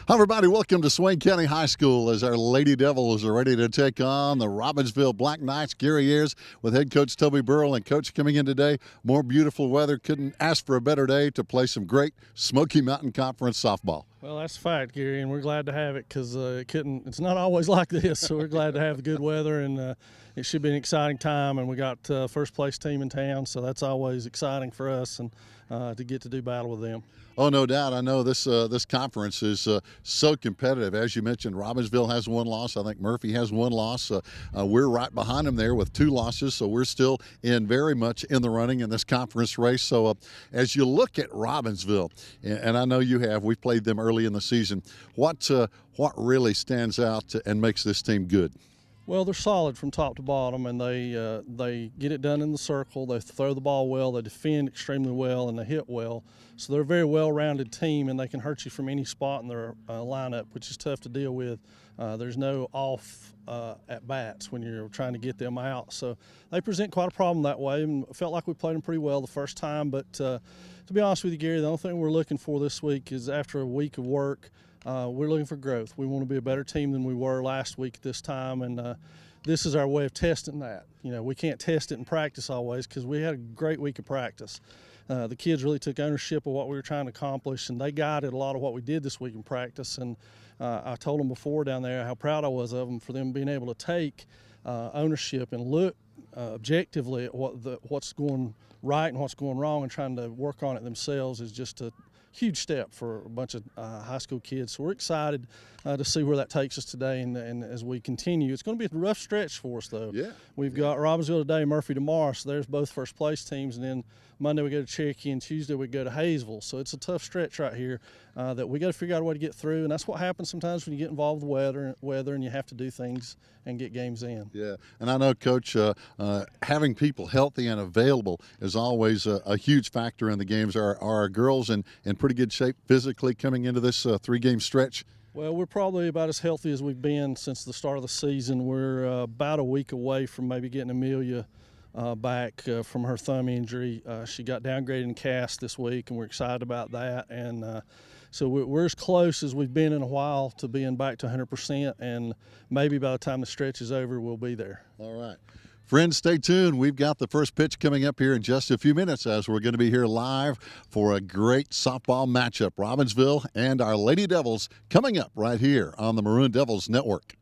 Hi, everybody. Welcome to Swain County High School as our Lady Devils are ready to take on the Robbinsville Black Knights. Gary Ayers with head coach Toby Burrell. And coach, coming in today, more beautiful weather. Couldn't ask for a better day to play some great Smoky Mountain Conference softball. Well, that's a fact, Gary, and we're glad to have it because it's not always like this. So we're glad to have the good weather, and it should be an exciting time. And we got first place team in town, so that's always exciting for us, and to get to do battle with them. Oh, no doubt. I know this conference is so competitive. As you mentioned, Robbinsville has one loss. I think Murphy has one loss. We're right behind them there with 2 losses, so we're still very much in the running in this conference race. So as you look at Robbinsville, and I know you have, we've played them early in the season, what really stands out and makes this team good? Well, they're solid from top to bottom, and they get it done in the circle. They throw the ball well, they defend extremely well, and they hit well. So they're a very well-rounded team, and they can hurt you from any spot in their lineup, which is tough to deal with. There's no off at-bats when you're trying to get them out. So they present quite a problem that way, and felt like we played them pretty well the first time. But to be honest with you, Gary, the only thing we're looking for this week is after a week of work, we're looking for growth. We want to be a better team than we were last week at this time, and this is our way of testing that. You know, we can't test it in practice always because we had a great week of practice. The kids really took ownership of what we were trying to accomplish, and they guided a lot of what we did this week in practice. And I told them before down there how proud I was of them for them being able to take ownership and look objectively at what's going right and what's going wrong and trying to work on it themselves is just a huge step for a bunch of high school kids. So we're excited to see where that takes us today, and as we continue. It's going to be a rough stretch for us, though. Yeah. We've got Robbinsville today, Murphy tomorrow, so there's both first place teams, and then Monday we go to Cherokee, and Tuesday we go to Hayesville. So it's a tough stretch right here that we got to figure out a way to get through, and that's what happens sometimes when you get involved with weather and you have to do things and get games in. Yeah, and I know, Coach, having people healthy and available is always a huge factor in the games. Are our girls in pretty good shape physically coming into this 3-game stretch? Well, we're probably about as healthy as we've been since the start of the season. We're about a week away from maybe getting Amelia back from her thumb injury. She got downgraded in cast this week, and we're excited about that. And so we're as close as we've been in a while to being back to 100%, and maybe by the time the stretch is over, we'll be there. All right. Friends, stay tuned. We've got the first pitch coming up here in just a few minutes as we're going to be here live for a great softball matchup. Robbinsville and our Lady Devils coming up right here on the Maroon Devils Network.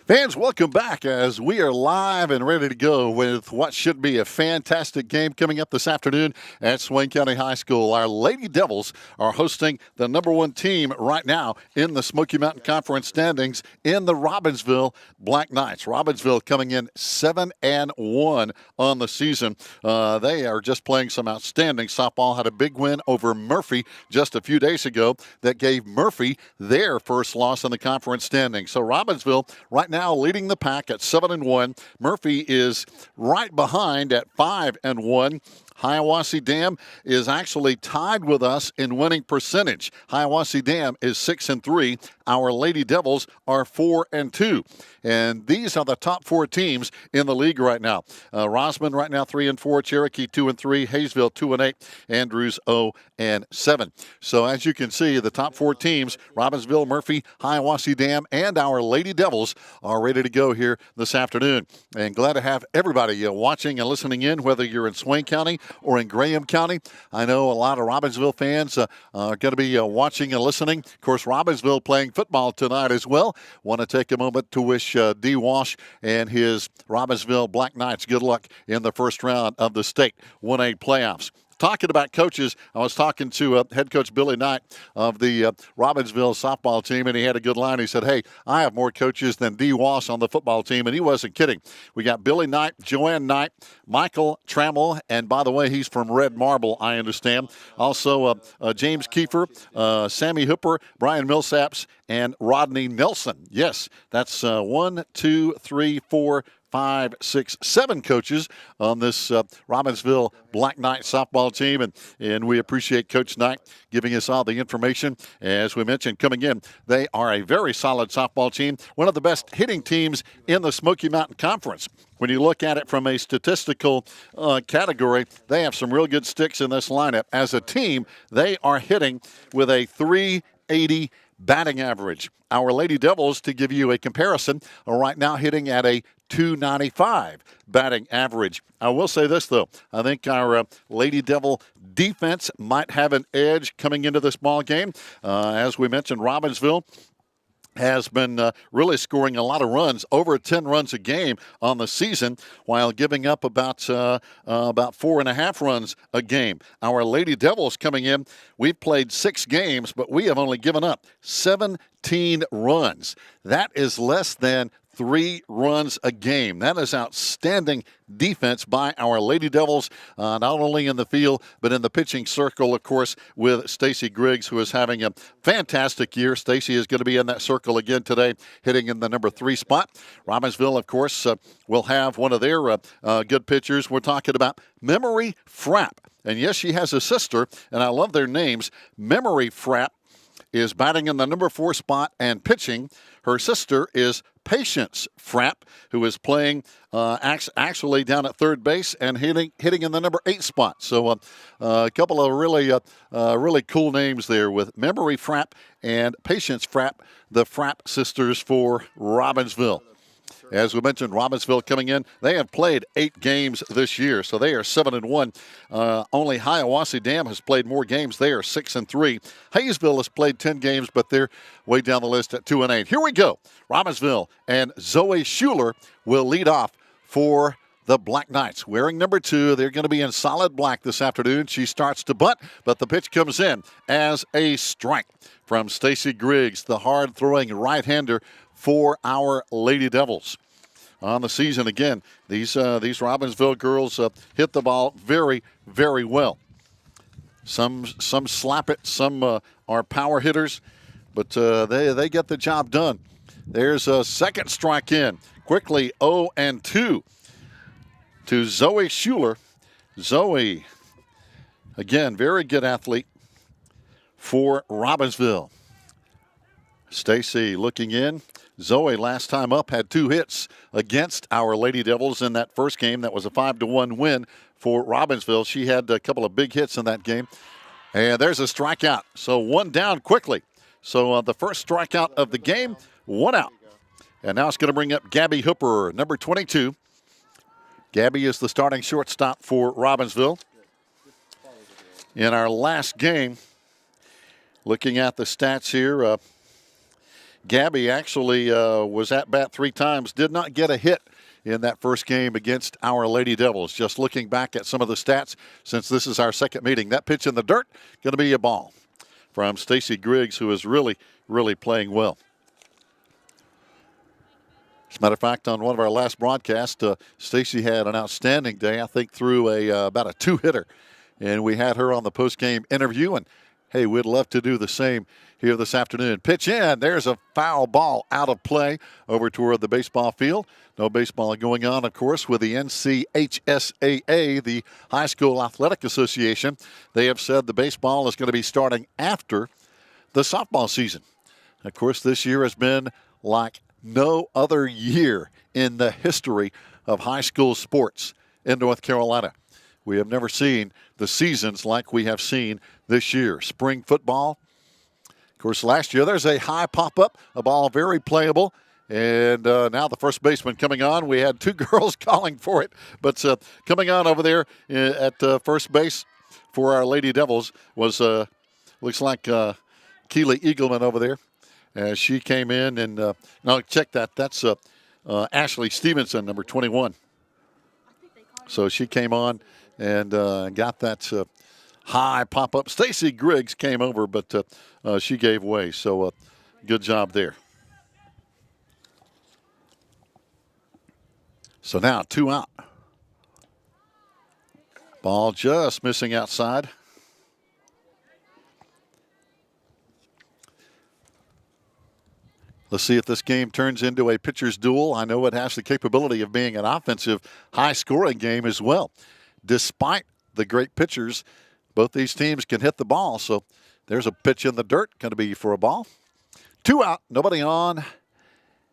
Fans, welcome back as we are live and ready to go with what should be a fantastic game coming up this afternoon at Swain County High School. Our Lady Devils are hosting the #1 team right now in the Smoky Mountain Conference standings in the Robbinsville Black Knights. Robbinsville coming in 7-1 on the season. They are just playing some outstanding softball. Had a big win over Murphy just a few days ago that gave Murphy their first loss in the conference standings. So Robbinsville right now leading the pack at 7-1. Murphy is right behind at 5-1. Hiawassee Dam is actually tied with us in winning percentage. Hiawassee Dam is 6-3. Our Lady Devils are 4-2. And these are the top 4 teams in the league right now. Rosman right now 3-4. Cherokee 2-3. Hayesville 2-8. Andrews 0-7. So as you can see, the top 4 teams, Robbinsville, Murphy, Hiawassee Dam, and our Lady Devils are ready to go here this afternoon. And glad to have everybody watching and listening in, whether you're in Swain County or in Graham County. I know a lot of Robbinsville fans are going to be watching and listening. Of course, Robbinsville playing football tonight as well. Want to take a moment to wish D. Walsh and his Robbinsville Black Knights good luck in the first round of the state 1A playoffs. Talking about coaches, I was talking to head coach Billy Knight of the Robbinsville softball team, and he had a good line. He said, hey, I have more coaches than D. Walsh on the football team, and he wasn't kidding. We got Billy Knight, Joanne Knight, Michael Trammell, and by the way, he's from Red Marble, I understand. Also, James Kiefer, Sammy Hooper, Brian Millsaps, and Rodney Nelson. Yes, that's 1, 2, 3, 4, 5, 6, 7 coaches on this Robbinsville Black Knight softball team, and we appreciate Coach Knight giving us all the information. As we mentioned, coming in, they are a very solid softball team, one of the best hitting teams in the Smoky Mountain Conference. When you look at it from a statistical category, they have some real good sticks in this lineup. As a team, they are hitting with a .380 batting average. Our Lady Devils, to give you a comparison, are right now hitting at a .295 batting average. I will say this, though. I think our Lady Devil defense might have an edge coming into this ball game. As we mentioned, Robbinsville has been really scoring a lot of runs, over 10 runs a game on the season, while giving up about 4.5 runs a game. Our Lady Devils coming in, we've played 6 games, but we have only given up 17 runs. That is less than 3 runs a game. That is outstanding defense by our Lady Devils, not only in the field, but in the pitching circle, of course, with Stacy Griggs, who is having a fantastic year. Stacy is going to be in that circle again today, hitting in the number 3 spot. Robbinsville, of course, will have one of their good pitchers. We're talking about Memory Frapp. And yes, she has a sister, and I love their names. Memory Frapp is batting in the number 4 spot and pitching. Her sister is Patience Frapp, who is playing actually down at third base and hitting in the number 8 spot. So a couple of really cool names there with Memory Frapp and Patience Frapp, the Frapp sisters for Robbinsville. As we mentioned, Robbinsville coming in, they have played 8 games this year, so they are 7-1. Only Hiawassee Dam has played more games. They are 6-3. Hayesville has played 10 games, but they're way down the list at 2-8. Here we go. Robbinsville and Zoe Schuler will lead off for the Black Knights. Wearing number 2, they're going to be in solid black this afternoon. She starts to bunt, but the pitch comes in as a strike from Stacy Griggs, the hard-throwing right-hander for our Lady Devils. On the season, again, these Robbinsville girls hit the ball very, very well. Some slap it, some are power hitters, but they get the job done. There's a second strike in. Quickly 0-2 to Zoe Schuler. Zoe, again, very good athlete for Robbinsville. Stacy looking in. Zoe, last time up, had 2 hits against our Lady Devils in that first game. That was a 5-1 win for Robbinsville. She had a couple of big hits in that game. And there's a strikeout. So 1 down quickly. So the first strikeout of the game, 1 out. And now it's going to bring up Gabby Hooper, number 22. Gabby is the starting shortstop for Robbinsville. In our last game, looking at the stats here, Gabby actually was at bat 3 times, did not get a hit in that first game against our Lady Devils. Just looking back at some of the stats since this is our second meeting. That pitch in the dirt, going to be a ball from Stacy Griggs, who is really, really playing well. As a matter of fact, on one of our last broadcasts, Stacy had an outstanding day. I think threw about a 2-hitter, and we had her on the post-game interview. And hey, we'd love to do the same here this afternoon. Pitch in. There's a foul ball out of play over toward the baseball field. No baseball going on, of course, with the NCHSAA, the High School Athletic Association. They have said the baseball is going to be starting after the softball season. Of course, this year has been like no other year in the history of high school sports in North Carolina. We have never seen the seasons like we have seen this year. Spring football. Of course, last year there's a high pop-up, a ball very playable. And now the first baseman coming on. We had 2 girls calling for it. But coming on over there at first base for our Lady Devils was, looks like Keely Eagleman over there. As she came in and now check that. That's Ashley Stevenson, number 21. So she came on and got that high pop-up. Stacy Griggs came over, but she gave way. So good job there. So now 2 out. Ball just missing outside. Let's see if this game turns into a pitcher's duel. I know it has the capability of being an offensive, high-scoring game as well. Despite the great pitchers, both these teams can hit the ball. So there's a pitch in the dirt, going to be for a ball. 2 out, nobody on.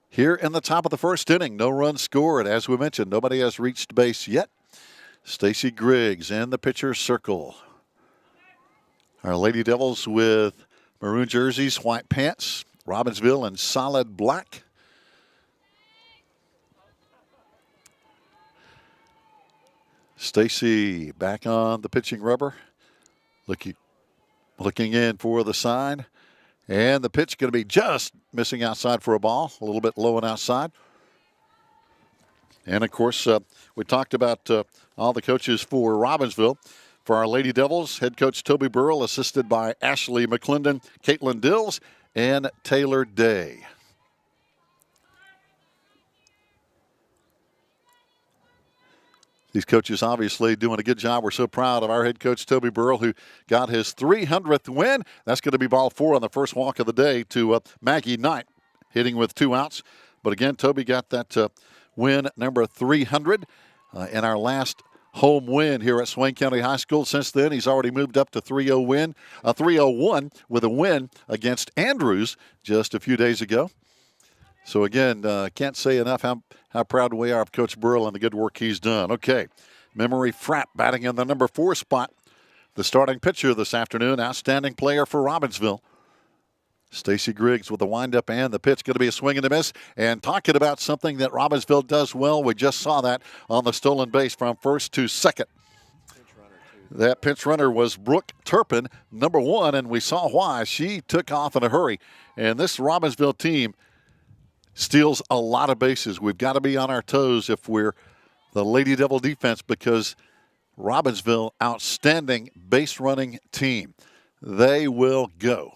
Here in the top of the first inning, no runs scored. As we mentioned, nobody has reached base yet. Stacy Griggs in the pitcher's circle. Our Lady Devils with maroon jerseys, white pants. Robbinsville in solid black. Stacy back on the pitching rubber. Looking in for the sign. And the pitch going to be just missing outside for a ball. A little bit low and outside. And, of course, we talked about all the coaches for Robbinsville. For our Lady Devils, head coach Toby Burrell, assisted by Ashley McClendon, Caitlin Dills, and Taylor Day. These coaches obviously doing a good job. We're so proud of our head coach, Toby Burrell, who got his 300th win. That's going to be ball 4 on the first walk of the day to Maggie Knight, hitting with 2 outs. But again, Toby got that win number 300 in our last home win here at Swain County High School. Since then, he's already moved up to 301 with a win against Andrews just a few days ago. So again, can't say enough how proud we are of Coach Burrell and the good work he's done. Okay, Memory Frapp batting in the number 4 spot. The starting pitcher this afternoon, outstanding player for Robbinsville. Stacy Griggs with the windup and the pitch, going to be a swing and a miss. And talking about something that Robbinsville does well, we just saw that on the stolen base from first to second. That pinch runner was Brooke Turpin, number 1, and we saw why. She took off in a hurry. And this Robbinsville team steals a lot of bases. We've got to be on our toes if we're the Lady Devil defense, because Robbinsville, outstanding base running team. They will go.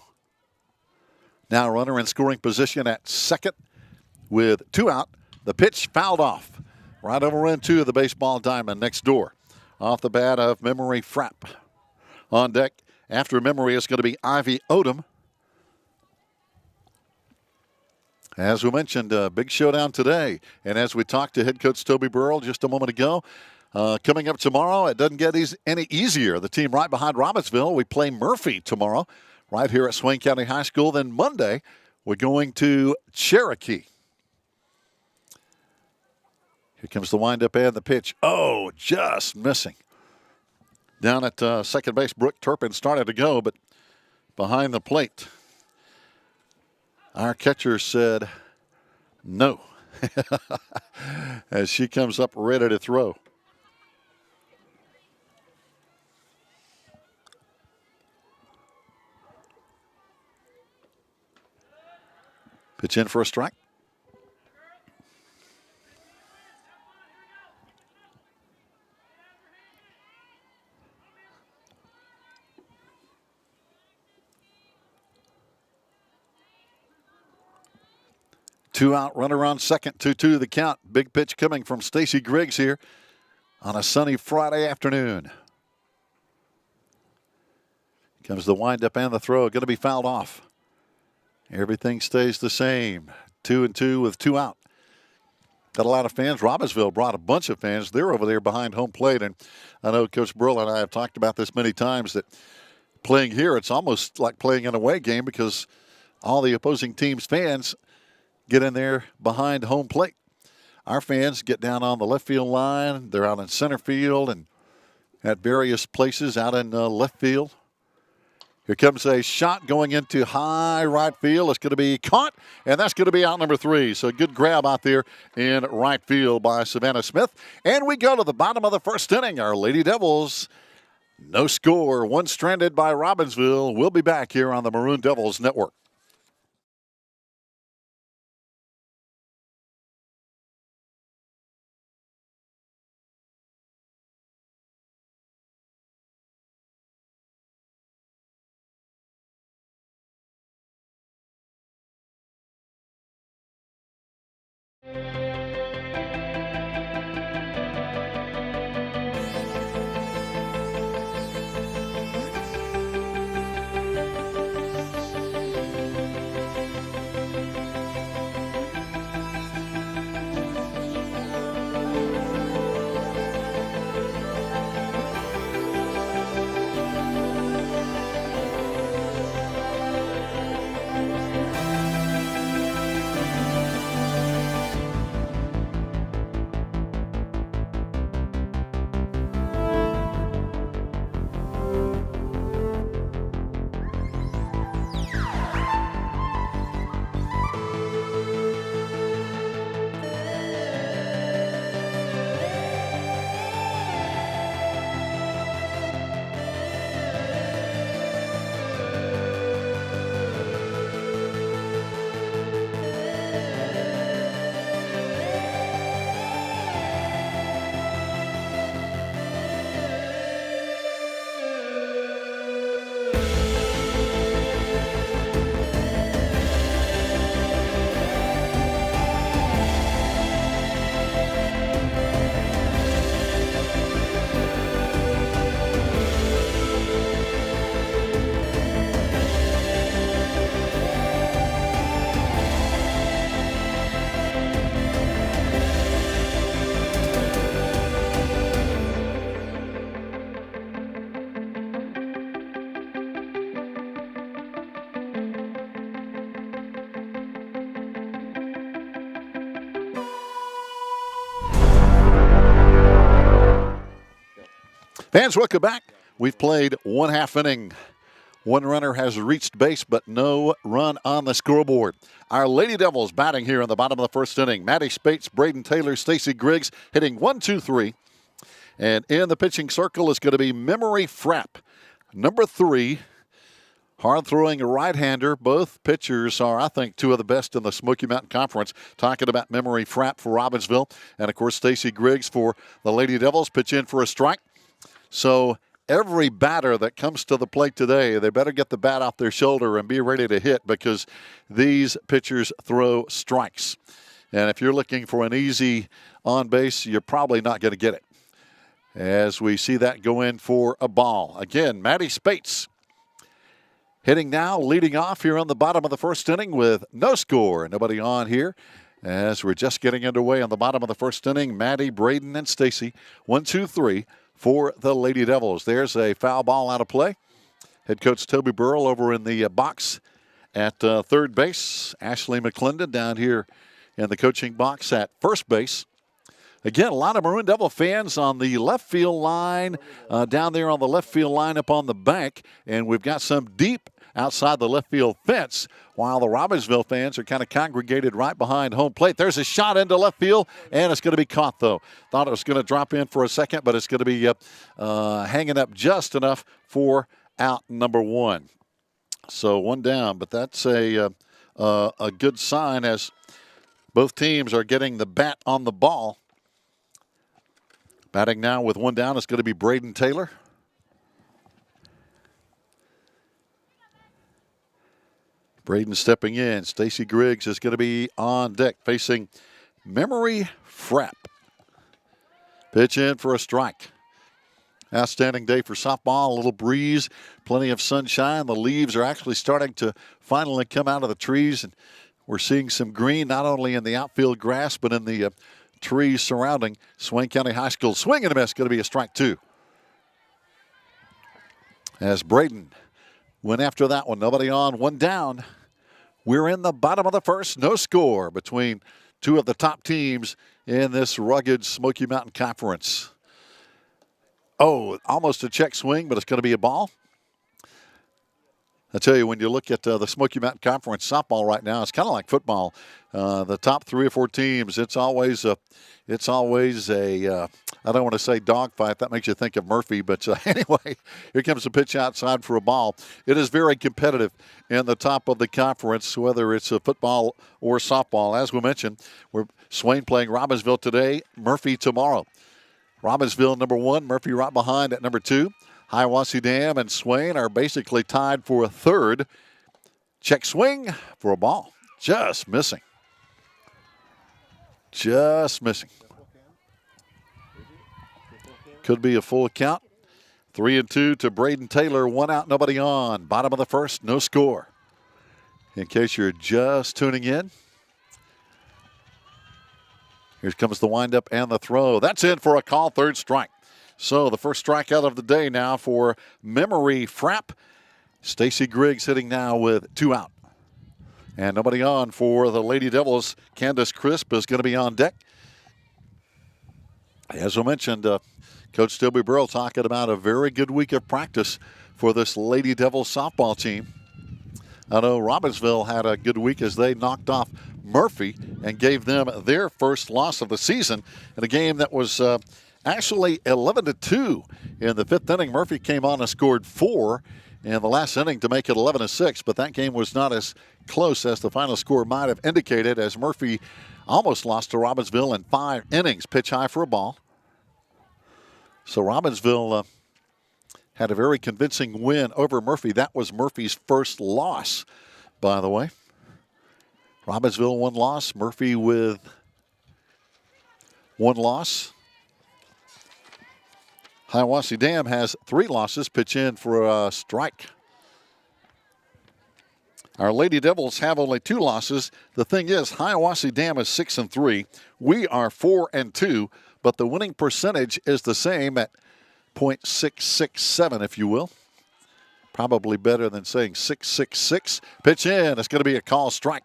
Now runner in scoring position at second with 2 out. The pitch fouled off right over into the baseball diamond next door. Off the bat of Memory Frapp. On deck after Memory is going to be Ivy Odom. As we mentioned, a big showdown today. And as we talked to head coach Toby Burrell just a moment ago, coming up tomorrow, it doesn't get any easier. The team right behind Robbinsville, we play Murphy tomorrow right here at Swain County High School. Then Monday, we're going to Cherokee. Here comes the windup and the pitch. Oh, just missing. Down at second base, Brooke Turpin started to go, but behind the plate, our catcher said no as she comes up ready to throw. Pitch in for a strike. Two out, runner on second, 2-2 the count. Big pitch coming from Stacy Griggs here on a sunny Friday afternoon. Comes the windup and the throw. Going to be fouled off. Everything stays the same. 2-2 with two out. Got a lot of fans. Robbinsville brought a bunch of fans. They're over there behind home plate. And I know Coach Burl and I have talked about this many times that playing here, it's almost like playing an away game because all the opposing team's fans get in there behind home plate. Our fans get down on the left field line. They're out in center field and at various places out in left field. Here comes a shot going into high right field. It's going to be caught, and that's going to be out number 3. So a good grab out there in right field by Savannah Smith. And we go to the bottom of the first inning. Our Lady Devils, no score, one stranded by Robbinsville. We'll be back here on the Maroon Devils Network. Fans, welcome back. We've played 1/2 inning. One runner has reached base, but no run on the scoreboard. Our Lady Devils batting here in the bottom of the first inning. Maddie Spates, Braden Taylor, Stacy Griggs hitting 1, 2, 3. And in the pitching circle is going to be Memory Frapp, number 3. Hard-throwing right-hander. Both pitchers are, I think, two of the best in the Smoky Mountain Conference. Talking about Memory Frapp for Robbinsville. And, of course, Stacy Griggs for the Lady Devils. Pitch in for a strike. So every batter that comes to the plate today, they better get the bat off their shoulder and be ready to hit because these pitchers throw strikes. And if you're looking for an easy on base, you're probably not going to get it. As we see that go in for a ball. Again, Maddie Spates hitting now, leading off here on the bottom of the first inning with no score. Nobody on here as we're just getting underway on the bottom of the first inning. Maddie, Braden, and Stacy. 1, 2, 3. For the Lady Devils. There's a foul ball out of play. Head coach Toby Burrell over in the box at third base. Ashley McClendon down here in the coaching box at first base. Again, a lot of Maroon Devil fans on the left field line, down there on the left field line up on the bank. And we've got some deep outside the left field fence, while the Robbinsville fans are kind of congregated right behind home plate. There's a shot into left field, and it's going to be caught, though. Thought it was going to drop in for a second, but it's going to be hanging up just enough for out number 1. So one down, but that's a a good sign as both teams are getting the bat on the ball. Batting now with one down is going to be Braden Taylor. Braden stepping in. Stacy Griggs is going to be on deck facing Memory Frapp. Pitch in for a strike. Outstanding day for softball. A little breeze, plenty of sunshine. The leaves are actually starting to finally come out of the trees, and we're seeing some green not only in the outfield grass but in the trees surrounding Swain County High School. Swing and a miss, going to be a strike two. As Braden went after that one, nobody on, one down. We're in the bottom of the first, no score between two of the top teams in this rugged Smoky Mountain Conference. Oh, almost a check swing, but it's going to be a ball. I tell you, when you look at the Smoky Mountain Conference softball right now, it's kind of like football. The top 3 or 4 teams, it's always a I don't want to say dogfight. That makes you think of Murphy. But anyway, here comes the pitch outside for a ball. It is very competitive in the top of the conference, whether it's a football or softball. As we mentioned, we're Swain playing Robbinsville today, Murphy tomorrow. Robbinsville number 1, Murphy right behind at number 2. Hiawassee Dam and Swain are basically tied for a third. Check swing for a ball. Just missing. Just missing. Could be a full count. 3-2 to Braden Taylor. 1 out, nobody on. Bottom of the first, no score. In case you're just tuning in. Here comes the windup and the throw. That's in for a call, third strike. So the first strikeout of the day now for Memory Frapp. Stacy Griggs hitting now with 2 out. And nobody on for the Lady Devils. Candace Crisp is going to be on deck. As I mentioned, Coach Toby Burrell talking about a very good week of practice for this Lady Devils softball team. I know Robbinsville had a good week as they knocked off Murphy and gave them their first loss of the season in a game that was actually 11-2 in the 5th inning. Murphy came on and scored 4 in the last inning to make it 11-6, but that game was not as close as the final score might have indicated, as Murphy almost lost to Robbinsville in 5 innings. Pitch high for a ball. So Robbinsville had a very convincing win over Murphy. That was Murphy's first loss, by the way. Robbinsville 1 loss, Murphy with 1 loss. Hiawassee Dam has 3 losses. Pitch in for a strike. Our Lady Devils have only 2 losses. The thing is, Hiawassee Dam is 6-3. We are 4-2, but the winning percentage is the same at .667, if you will. Probably better than saying 666. Pitch in. It's going to be a call strike.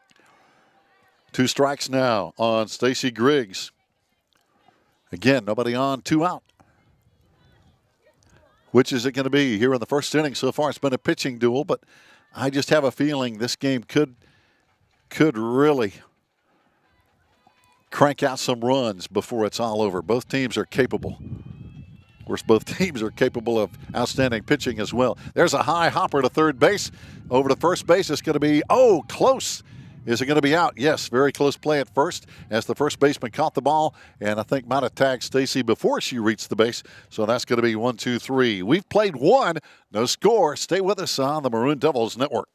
2 strikes now on Stacy Griggs. Again, nobody on, 2 out. Which is it going to be here in the first inning? So far, it's been a pitching duel, but I just have a feeling this game could really crank out some runs before it's all over. Both teams are capable. Of course, both teams are capable of outstanding pitching as well. There's a high hopper to third base. Over to first base, it's going to be, close. Is it going to be out? Yes, very close play at first as the first baseman caught the ball and I think might have tagged Stacy before she reached the base. So that's going to be 1, 2, 3. We've played 1, no score. Stay with us on the Maroon Devils Network.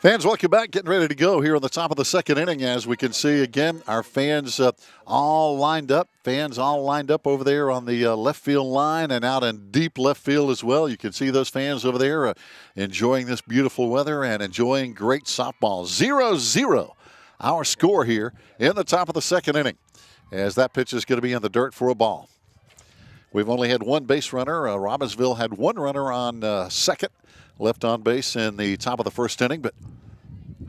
Fans, welcome back. Getting ready to go here on the top of the second inning. As we can see again, our fans all lined up. Fans all lined up over there on the left field line and out in deep left field as well. You can see those fans over there enjoying this beautiful weather and enjoying great softball. 0-0 our score here in the top of the second inning, as that pitch is going to be in the dirt for a ball. We've only had one base runner. Robbinsville had one runner on second, left on base in the top of the first inning, but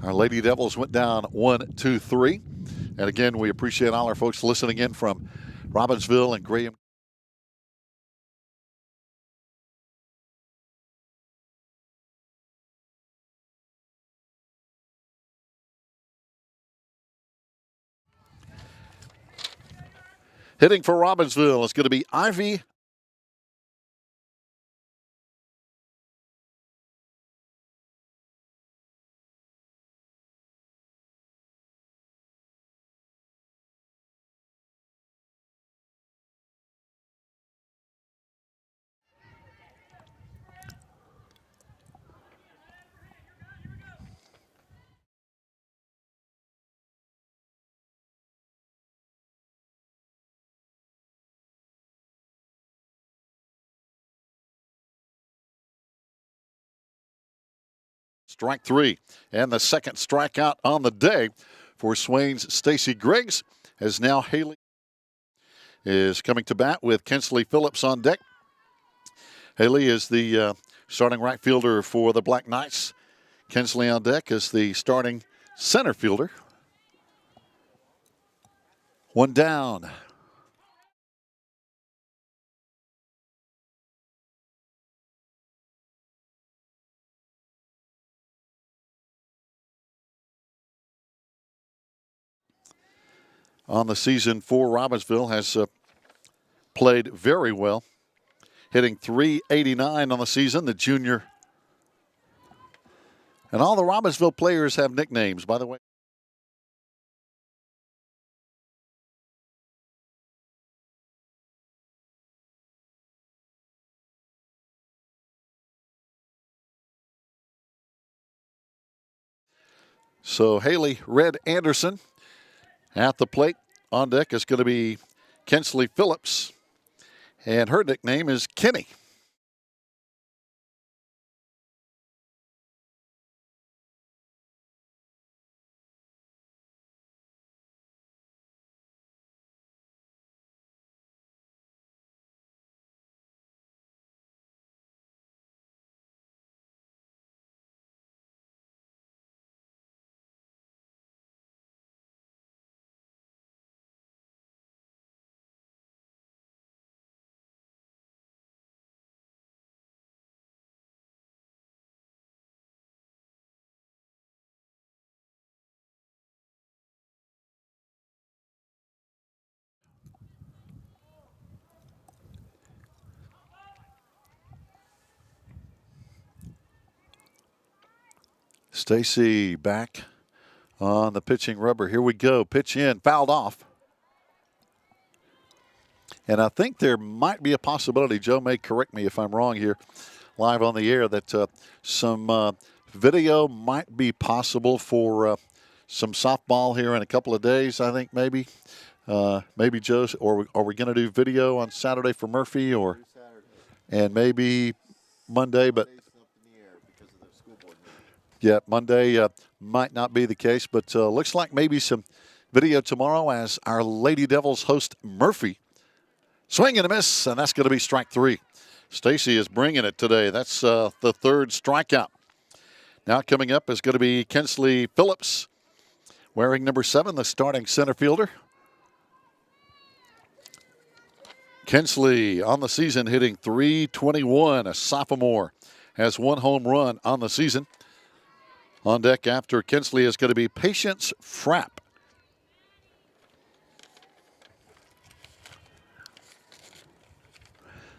our Lady Devils went down 1-2-3. And again, we appreciate all our folks listening in from Robbinsville and Graham. Hitting for Robbinsville is going to be Ivy. Strike three, and the second strikeout on the day for Swain's Stacy Griggs, as now Haley is coming to bat with Kinsley Phillips on deck. Haley is the starting right fielder for the Black Knights. Kinsley on deck is the starting center fielder. One down. On the season for Robbinsville has played very well, hitting .389 on the season, the junior. And all the Robbinsville players have nicknames, by the way. So Haley Red Anderson at the plate. On deck is going to be Kinsley Phillips, and her nickname is Kenny. Stacy back on the pitching rubber. Here we go. Pitch in, fouled off. And I think there might be a possibility, Joe may correct me if I'm wrong here, live on the air, that some video might be possible for some softball here in a couple of days, I think maybe. Maybe, Joe, or are we going to do video on Saturday for Murphy, or and maybe Monday, but yeah, Monday might not be the case, but looks like maybe some video tomorrow as our Lady Devils host Murphy. Swing and a miss, and that's going to be strike three. Stacy is bringing it today. That's the third strikeout. Now coming up is going to be Kinsley Phillips, wearing number 7, the starting center fielder. Kinsley on the season hitting .321, a sophomore, has 1 home run on the season. On deck after Kinsley is going to be Patience Frapp.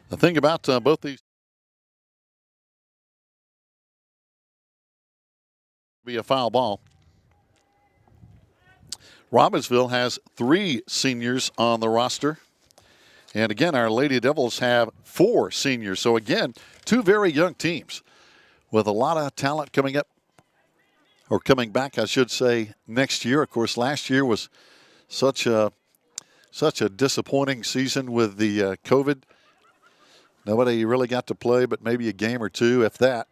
The thing about both these be a foul ball. Robbinsville has 3 seniors on the roster. And again, our Lady Devils have 4 seniors. So again, 2 very young teams with a lot of talent coming up. or coming back, I should say, next year. Of course, last year was such a disappointing season with the COVID. Nobody really got to play, but maybe a game or two, if that.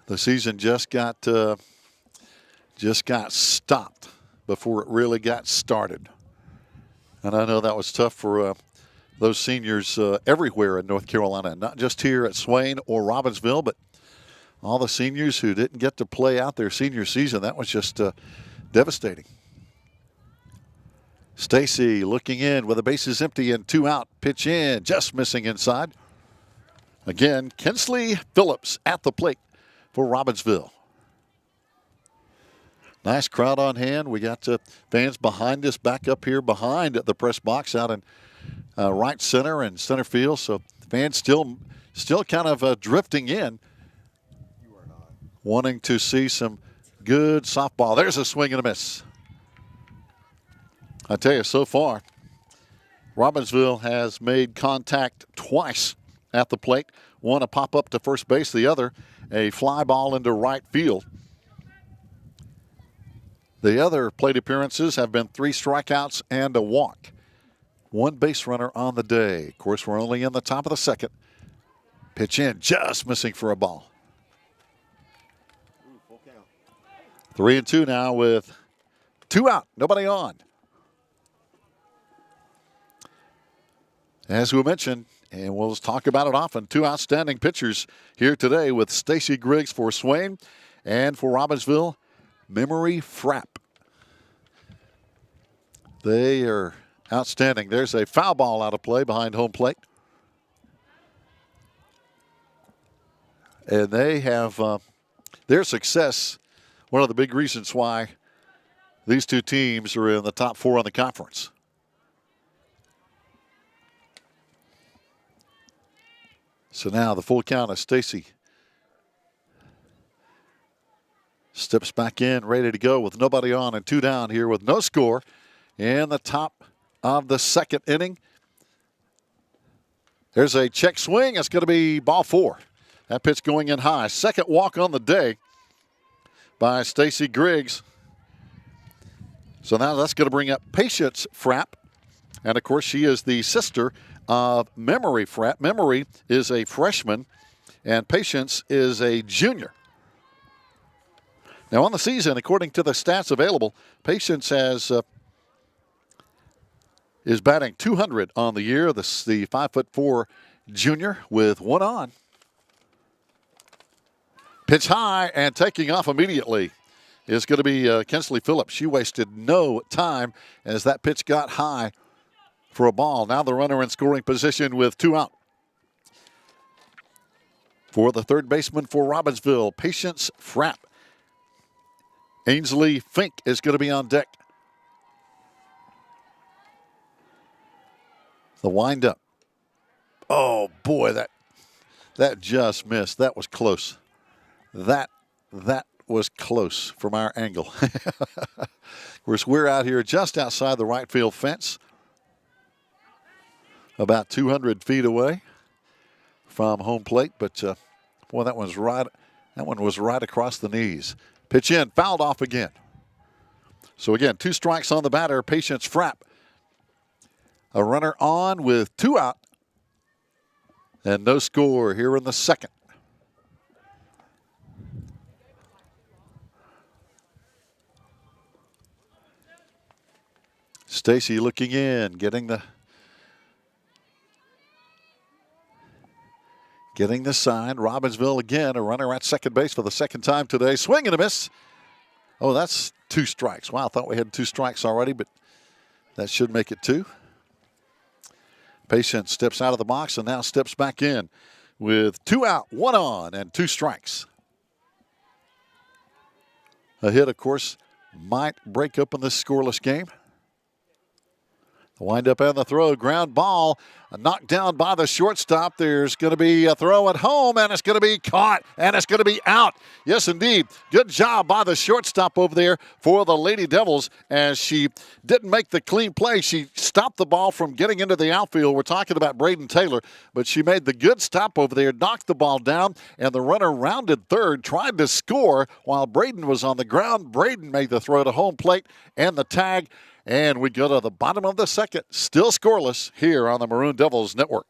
The season just got stopped before it really got started. And I know that was tough for those seniors everywhere in North Carolina, not just here at Swain or Robbinsville, but all the seniors who didn't get to play out their senior season. That was just devastating. Stacy looking in with the bases empty and 2 out. Pitch in, just missing inside. Again, Kinsley Phillips at the plate for Robbinsville. Nice crowd on hand. We got fans behind us, back up here behind the press box out in right center and center field. So fans still kind of drifting in, wanting to see some good softball. There's a swing and a miss. I tell you, so far, Robbinsville has made contact twice at the plate. One a pop up to first base, the other a fly ball into right field. The other plate appearances have been 3 strikeouts and a walk. 1 base runner on the day. Of course, we're only in the top of the second. Pitch in, just missing for a ball. 3-2 now with 2 out, nobody on. As we mentioned, and we'll talk about it often, 2 outstanding pitchers here today with Stacy Griggs for Swain and for Robbinsville, Memory Frapp. They are outstanding. There's a foul ball out of play behind home plate. And they have their success, one of the big reasons why these two teams are in the top 4 in the conference. So now the full count of Stacy steps back in, ready to go with nobody on and 2 down here with no score in the top of the second inning. There's a check swing. It's going to be ball 4. That pitch going in high. Second walk on the day by Stacy Griggs. So now that's going to bring up Patience Frapp. And, of course, she is the sister of Memory Frapp. Memory is a freshman, and Patience is a junior. Now, on the season, according to the stats available, Patience is batting .200 on the year. This the 5'4" junior with 1 on. Pitch high and taking off immediately is going to be Kinsley Phillips. She wasted no time as that pitch got high for a ball. Now the runner in scoring position with 2 out. For the third baseman for Robbinsville, Patience Frapp. Ainsley Fink is going to be on deck. The windup. Oh boy, that just missed. That was close. That was close from our angle. Of course, we're out here just outside the right field fence, about 200 feet away from home plate. But boy, that one was right across the knees. Pitch in, fouled off again. So again, 2 strikes on the batter. Patience Frapp. A runner on with 2 out. And no score here in the second. Stacy looking in, getting the sign. Robbinsville again, a runner at second base for the second time today. Swing and a miss. Oh, that's 2 strikes. Wow, I thought we had 2 strikes already, but that should make it 2. Patience steps out of the box and now steps back in with 2 out, 1 on, and 2 strikes. A hit, of course, might break open this scoreless game. The windup and the throw, ground ball, knocked down by the shortstop. There's going to be a throw at home, and it's going to be caught, and it's going to be out. Yes, indeed. Good job by the shortstop over there for the Lady Devils, as she didn't make the clean play. She stopped the ball from getting into the outfield. We're talking about Braden Taylor, but she made the good stop over there, knocked the ball down, and the runner rounded third, tried to score while Braden was on the ground. Braden made the throw to home plate and the tag. And we go to the bottom of the second, still scoreless here on the Maroon Devils Network.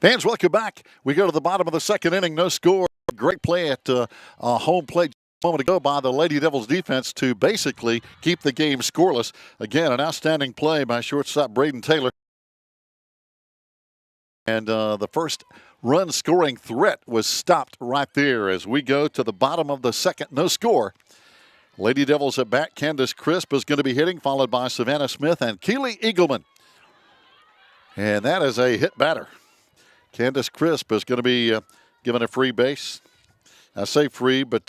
Fans, welcome back. We go to the bottom of the second inning. No score. Great play at home plate a moment ago by the Lady Devils defense to basically keep the game scoreless. Again, an outstanding play by shortstop Braden Taylor. And the first run scoring threat was stopped right there as we go to the bottom of the second. No score. Lady Devils at bat. Candace Crisp is going to be hitting, followed by Savannah Smith and Keely Eagleman. And that is a hit batter. Candace Crisp is going to be given a free base. I say free, but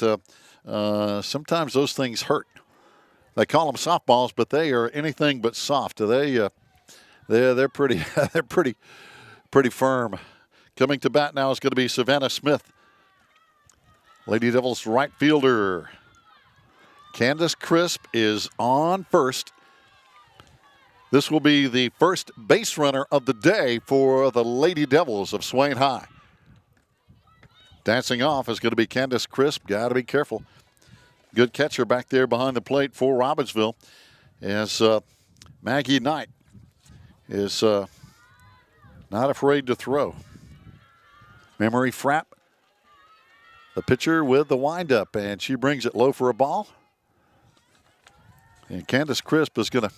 sometimes those things hurt. They call them softballs, but they are anything but soft. They're pretty they're pretty firm. Coming to bat now is going to be Savannah Smith. Lady Devils right fielder. Candace Crisp is on first. This will be the first base runner of the day for the Lady Devils of Swain High. Dancing off is going to be Candace Crisp. Got to be careful. Good catcher back there behind the plate for Robbinsville, as Maggie Knight is not afraid to throw. Memory Frapp, the pitcher with the windup, and she brings it low for a ball. And Candace Crisp is going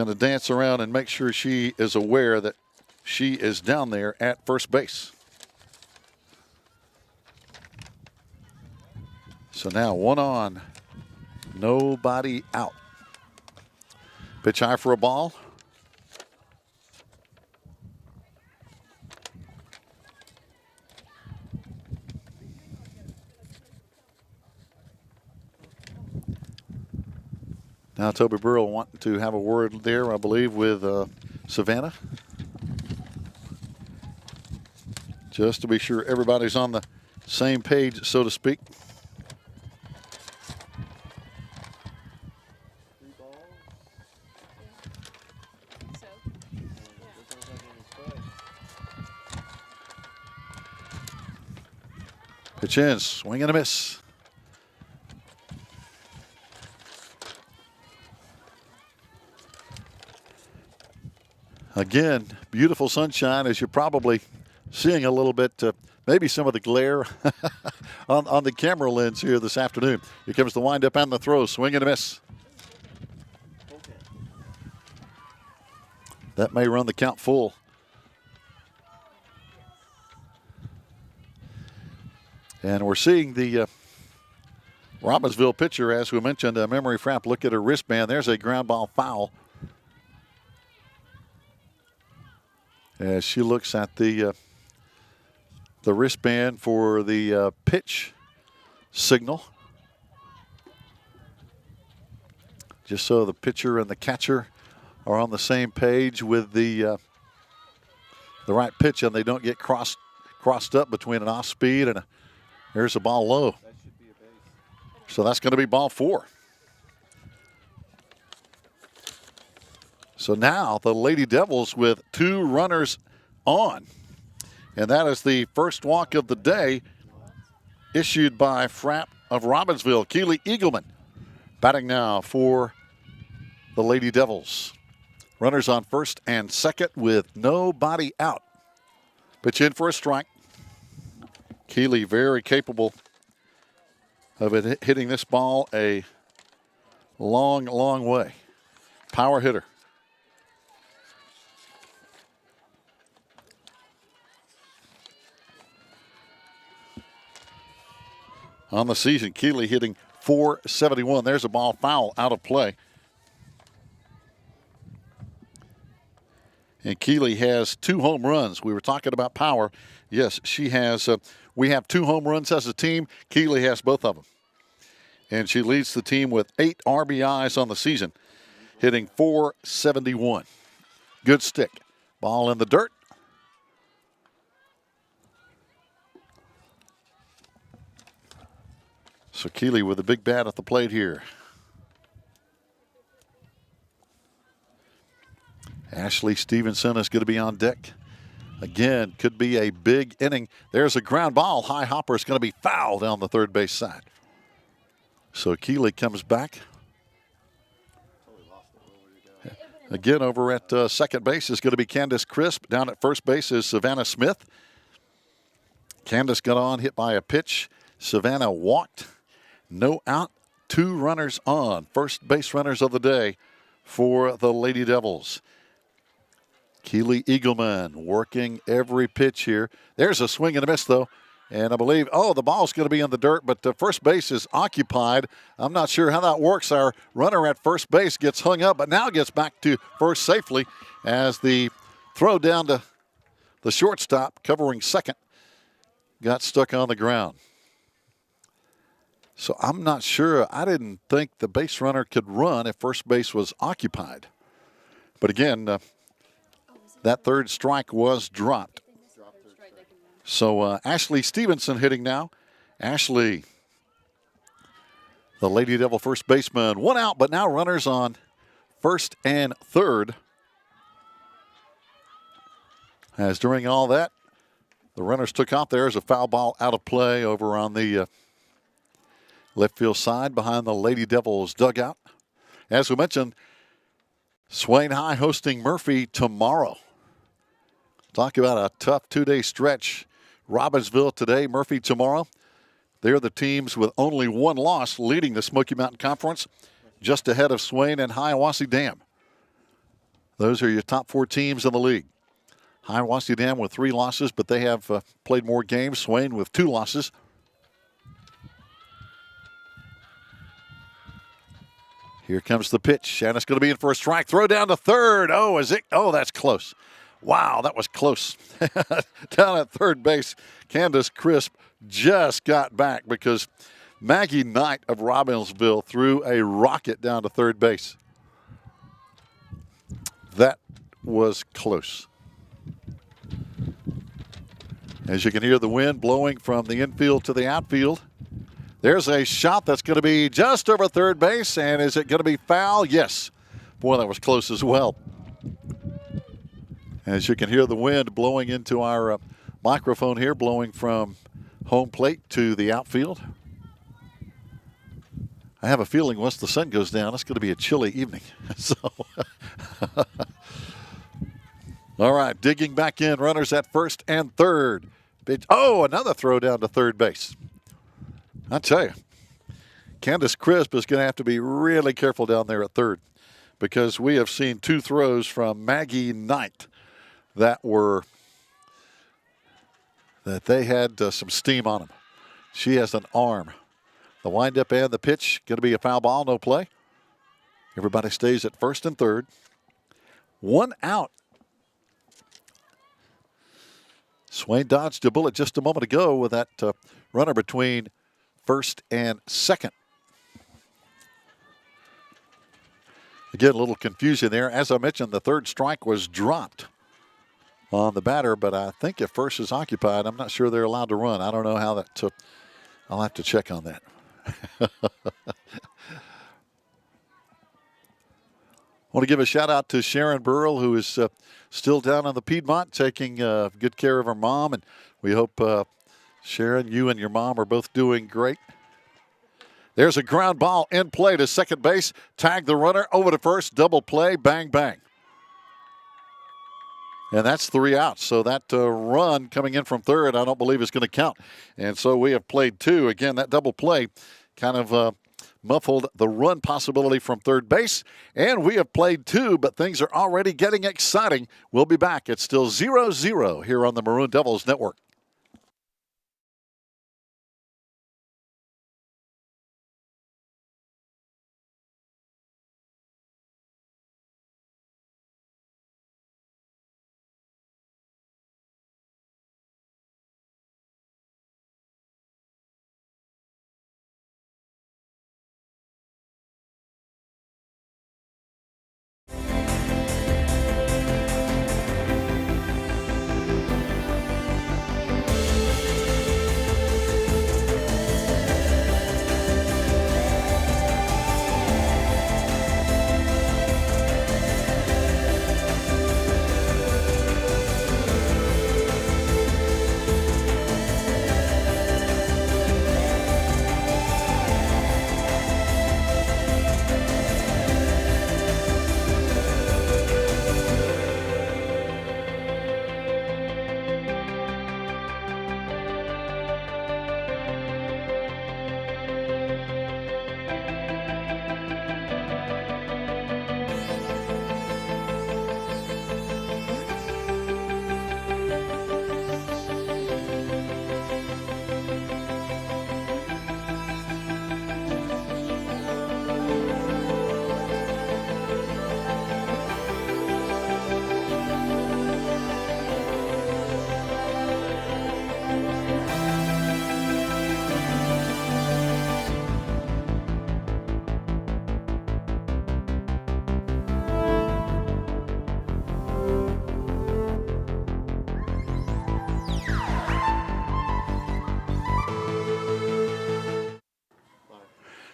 to dance around and make sure she is aware that she is down there at first base. So now 1 on, nobody out. Pitch high for a ball. Now Toby Burrell wanting to have a word there, I believe, with Savannah. Just to be sure everybody's on the same page, so to speak. Pitch in, swing and a miss. Again, beautiful sunshine, as you're probably seeing a little bit, maybe some of the glare on the camera lens here this afternoon. Here comes the windup and the throw. Swing and a miss. That may run the count full. And we're seeing the Robbinsville pitcher, as we mentioned, Memory Frapp, look at her wristband. There's a ground ball foul. As she looks at the wristband for the pitch signal. Just so the pitcher and the catcher are on the same page with the right pitch and they don't get crossed up between an off speed and there's a ball low. That should be a base. So that's going to be ball 4. So now the Lady Devils with 2 runners on. And that is the first walk of the day issued by Frapp of Robbinsville. Keely Eagleman batting now for the Lady Devils. Runners on first and second with nobody out. Pitch in for a strike. Keely very capable of it hitting this ball a long, long way. Power hitter. On the season, Keely hitting .471. There's a ball foul out of play. And Keely has 2 home runs. We were talking about power. Yes, she has. We have 2 home runs as a team. Keely has both of them. And she leads the team with 8 RBIs on the season, hitting .471. Good stick. Ball in the dirt. So Keely with a big bat at the plate here. Ashley Stevenson is going to be on deck. Again, could be a big inning. There's a ground ball. High hopper is going to be fouled down the third base side. So Keely comes back. Again, over at second base is going to be Candace Crisp. Down at first base is Savannah Smith. Candace got on, hit by a pitch. Savannah walked. No out, 2 runners on. First base runners of the day for the Lady Devils. Keely Eagleman working every pitch here. There's a swing and a miss, though. And I believe, the ball's going to be in the dirt, but the first base is occupied. I'm not sure how that works. Our runner at first base gets hung up, but now gets back to first safely as the throw down to the shortstop covering second got stuck on the ground. So I'm not sure. I didn't think the base runner could run if first base was occupied. But again, that third strike was dropped. So Ashley Stevenson hitting now. Ashley, the Lady Devil first baseman. 1 out, but now runners on first and third. As during all that, the runners took out there as a foul ball out of play over on the left field side behind the Lady Devils dugout. As we mentioned, Swain High hosting Murphy tomorrow. Talk about a tough 2-day stretch. Robbinsville today, Murphy tomorrow. They're the teams with only 1 loss leading the Smoky Mountain Conference, just ahead of Swain and Hiawassee Dam. Those are your top 4 teams in the league. Hiawassee Dam with 3 losses, but they have played more games. Swain with 2 losses. Here comes the pitch, and it's going to be in for a strike. Throw down to third. That's close. Wow, that was close. Down at third base, Candace Crisp just got back because Maggie Knight of Robbinsville threw a rocket down to third base. That was close. As you can hear the wind blowing from the infield to the outfield. There's a shot that's going to be just over third base, and is it going to be foul? Yes. Boy, that was close as well. As you can hear the wind blowing into our microphone here, blowing from home plate to the outfield. I have a feeling once the sun goes down, it's going to be a chilly evening. So All right, digging back in, runners at first and third. Oh, another throw down to third base. I tell you, Candace Crisp is going to have to be really careful down there at third, because we have seen 2 throws from Maggie Knight that they had some steam on them. She has an arm. The windup and the pitch going to be a foul ball, no play. Everybody stays at first and third. 1 out. Swain dodged a bullet just a moment ago with that runner between first and second. Again, a little confusion there. As I mentioned, the third strike was dropped on the batter, but I think if first is occupied, I'm not sure they're allowed to run. I don't know how that took. I'll have to check on that. I want to give a shout out to Sharon Burrell, who is still down on the Piedmont taking good care of her mom. And we hope, Sharon, you and your mom are both doing great. There's a ground ball in play to second base. Tag the runner over to first. Double play. Bang, bang. And that's 3 outs. So that run coming in from third, I don't believe is going to count. And so we have played 2. Again, that double play kind of muffled the run possibility from third base. And we have played 2, but things are already getting exciting. We'll be back. It's still 0-0 here on the Maroon Devils Network.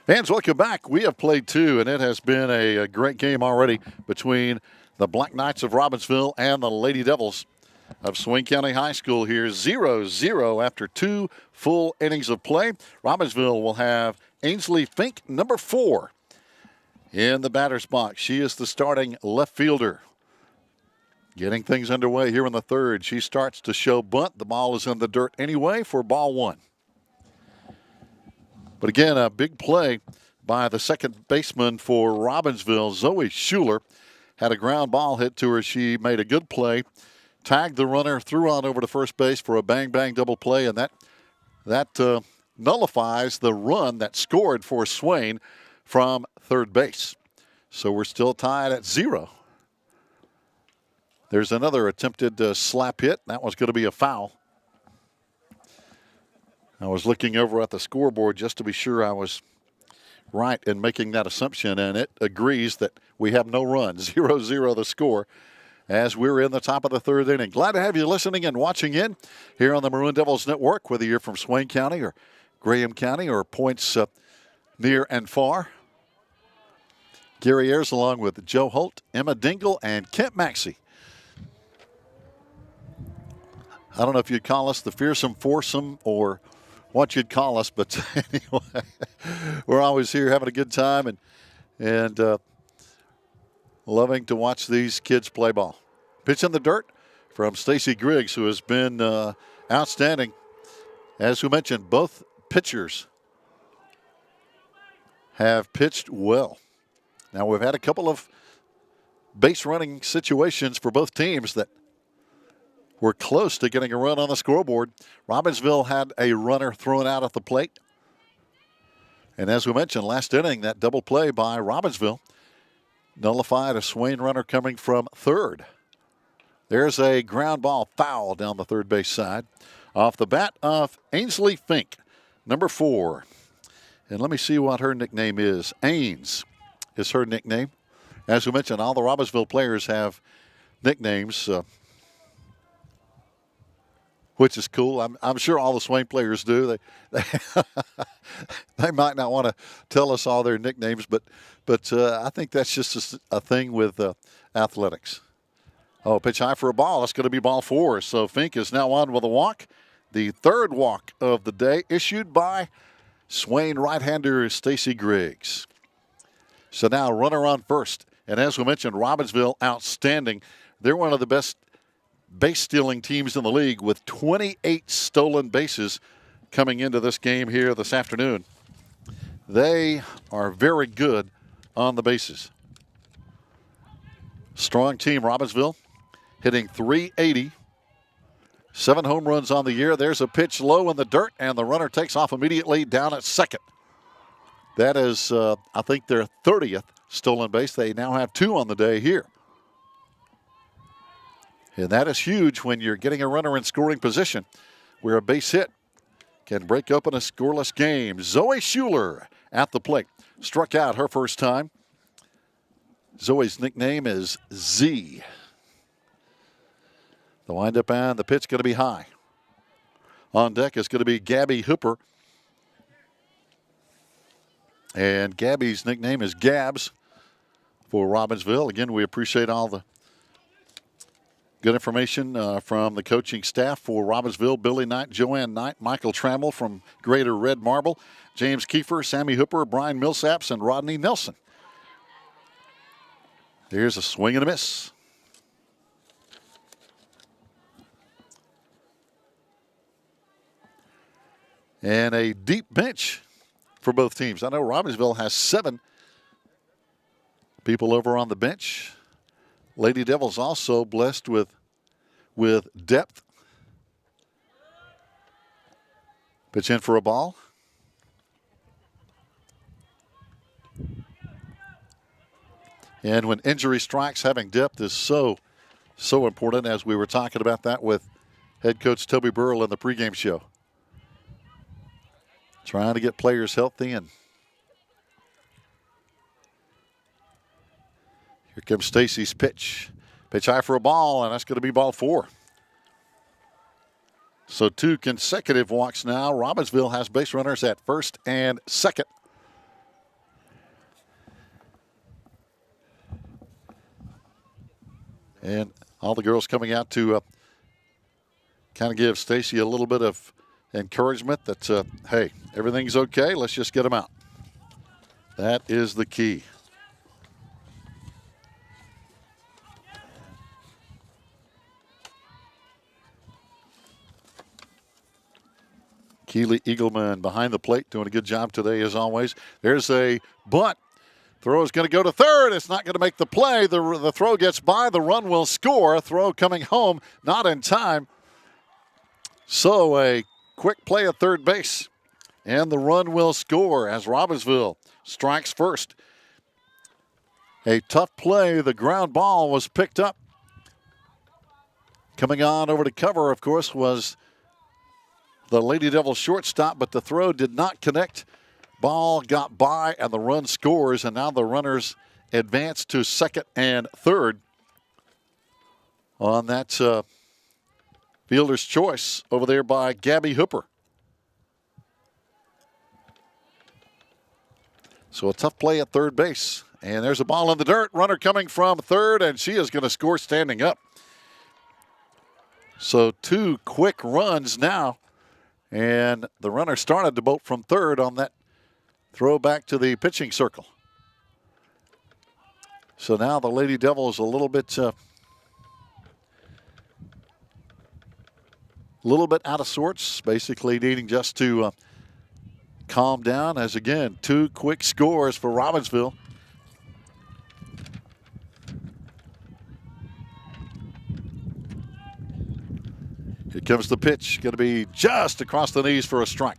Fans, welcome back. We have played 2, and it has been a great game already between the Black Knights of Robbinsville and the Lady Devils of Swain County High School here. 0-0 after 2 full innings of play. Robbinsville will have Ainsley Fink, number 4, in the batter's box. She is the starting left fielder. Getting things underway here in the third. She starts to show bunt. The ball is in the dirt anyway for ball 1. But again, a big play by the second baseman for Robbinsville. Zoe Schuler had a ground ball hit to her. She made a good play, tagged the runner, threw on over to first base for a bang-bang double play, and that nullifies the run that scored for Swain from third base. So we're still tied at 0. There's another attempted slap hit. That was going to be a foul. I was looking over at the scoreboard just to be sure I was right in making that assumption, and it agrees that we have no run. 0-0 the score as we're in the top of the third inning. Glad to have you listening and watching in here on the Maroon Devils Network, whether you're from Swain County or Graham County or points near and far. Gary Ayers along with Joe Holt, Emma Dingle, and Kent Maxey. I don't know if you'd call us the fearsome foursome or what you'd call us, but anyway, we're always here having a good time and loving to watch these kids play ball. Pitch in the dirt, from Stacy Griggs, who has been outstanding. As we mentioned, both pitchers have pitched well. Now, we've had a couple of base running situations for both teams that were close to getting a run on the scoreboard. Robbinsville had a runner thrown out at the plate. And as we mentioned, last inning, that double play by Robbinsville nullified a Swain runner coming from third. There's a ground ball foul down the third base side. Off the bat of Ainsley Fink, number 4. And let me see what her nickname is. Ains is her nickname. As we mentioned, all the Robbinsville players have nicknames, which is cool. I'm sure all the Swain players do. They might not want to tell us all their nicknames, but I think that's just a thing with athletics. Oh, pitch high for a ball. That's going to be ball 4. So Fink is now on with a walk. The third walk of the day issued by Swain right-hander Stacy Griggs. So now runner on first. And as we mentioned, Robbinsville outstanding. They're one of the best base stealing teams in the league with 28 stolen bases coming into this game here this afternoon. They are very good on the bases. Strong team, Robbinsville, hitting .380. 7 home runs on the year. There's a pitch low in the dirt, and the runner takes off immediately down at second. That is, I think, their 30th stolen base. They now have 2 on the day here. And that is huge when you're getting a runner in scoring position where a base hit can break open a scoreless game. Zoe Schuler at the plate. Struck out her first time. Zoe's nickname is Z. The windup and the pitch going to be high. On deck is going to be Gabby Hooper. And Gabby's nickname is Gabs for Robbinsville. Again, we appreciate all the good information from the coaching staff for Robbinsville. Billy Knight, Joanne Knight, Michael Trammell from Greater Red Marble, James Kiefer, Sammy Hooper, Brian Millsaps, and Rodney Nelson. Here's a swing and a miss. And a deep bench for both teams. I know Robbinsville has 7 people over on the bench. Lady Devils also blessed with depth. Pitch in for a ball. And when injury strikes, having depth is so important, as we were talking about that with head coach Toby Burrell in the pregame show. Trying to get players healthy, and here comes Stacy's pitch. Pitch high for a ball, and that's going to be ball 4. So 2 consecutive walks now. Robbinsville has base runners at first and second. And all the girls coming out to kind of give Stacy a little bit of encouragement that, hey, everything's okay. Let's just get them out. That is the key. Keely Eagleman behind the plate, doing a good job today as always. There's a bunt. Throw is going to go to third. It's not going to make the play. The throw gets by. The run will score. Throw coming home, not in time. So a quick play at third base, and the run will score as Robbinsville strikes first. A tough play. The ground ball was picked up. Coming on over to cover, of course, was the Lady Devils shortstop, but the throw did not connect. Ball got by, and the run scores, and now the runners advance to second and third on that fielder's choice over there by Gabby Hooper. So a tough play at third base. And there's a ball in the dirt. Runner coming from third, and she is going to score standing up. So 2 quick runs now. And the runner started to bolt from third on that throw back to the pitching circle. So now the Lady Devils a little bit a little bit out of sorts, basically needing just to calm down as, again, 2 quick scores for Robbinsville. Here comes the pitch. Going to be just across the knees for a strike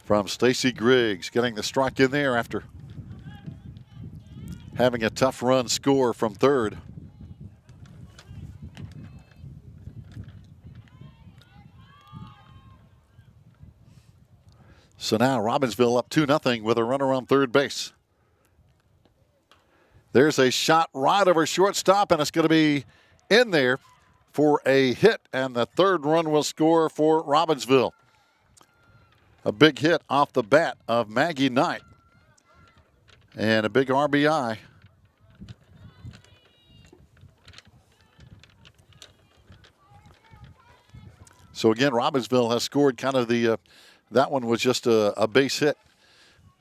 from Stacy Griggs, getting the strike in there after having a tough run score from third. So now Robbinsville up 2-0 with a runner on third base. There's a shot right over shortstop, and it's going to be in there for a hit, and the third run will score for Robbinsville. A big hit off the bat of Maggie Knight, and a big RBI. So again, Robbinsville has scored kind of the, that one was just a base hit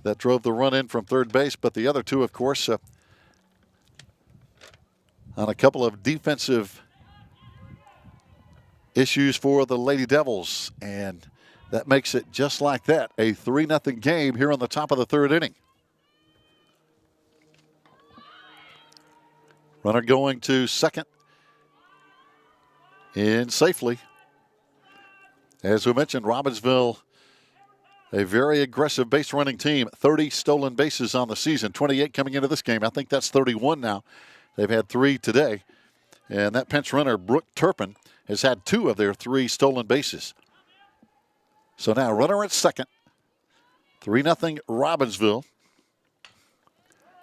that drove the run in from third base, but the other two, of course, on a couple of defensive issues for the Lady Devils, and that makes it just like that, a 3-0 game here on the top of the third inning. Runner going to second in safely. As we mentioned, Robbinsville, a very aggressive base running team, 30 stolen bases on the season, 28 coming into this game. I think that's 31 now. They've had 3 today. And that pinch runner, Brooke Turpin, has had 2 of their 3 stolen bases. So now runner at second, 3-0 Robbinsville.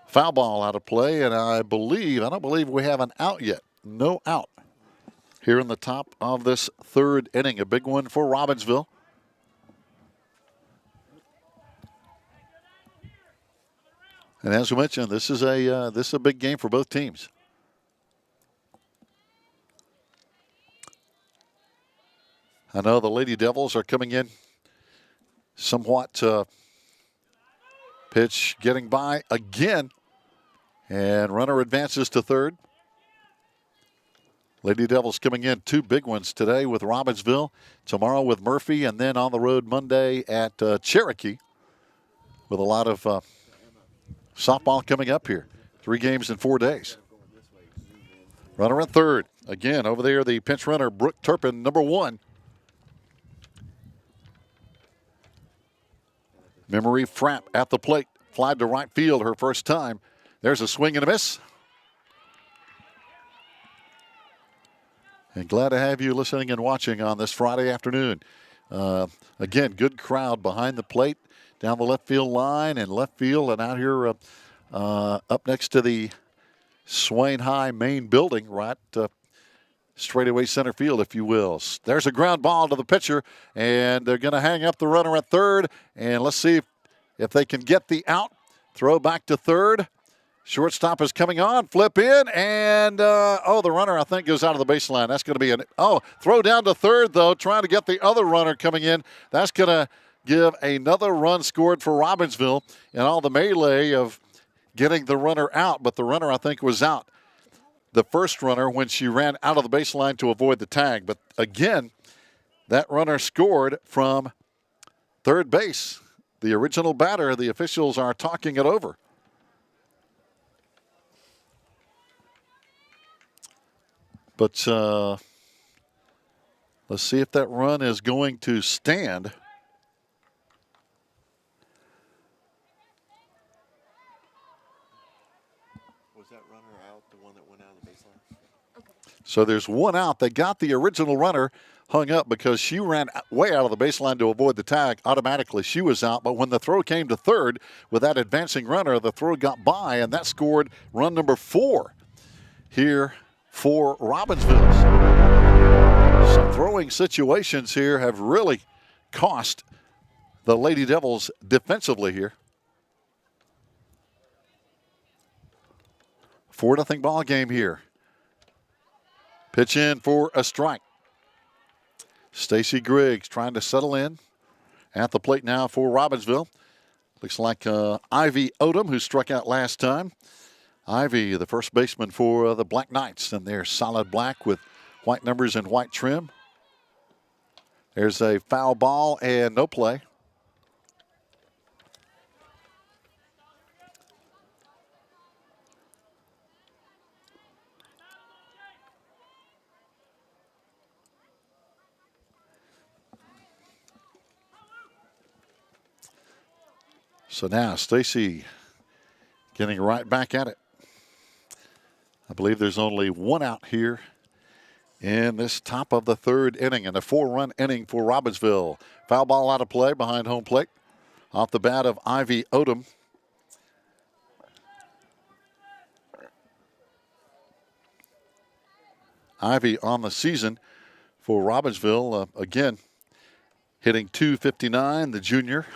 Foul ball out of play, and I don't believe we have an out yet. No out here in the top of this third inning. A big one for Robbinsville. And as we mentioned, this is a big game for both teams. I know the Lady Devils are coming in somewhat pitch getting by again, and runner advances to third. Lady Devils coming in 2 big ones today with Robbinsville, tomorrow with Murphy, and then on the road Monday at Cherokee with a lot of softball coming up here. 3 games in 4 days. Runner at third. Again, over there, the pinch runner, Brooke Turpin, number 1. Memory Frapp at the plate. Flied to right field her first time. There's a swing and a miss. And glad to have you listening and watching on this Friday afternoon. Again, good crowd behind the plate, down the left field line and left field, and out here up next to the Swain High main building, right straightaway center field, if you will. There's a ground ball to the pitcher, and they're going to hang up the runner at third. And let's see if they can get the out. Throw back to third. Shortstop is coming on. Flip in, and the runner, I think, goes out of the baseline. That's going to be throw down to third, though, trying to get the other runner coming in. That's going to give another run scored for Robbinsville in all the melee of getting the runner out, but the runner, I think, was out. The first runner when she ran out of the baseline to avoid the tag. But again, that runner scored from third base. The original batter, the officials are talking it over. But let's see if that run is going to stand. So there's 1 out. They got the original runner hung up because she ran way out of the baseline to avoid the tag. Automatically, she was out. But when the throw came to third with that advancing runner, the throw got by, and that scored run number 4 here for Robbinsville. Some throwing situations here have really cost the Lady Devils defensively here. 4-0 ball game here. Pitch in for a strike. Stacy Griggs trying to settle in at the plate now for Robbinsville. Looks like Ivy Odom, who struck out last time. Ivy, the first baseman for the Black Knights, and they're solid black with white numbers and white trim. There's a foul ball and no play. So now Stacy getting right back at it. I believe there's only one out here in this top of the third inning, and a 4-run inning for Robbinsville. Foul ball out of play behind home plate. Off the bat of Ivy Odom. Ivy on the season for Robbinsville, again, hitting .259, the junior.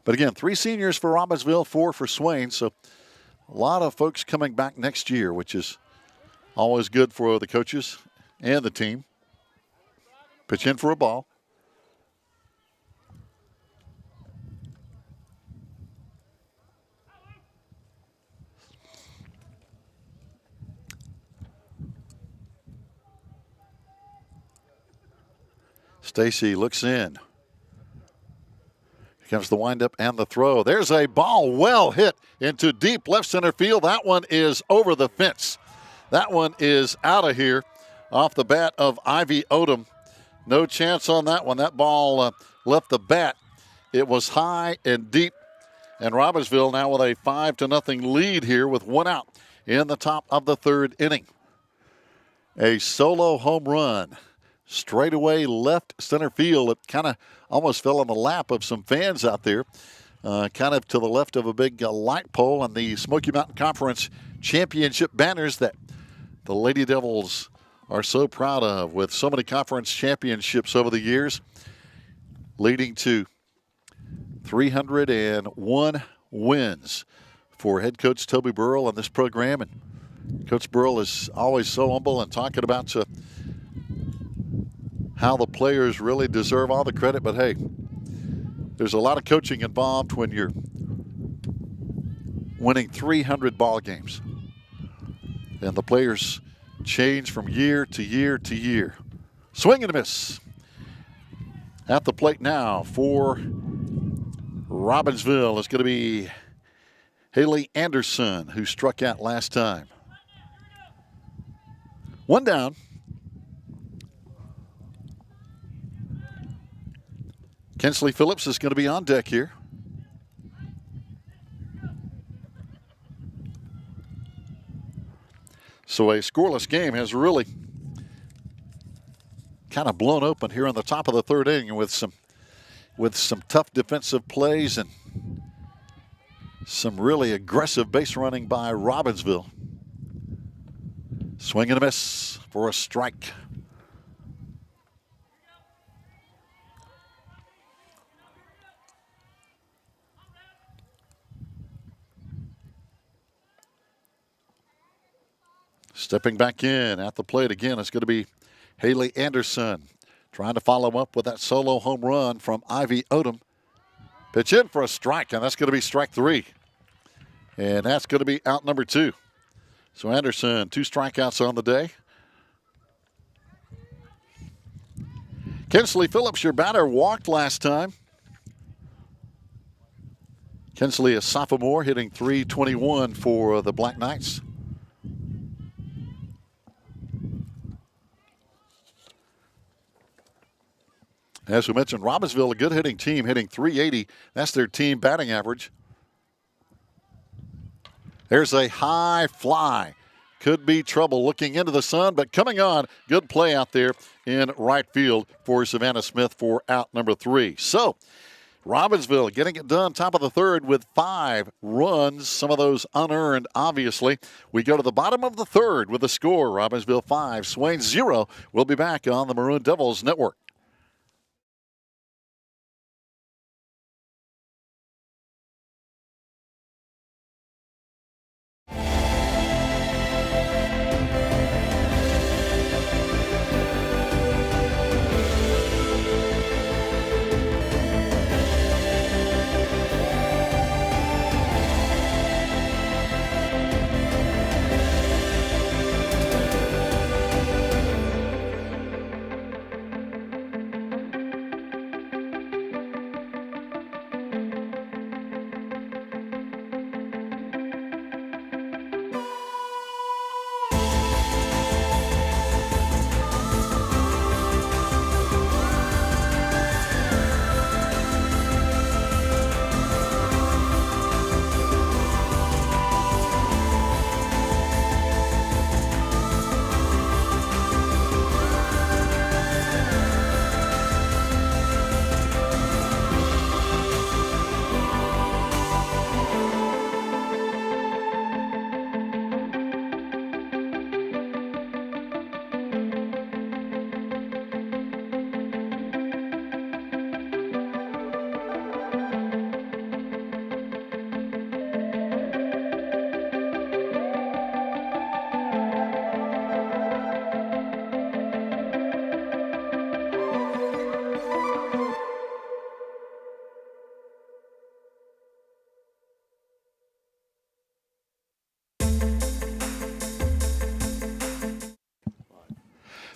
But again, 3 seniors for Robbinsville, 4 for Swain. So a lot of folks coming back next year, which is always good for the coaches and the team. Pitch in for a ball. Stacy looks in. Here comes the windup and the throw. There's a ball well hit into deep left center field. That one is over the fence. That one is out of here off the bat of Ivy Odom. No chance on that one. That ball left the bat. It was high and deep. And Robbinsville now with a 5-0 lead here with 1 out in the top of the third inning. A solo home run. Straightaway left center field. It kind of almost fell in the lap of some fans out there. Kind of to the left of a big light pole on the Smoky Mountain Conference championship banners that the Lady Devils are so proud of, with so many conference championships over the years, leading to 301 wins for head coach Toby Burrell in this program. And Coach Burrell is always so humble and talking about how the players really deserve all the credit. But hey, there's a lot of coaching involved when you're winning 300 ball games. And the players change from year to year to year. Swing and a miss. At the plate now for Robbinsville is going to be Haley Anderson, who struck out last time. 1 down. Kensley Phillips is going to be on deck here. So a scoreless game has really kind of blown open here on the top of the third inning with some tough defensive plays and some really aggressive base running by Robbinsville. Swing and a miss for a strike. Stepping back in at the plate again, it's going to be Haley Anderson trying to follow up with that solo home run from Ivy Odom. Pitch in for a strike, and that's going to be strike 3. And that's going to be out number 2. So Anderson, 2 strikeouts on the day. Kensley Phillips, your batter, walked last time. Kensley, a sophomore, hitting .321 for the Black Knights. As we mentioned, Robbinsville, a good hitting team, hitting .380. That's their team batting average. There's a high fly. Could be trouble looking into the sun, but coming on. Good play out there in right field for Savannah Smith for out number 3. So, Robbinsville getting it done top of the third with 5 runs, some of those unearned, obviously. We go to the bottom of the third with the score, Robbinsville 5, Swain 0. We'll be back on the Maroon Devils Network.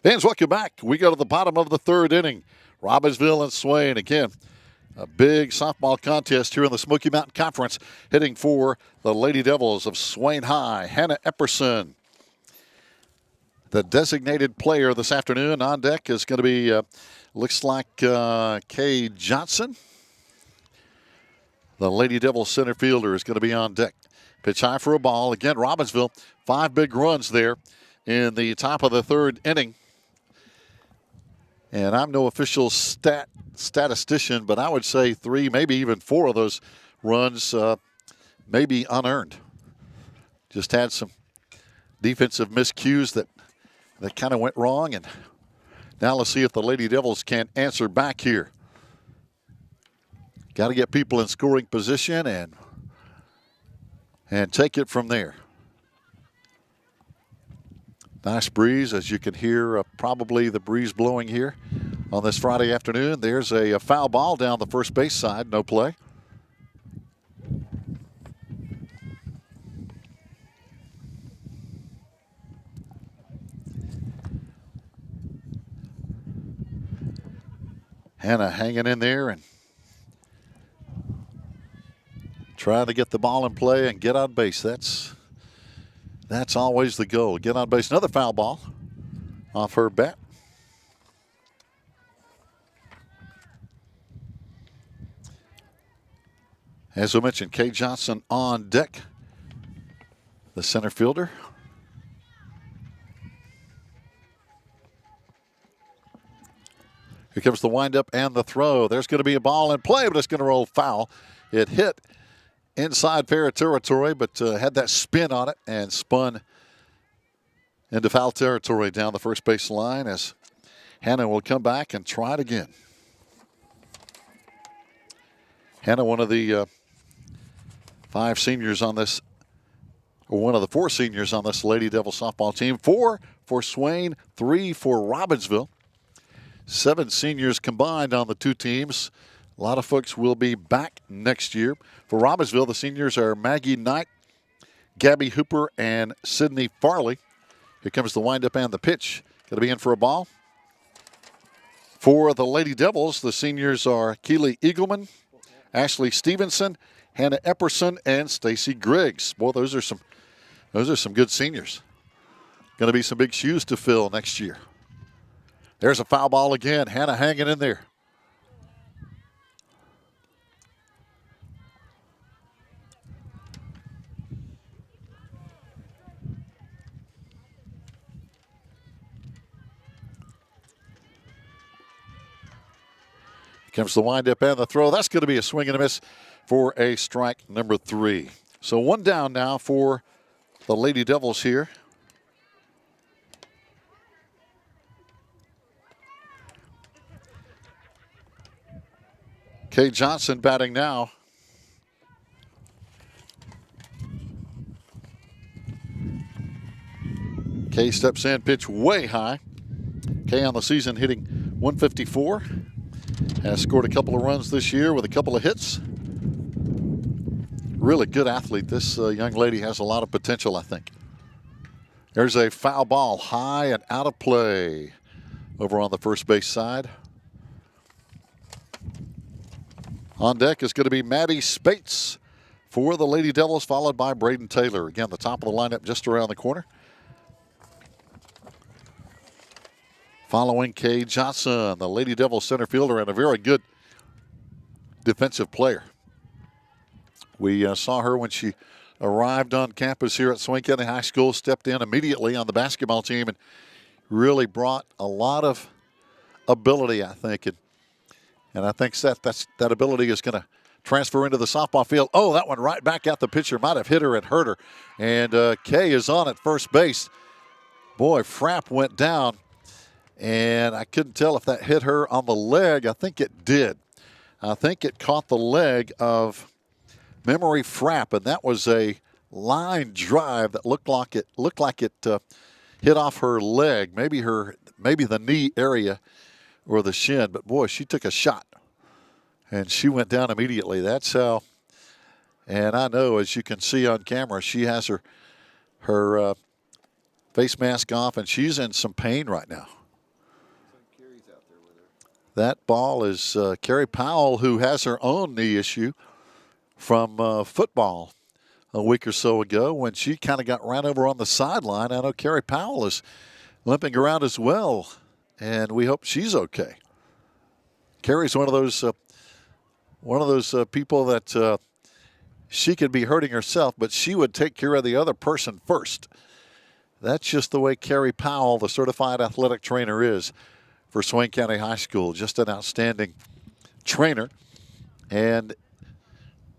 Fans, welcome back. We go to the bottom of the third inning. Robbinsville and Swain again. A big softball contest here in the Smoky Mountain Conference. Hitting for the Lady Devils of Swain High, Hannah Epperson. The designated player this afternoon on deck is going to be, looks like Kay Johnson. The Lady Devils center fielder is going to be on deck. Pitch high for a ball. Again, Robbinsville, 5 big runs there in the top of the third inning. And I'm no official statistician, but I would say 3, maybe even 4 of those runs maybe unearned. Just had some defensive miscues that kind of went wrong. And now let's see if the Lady Devils can answer back here. Got to get people in scoring position and take it from there. Nice breeze, as you can hear, probably the breeze blowing here on this Friday afternoon. There's a foul ball down the first base side, no play. Hannah hanging in there and trying to get the ball in play and get on base. That's always the goal. Get on base. Another foul ball off her bat. As I mentioned, Kay Johnson on deck, the center fielder. Here comes the windup and the throw. There's going to be a ball in play, but it's going to roll foul. It hit inside fair territory, but had that spin on it and spun into foul territory down the first base line as Hannah will come back and try it again. Hannah, one of the 5 seniors on this, or one of the 4 seniors on this Lady Devil softball team. 4 for Swain, 3 for Robbinsville. 7 seniors combined on the 2 teams. A lot of folks will be back next year. For Robbinsville, the seniors are Maggie Knight, Gabby Hooper, and Sydney Farley. Here comes the windup and the pitch. Going to be in for a ball. For the Lady Devils, the seniors are Keely Eagleman, Ashley Stevenson, Hannah Epperson, and Stacy Griggs. Boy, those are some good seniors. Going to be some big shoes to fill next year. There's a foul ball again. Hannah hanging in there. Comes the windup and the throw. That's going to be a swing and a miss for a strike number 3. So 1 down now for the Lady Devils here. Kay Johnson batting now. Kay steps in, pitch way high. Kay on the season hitting 154. Has scored a couple of runs this year with a couple of hits. Really good athlete. This young lady has a lot of potential, I think. There's a foul ball high and out of play over on the first base side. On deck is going to be Maddie Spates for the Lady Devils, followed by Braden Taylor. Again, the top of the lineup just around the corner. Following Kay Johnson, the Lady Devils center fielder and a very good defensive player. We saw her when she arrived on campus here at Swain County High School, stepped in immediately on the basketball team and really brought a lot of ability, I think. And I think that ability is going to transfer into the softball field. Oh, that one right back at the pitcher. Might have hit her and hurt her. And Kay is on at first base. Boy, Frapp went down. And I couldn't tell if that hit her on the leg. I think it did. I think it caught the leg of Memory Frapp, and that was a line drive that looked like it hit off her leg, maybe the knee area or the shin. But boy, she took a shot, and she went down immediately. That's how. And I know, as you can see on camera, she has her face mask off, and she's in some pain right now. That ball is Carrie Powell, who has her own knee issue from football a week or so ago when she kind of got ran over on the sideline. I know Carrie Powell is limping around as well, and we hope she's okay. Carrie's one of those people that she could be hurting herself, but she would take care of the other person first. That's just the way Carrie Powell, the certified athletic trainer, is for Swain County High School. Just an outstanding trainer and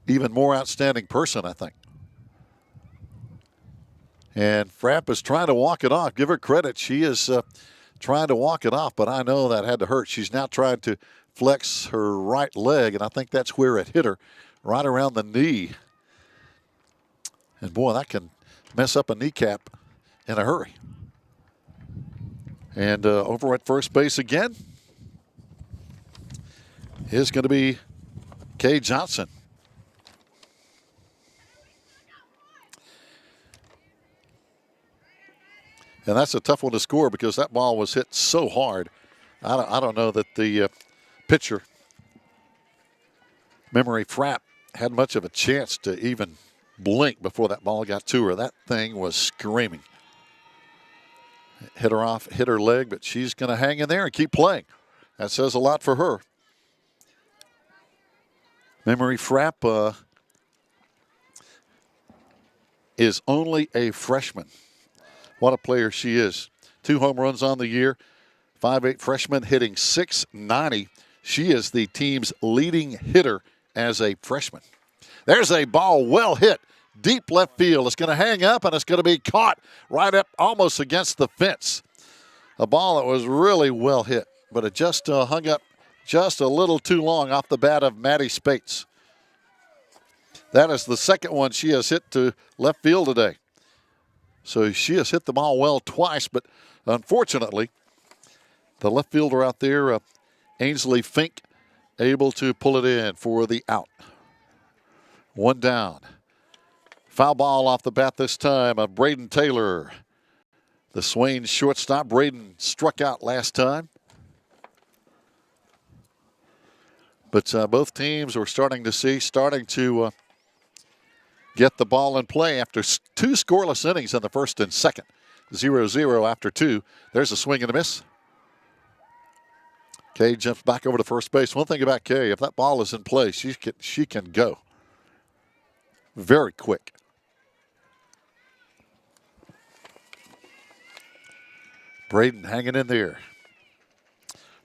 even more outstanding person, I think. And Frapp is trying to walk it off. Give her credit. She is trying to walk it off, but I know that had to hurt. She's now trying to flex her right leg, and I think that's where it hit her, right around the knee. And boy, that can mess up a kneecap in a hurry. And over at first base again is going to be Kay Johnson. And that's a tough one to score because that ball was hit so hard. I don't know that the pitcher, Memory Frapp, had much of a chance to even blink before that ball got to her. That thing was screaming. Hit her off, hit her leg, but she's going to hang in there and keep playing. That says a lot for her. Memory Frapp is only a freshman. What a player she is. 2 home runs on the year. 5'8" freshman hitting .690. She is the team's leading hitter as a freshman. There's a ball well hit. Deep left field. It's going to hang up, and it's going to be caught right up almost against the fence. A ball that was really well hit, but it just hung up just a little too long off the bat of Maddie Spates. That is the second one she has hit to left field today. So she has hit the ball well twice, but unfortunately, the left fielder out there, Ainsley Fink, able to pull it in for the out. 1 down. Foul ball off the bat this time of Braden Taylor. The Swain shortstop. Braden struck out last time. But both teams were starting to get the ball in play after 2 scoreless innings in the first and second. 0-0 after 2. There's a swing and a miss. Kay jumps back over to first base. One thing about Kay, if that ball is in play, she can go very quick. Braden hanging in there.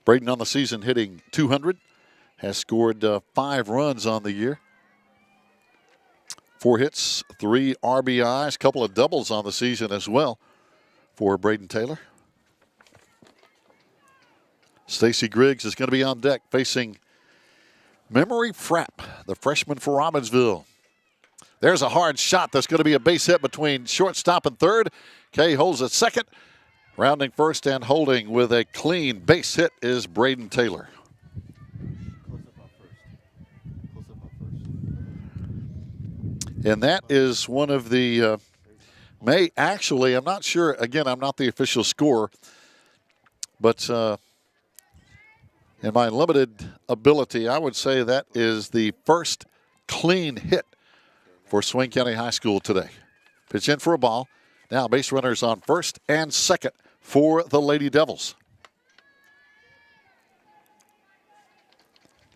Braden on the season hitting .200. Has scored 5 runs on the year. 4 hits, 3 RBIs, couple of doubles on the season as well for Braden Taylor. Stacy Griggs is going to be on deck facing Memory Frapp, the freshman for Robbinsville. There's a hard shot. That's going to be a base hit between shortstop and third. Kay holds at second. Rounding first and holding with a clean base hit is Braden Taylor. And that is one of the I'm not sure. Again, I'm not the official scorer. But in my limited ability, I would say that is the first clean hit for Swain County High School today. Pitch in for a ball. Now base runners on first and second for the Lady Devils.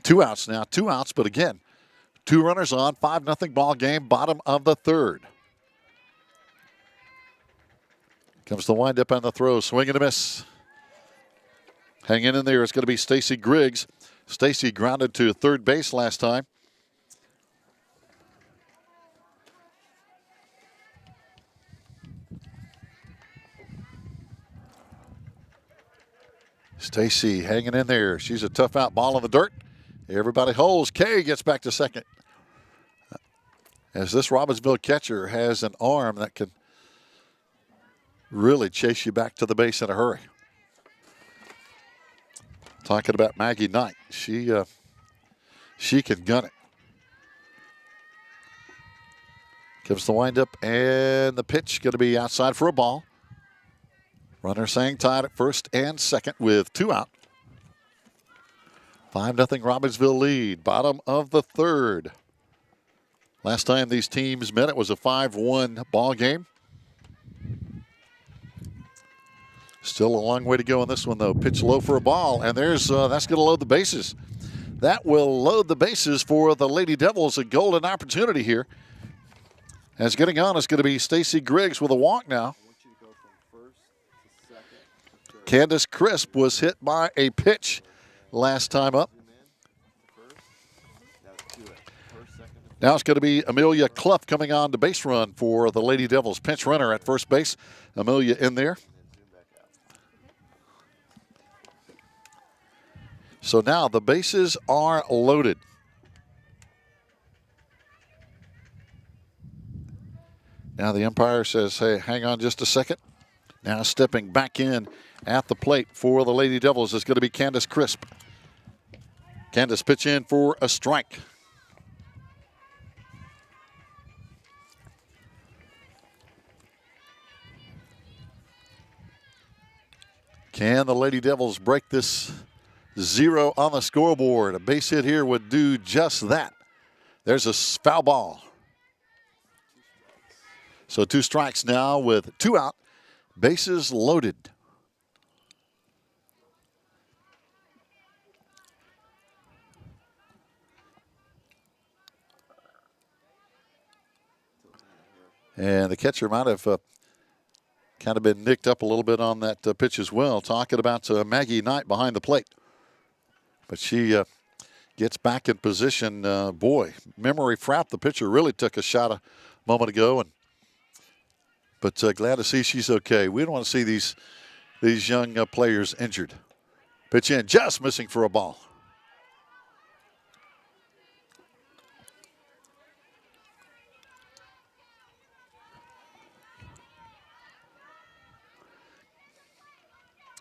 2 outs now. 2 outs, but again, 2 runners on, 5-0 ball game, bottom of the third. Comes the windup on the throw, swing and a miss. Hanging in there is going to be Stacy Griggs. Stacy grounded to third base last time. Stacy hanging in there. She's a tough out, ball in the dirt. Everybody holds. Kay gets back to second. As this Robbinsville catcher has an arm that can really chase you back to the base in a hurry. Talking about Maggie Knight. She can gun it. Gives the windup and the pitch going to be outside for a ball. Runner saying tied at first and second with 2 out. 5-0 Robbinsville lead. Bottom of the third. Last time these teams met, it was a 5-1 ball game. Still a long way to go in this one, though. Pitch low for a ball, and that's going to load the bases. That will load the bases for the Lady Devils. A golden opportunity here. As getting on is going to be Stacy Griggs with a walk now. Candace Crisp was hit by a pitch last time up. Now it's going to be Amelia Clough coming on to base run for the Lady Devils. Pinch runner at first base. Amelia in there. So now the bases are loaded. Now the umpire says, hey, hang on just a second. Now stepping back in at the plate for the Lady Devils is going to be Candace Crisp. Candace pitch in for a strike. Can the Lady Devils break this 0 on the scoreboard? A base hit here would do just that. There's a foul ball. So 2 strikes now with 2 out. Bases loaded. And the catcher might have kind of been nicked up a little bit on that pitch as well. Talking about Maggie Knight behind the plate. But she gets back in position. Boy, Memory Frapp, the pitcher, really took a shot a moment ago. But glad to see she's okay. We don't want to see these young players injured. Pitch in, just missing for a ball.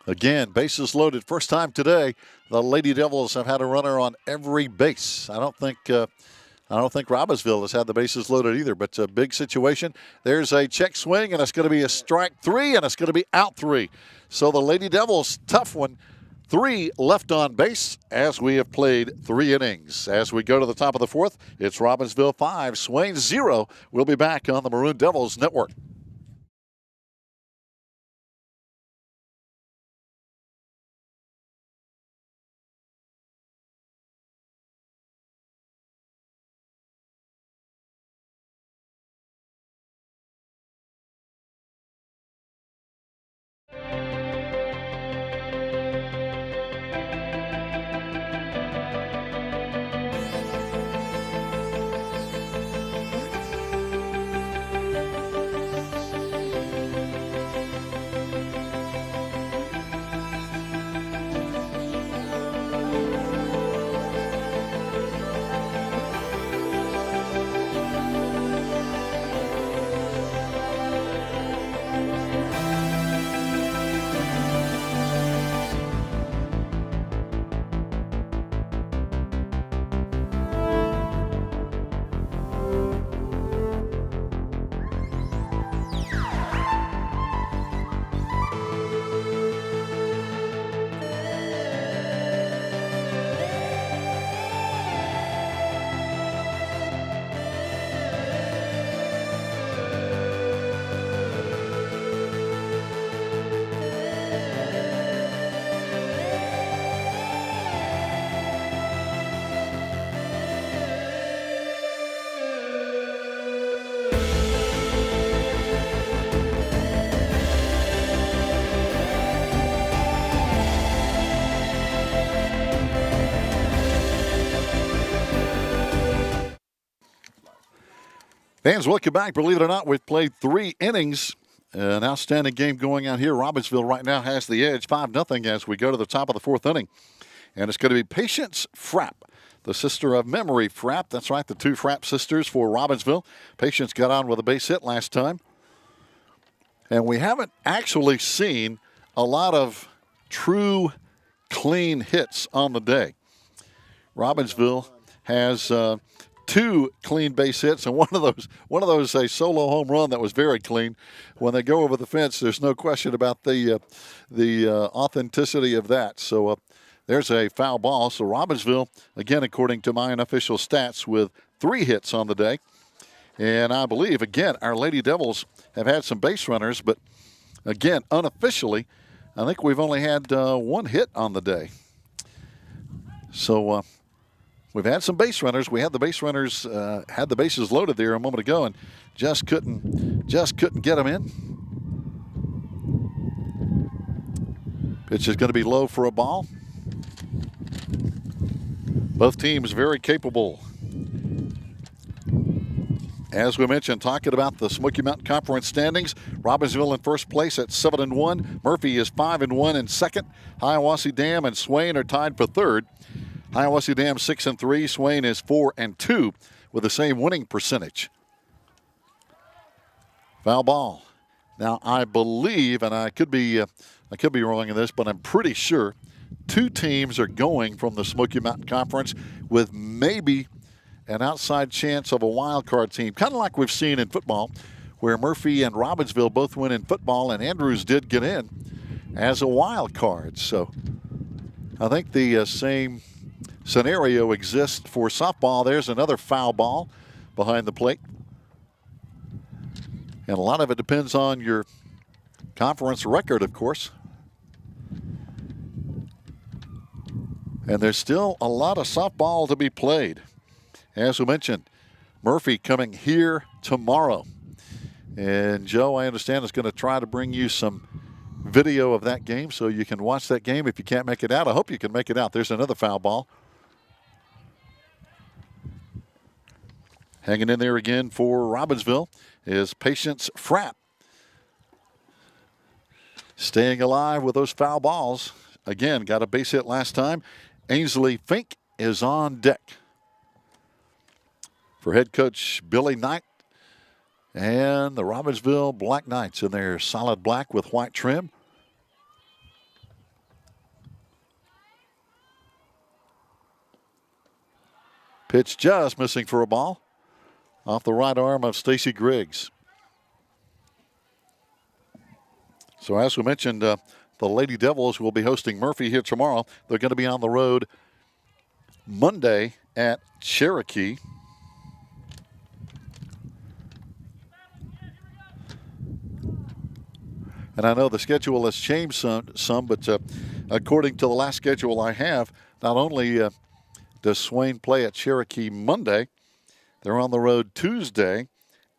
Again, bases loaded. First time today, the Lady Devils have had a runner on every base. I don't think Robbinsville has had the bases loaded either, but it's a big situation. There's a check swing, and it's going to be a strike 3, and it's going to be out 3. So the Lady Devils, tough one. 3 left on base as we have played 3 innings. As we go to the top of the 4th, it's Robbinsville 5, Swain 0. We'll be back on the Maroon Devils Network. Fans, welcome back. Believe it or not, we've played 3 innings. An outstanding game going on here. Robbinsville right now has the edge, 5-0 as we go to the top of the 4th inning. And it's going to be Patience Frapp, the sister of Memory Frapp. That's right, the 2 Frapp sisters for Robbinsville. Patience got on with a base hit last time. And we haven't actually seen a lot of true clean hits on the day. Robbinsville has 2 clean base hits, and one of those a solo home run that was very clean. When they go over the fence, there's no question about the authenticity of that. So There's a foul ball. So Robbinsville, again, according to my unofficial stats, with 3 hits on the day. And I believe, again, our Lady Devils have had some base runners, but again, unofficially, I think we've only had 1 hit on the day. So we've had some base runners. We had the base runners, had the bases loaded there a moment ago, and just couldn't get them in. Pitch is going to be low for a ball. Both teams very capable. As we mentioned, talking about the Smoky Mountain Conference standings, Robbinsville in first place at 7-1. Murphy is 5-1 in second. Hiawassee Dam and Swain are tied for third. Hiawassee Dam 6-3. Swain is 4-2 with the same winning percentage. Foul ball. Now I believe, and I could be wrong in this, but I'm pretty sure 2 teams are going from the Smoky Mountain Conference with maybe an outside chance of a wild card team, kind of like we've seen in football, where Murphy and Robbinsville both win in football, and Andrews did get in as a wild card. So I think the same scenario exists for softball. There's another foul ball behind the plate. And a lot of it depends on your conference record, of course. And there's still a lot of softball to be played. As we mentioned, Murphy coming here tomorrow. And Joe, I understand, is going to try to bring you some video of that game so you can watch that game if you can't make it out. I hope you can make it out. There's another foul ball. Hanging in there again for Robbinsville is Patience Frapp. Staying alive with those foul balls. Again, got a base hit last time. Ainsley Fink is on deck for head coach Billy Knight and the Robbinsville Black Knights in their solid black with white trim. Pitch just missing for a ball off the right arm of Stacy Griggs. So as we mentioned, the Lady Devils will be hosting Murphy here tomorrow. They're going to be on the road Monday at Cherokee. And I know the schedule has changed some, but according to the last schedule I have, not only does Swain play at Cherokee Monday, they're on the road Tuesday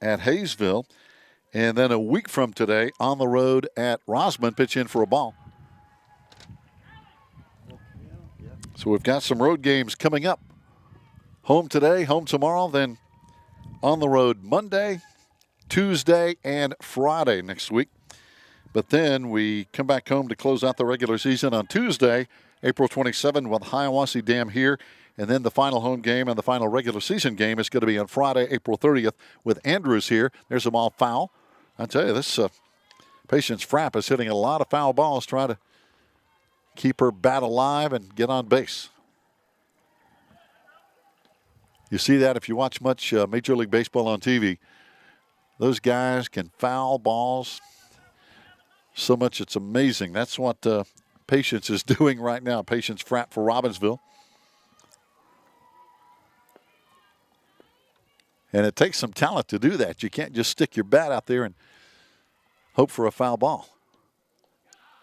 at Hayesville, and then a week from today on the road at Rosman. Pitch in for a ball. So we've got some road games coming up. Home today, home tomorrow, then on the road Monday, Tuesday, and Friday next week. But then we come back home to close out the regular season on Tuesday, April 27, with Hiawassee Dam here. And then the final home game and the final regular season game is going to be on Friday, April 30th, with Andrews here. There's a ball foul. I tell you, this Patience Frapp is hitting a lot of foul balls, trying to keep her bat alive and get on base. You see that if you watch much Major League Baseball on TV. Those guys can foul balls so much it's amazing. That's what Patience is doing right now. Patience Frapp for Robbinsville. And it takes some talent to do that. You can't just stick your bat out there and hope for a foul ball.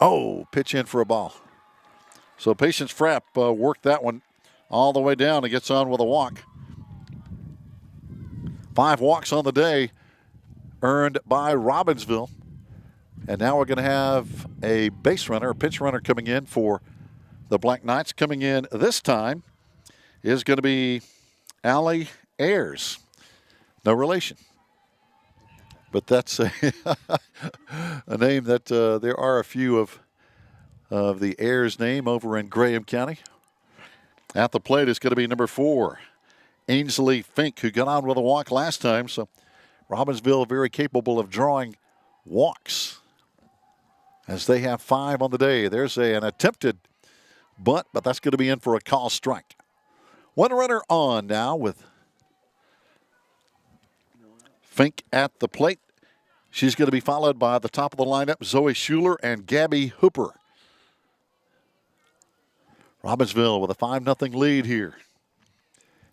Oh, pitch in for a ball. So Patience Frapp worked that one all the way down and gets on with a walk. 5 walks on the day earned by Robbinsville. And now we're going to have a base runner, a pitch runner coming in for the Black Knights. Coming in this time is going to be Allie Ayers. No relation. But that's a, a name that there are a few of the Ayers name over in Graham County. At the plate is going to be number 4, Ainsley Fink, who got on with a walk last time. So Robbinsville very capable of drawing walks as they have 5 on the day. There's an attempted bunt, but that's going to be in for a call strike. One runner on now with Fink at the plate. She's going to be followed by the top of the lineup, Zoe Schuler and Gabby Hooper. Robbinsville with a 5-0 lead here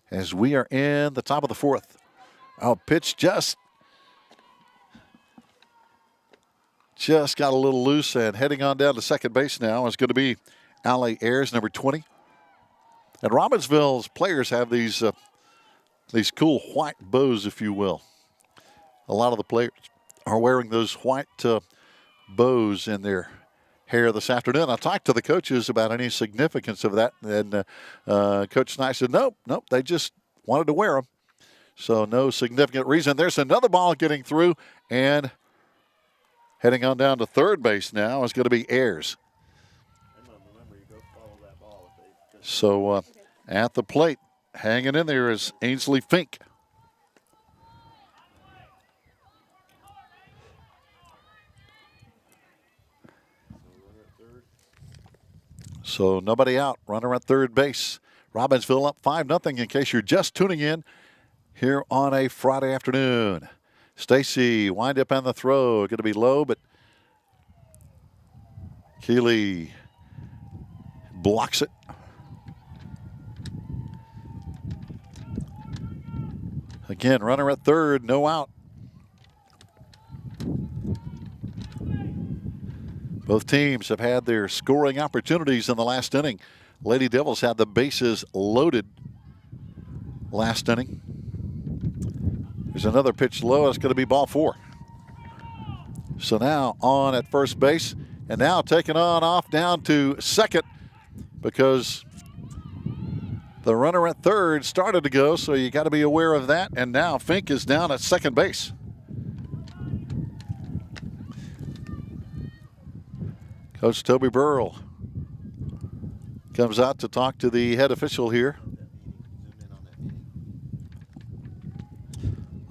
as we are in the top of the fourth. Oh, pitch just got a little loose, and heading on down to second base now is going to be Allie Ayers, number 20. And Robbinsville's players have these cool white bows, if you will. A lot of the players are wearing those white bows in their hair this afternoon. I talked to the coaches about any significance of that, and Coach Knight said, nope, they just wanted to wear them. So no significant reason. There's another ball getting through, and heading on down to third base now is going to be Ayers. So at the plate, hanging in there is Ainsley Fink. So nobody out. Runner at third base. Robbinsville up 5-0 in case you're just tuning in here on a Friday afternoon. Stacy wind up on the throw. Going to be low, but Keeley blocks it. Again, runner at third, no out. Both teams have had their scoring opportunities in the last inning. Lady Devils had the bases loaded last inning. There's another pitch low. It's going to be ball 4. So now on at first base, and now taking on off down to second because the runner at third started to go, so you got to be aware of that. And now Fink is down at second base. Coach Toby Burrell comes out to talk to the head official here.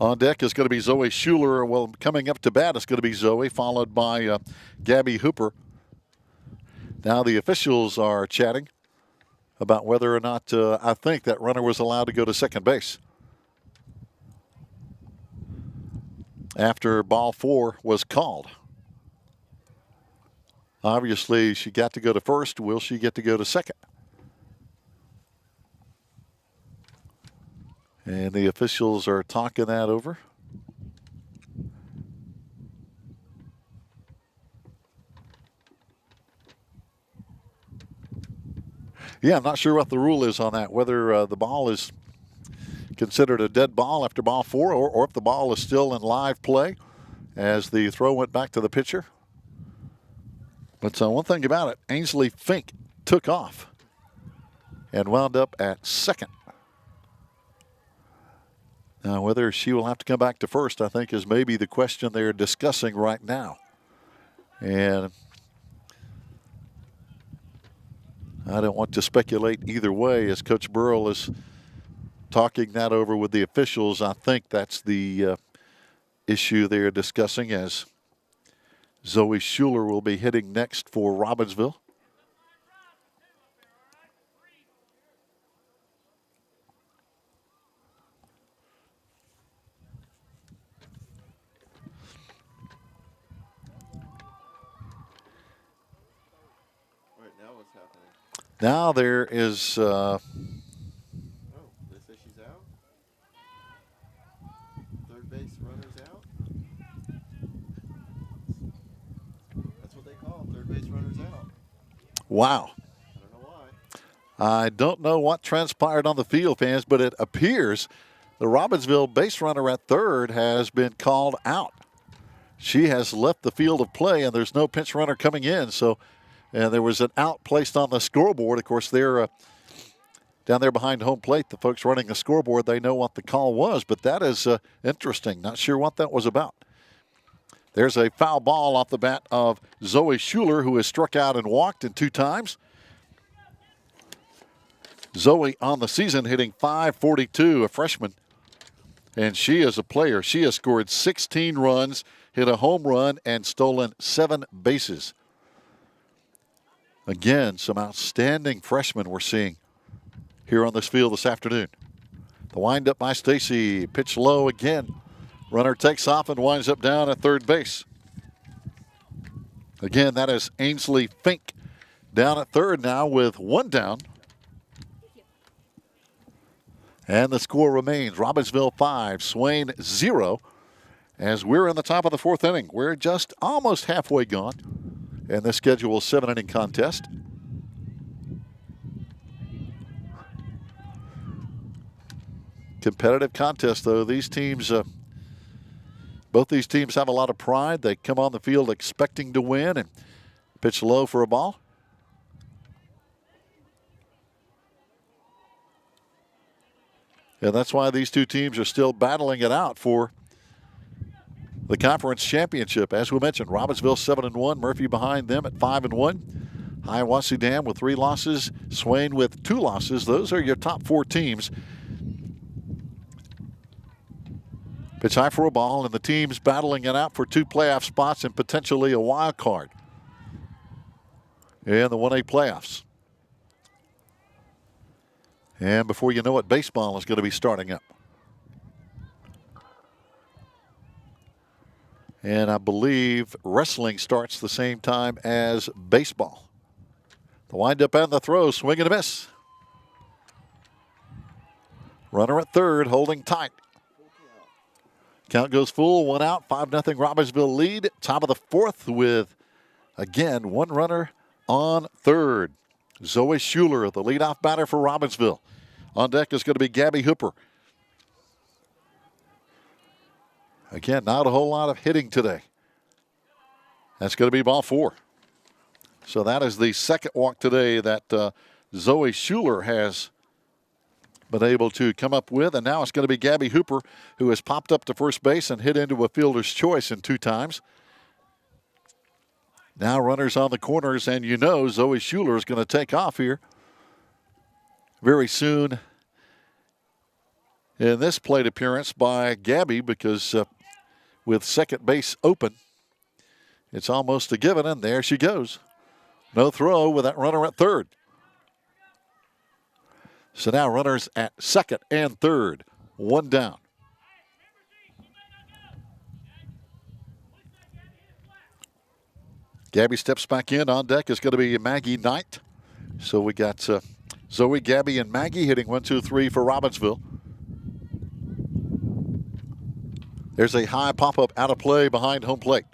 On deck is going to be Zoe Schuler. Well, coming up to bat is going to be Zoe, followed by Gabby Hooper. Now the officials are chatting about whether or not I think that runner was allowed to go to second base after ball 4 was called. Obviously, she got to go to first. Will she get to go to second? And the officials are talking that over. Yeah, I'm not sure what the rule is on that, whether the ball is considered a dead ball after ball 4 or if the ball is still in live play as the throw went back to the pitcher. But one thing about it, Ainsley Fink took off and wound up at second. Now, whether she will have to come back to first, I think, is maybe the question they're discussing right now. And I don't want to speculate either way as Coach Burrell is talking that over with the officials. I think that's the issue they're discussing as Zoe Schuler will be hitting next for Robbinsville. Now there is. Oh, they say she's out. Third base runner's out. That's what they call third base runners out. Wow. I don't know why. I don't know what transpired on the field, fans, but it appears the Robbinsville base runner at third has been called out. She has left the field of play, and there's no pinch runner coming in. So. And there was an out placed on the scoreboard. Of course, they're down there behind home plate. The folks running the scoreboard, they know what the call was. But that is interesting. Not sure what that was about. There's a foul ball off the bat of Zoe Schuler, who has struck out and walked in 2 times. Zoe on the season hitting .542, a freshman. And she is a player. She has scored 16 runs, hit a home run, and stolen 7 bases. Again, some outstanding freshmen we're seeing here on this field this afternoon. The windup by Stacy, pitch low again. Runner takes off and winds up down at third base. Again, that is Ainsley Fink down at third now with 1 down. And the score remains Robbinsville 5, Swain 0. As we're in the top of the 4th inning, we're just almost halfway gone in the scheduled 7-inning contest. Competitive contest, though. These teams, both these teams have a lot of pride. They come on the field expecting to win and pitch low for a ball. And that's why these two teams are still battling it out for the conference championship. As we mentioned, Robbinsville 7-1, Murphy behind them at 5-1. Hiawassee Dam with 3 losses, Swain with 2 losses. Those are your top 4 teams. Pitch high for a ball, and the teams battling it out for 2 playoff spots and potentially a wild card in the 1A playoffs. And before you know it, baseball is going to be starting up. And I believe wrestling starts the same time as baseball. The windup and the throw, swing and a miss. Runner at third, holding tight. Count goes full, 1 out, 5-0 Robbinsville lead. Top of the 4th with, again, 1 runner on third. Zoe Schuler, the leadoff batter for Robbinsville. On deck is going to be Gabby Hooper. Again, not a whole lot of hitting today. That's going to be ball 4. So that is the second walk today that Zoe Schuler has been able to come up with. And now it's going to be Gabby Hooper, who has popped up to first base and hit into a fielder's choice in 2 times. Now runners on the corners, and you know Zoe Schuler is going to take off here very soon in this plate appearance by Gabby, because with second base open, it's almost a given, and there she goes. No throw with that runner at third. So now runners at second and third, 1 down. Gabby steps back in. On deck is going to be Maggie Knight. So we got Zoe, Gabby, and Maggie hitting 1, 2, 3 for Robbinsville. There's a high pop-up out of play behind home plate.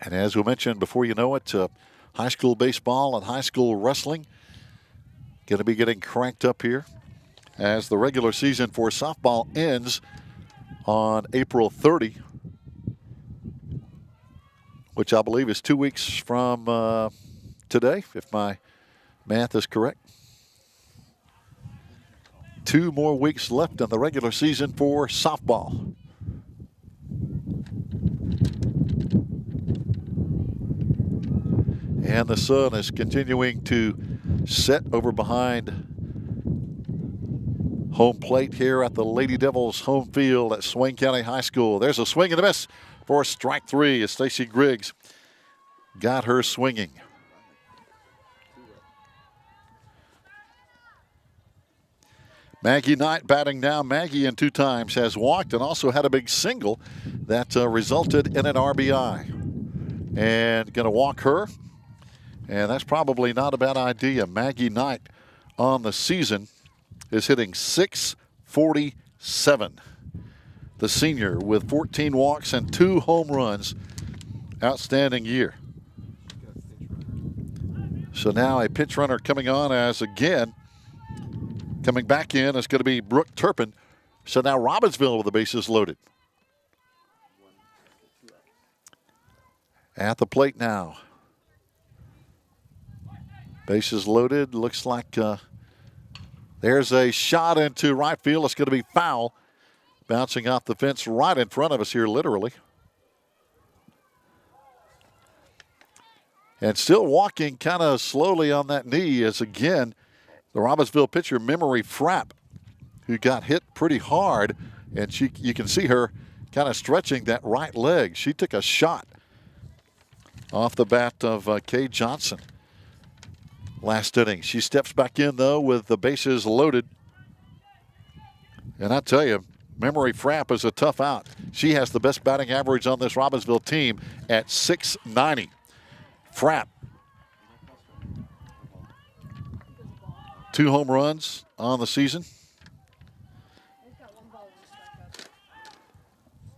And as we mentioned, before you know it, high school baseball and high school wrestling going to be getting cranked up here as the regular season for softball ends on April 30, which I believe is 2 weeks from today, if my math is correct. 2 more weeks left in the regular season for softball. And the sun is continuing to set over behind home plate here at the Lady Devils home field at Swain County High School. There's a swing and a miss for strike 3 as Stacy Griggs got her swinging. Maggie Knight batting now. Maggie in 2 times has walked and also had a big single that resulted in an RBI. And going to walk her. And that's probably not a bad idea. Maggie Knight on the season is hitting .647. The senior with 14 walks and 2 home runs. Outstanding year. So now a pitch runner coming on as again, coming back in is going to be Brooke Turpin. So now Robbinsville with the bases loaded. At the plate now. Bases loaded. Looks like there's a shot into right field. It's going to be foul. Bouncing off the fence right in front of us here, literally. And still walking kind of slowly on that knee as, again, the Robbinsville pitcher, Memory Frapp, who got hit pretty hard. And you can see her kind of stretching that right leg. She took a shot off the bat of Kay Johnson last inning. She steps back in, though, with the bases loaded. And I tell you, Memory Frapp is a tough out. She has the best batting average on this Robbinsville team at .690. Frapp, 2 home runs on the season.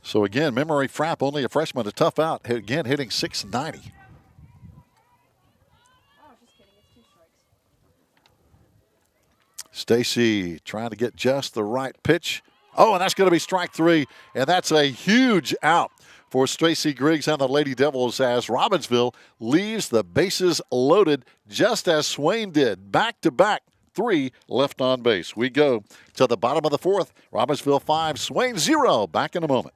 So again, Memory Frapp, only a freshman, a tough out. Again, hitting .690. Stacy trying to get just the right pitch. Oh, and that's going to be strike 3, and that's a huge out for Stacy Griggs and the Lady Devils as Robbinsville leaves the bases loaded just as Swain did. Back-to-back, 3 left on base. We go to the bottom of the 4th. Robbinsville 5, Swain 0. Back in a moment.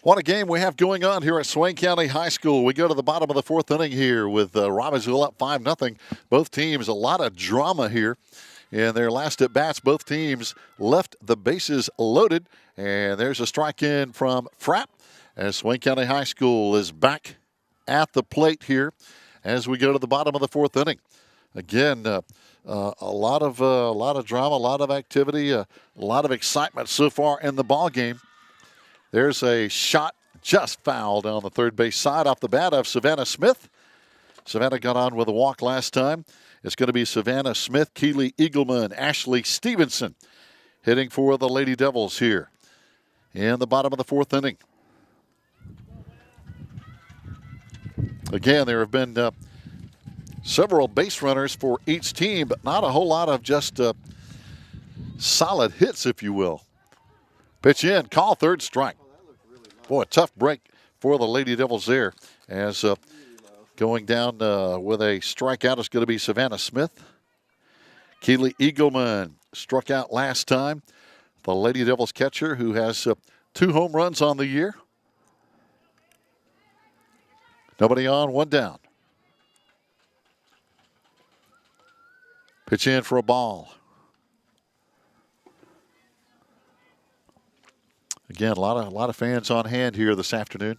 What a game we have going on here at Swain County High School. We go to the bottom of the 4th inning here with Robbinsville up 5-0. Both teams, a lot of drama here. In their last at-bats, both teams left the bases loaded. And there's a strike in from Frapp as Swain County High School is back at the plate here as we go to the bottom of the 4th inning. Again, a lot of drama, a lot of activity, a lot of excitement so far in the ball game. There's a shot just fouled on the third base side off the bat of Savannah Smith. Savannah got on with a walk last time. It's going to be Savannah Smith, Keely Eagleman, Ashley Stevenson hitting for the Lady Devils here in the bottom of the 4th inning. Again, there have been several base runners for each team, but not a whole lot of just solid hits, if you will. Pitch in, call, third strike. Boy, a tough break for the Lady Devils there as going down with a strikeout is going to be Savannah Smith. Keely Eagleman struck out last time. The Lady Devils catcher who has 2 home runs on the year. Nobody on, 1 down. Pitch in for a ball. Again, a lot of fans on hand here this afternoon.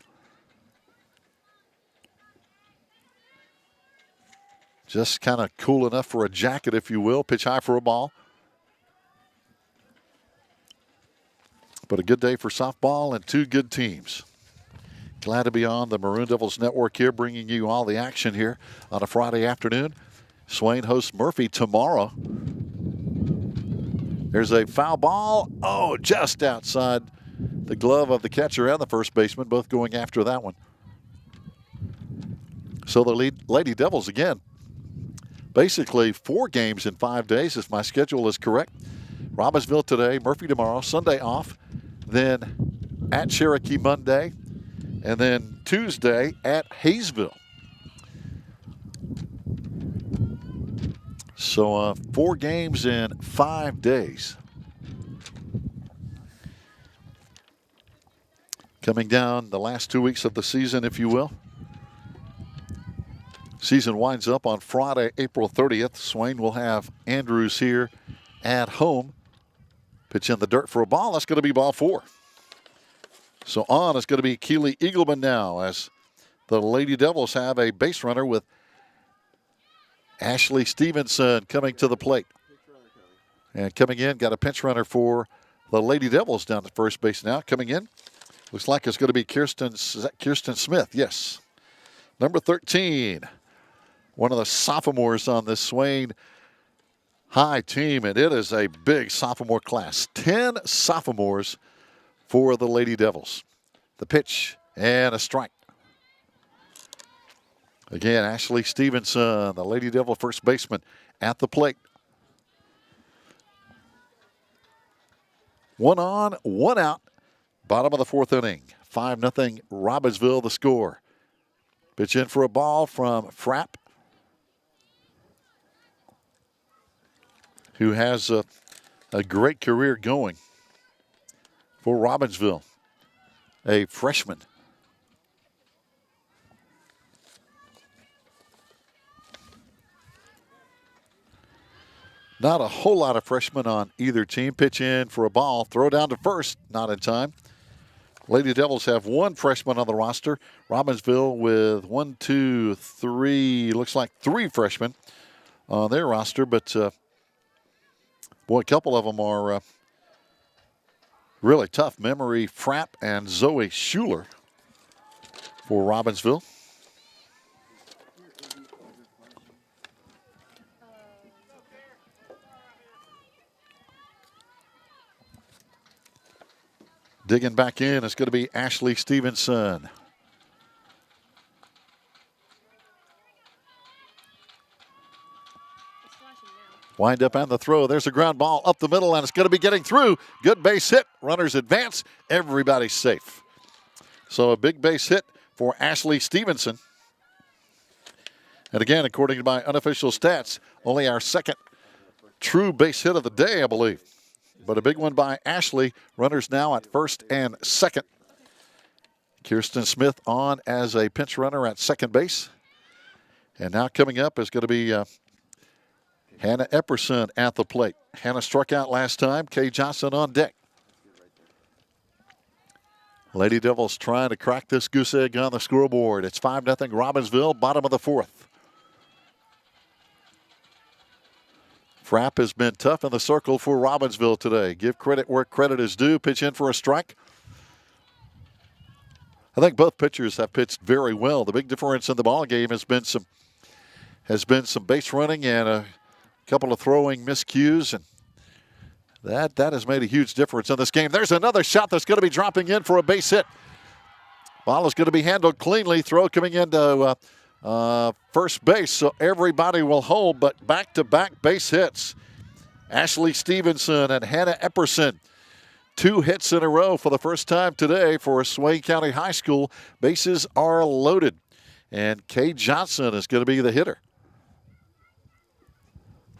Just kind of cool enough for a jacket, if you will. Pitch high for a ball. But a good day for softball and 2 good teams. Glad to be on the Maroon Devils Network here, bringing you all the action here on a Friday afternoon. Swain hosts Murphy tomorrow. There's a foul ball. Oh, just outside the glove of the catcher and the first baseman, both going after that one. So the Lady Devils, again, basically 4 games in 5 days, if my schedule is correct. Robbinsville today, Murphy tomorrow, Sunday off, then at Cherokee Monday, and then Tuesday at Hayesville. So 4 games in 5 days. Coming down the last 2 weeks of the season, if you will. Season winds up on Friday, April 30th. Swain will have Andrews here at home. Pitch in the dirt for a ball. That's going to be ball 4. So on is going to be Keely Eagleman now as the Lady Devils have a base runner with Ashley Stevenson coming to the plate. And coming in, got a pinch runner for the Lady Devils down at first base now. Coming in, looks like it's going to be Kirsten Smith. Yes. Number 13, one of the sophomores on this Swain High team, and it is a big sophomore class. 10 sophomores for the Lady Devils. The pitch and a strike. Again, Ashley Stevenson, the Lady Devil first baseman at the plate. 1 on, 1 out. Bottom of the 4th inning. 5-0 Robbinsville the score. Pitch in for a ball from Frapp, who has a great career going for Robbinsville, a freshman. Not a whole lot of freshmen on either team. Pitch in for a ball. Throw down to first. Not in time. Lady Devils have 1 freshman on the roster. Robbinsville with 1, 2, 3, looks like 3 freshmen on their roster. But, boy, a couple of them are really tough. Memory Frapp and Zoe Schuler for Robbinsville. Digging back in is going to be Ashley Stevenson. Wind up and the throw. There's a ground ball up the middle, and it's going to be getting through. Good base hit. Runners advance. Everybody's safe. So a big base hit for Ashley Stevenson. And again, according to my unofficial stats, only our 2nd true base hit of the day, I believe. But a big one by Ashley. Runners now at 1st and 2nd. Kirsten Smith on as a pinch runner at 2nd base. And now coming up is going to be Hannah Epperson at the plate. Hannah struck out last time. Kay Johnson on deck. Lady Devils trying to crack this goose egg on the scoreboard. It's 5-0 Robbinsville, bottom of the 4th. Frapp has been tough in the circle for Robbinsville today. Give credit where credit is due. Pitch in for a strike. I think both pitchers have pitched very well. The big difference in the ball game has been some base running and a couple of throwing miscues, and that has made a huge difference in this game. There's another shot that's going to be dropping in for a base hit. Ball is going to be handled cleanly. Throw coming into first base, so everybody will hold, but back-to-back base hits. Ashley Stevenson and Hannah Epperson. 2 hits in a row for the first time today for Swain County High School. Bases are loaded, and Kay Johnson is going to be the hitter.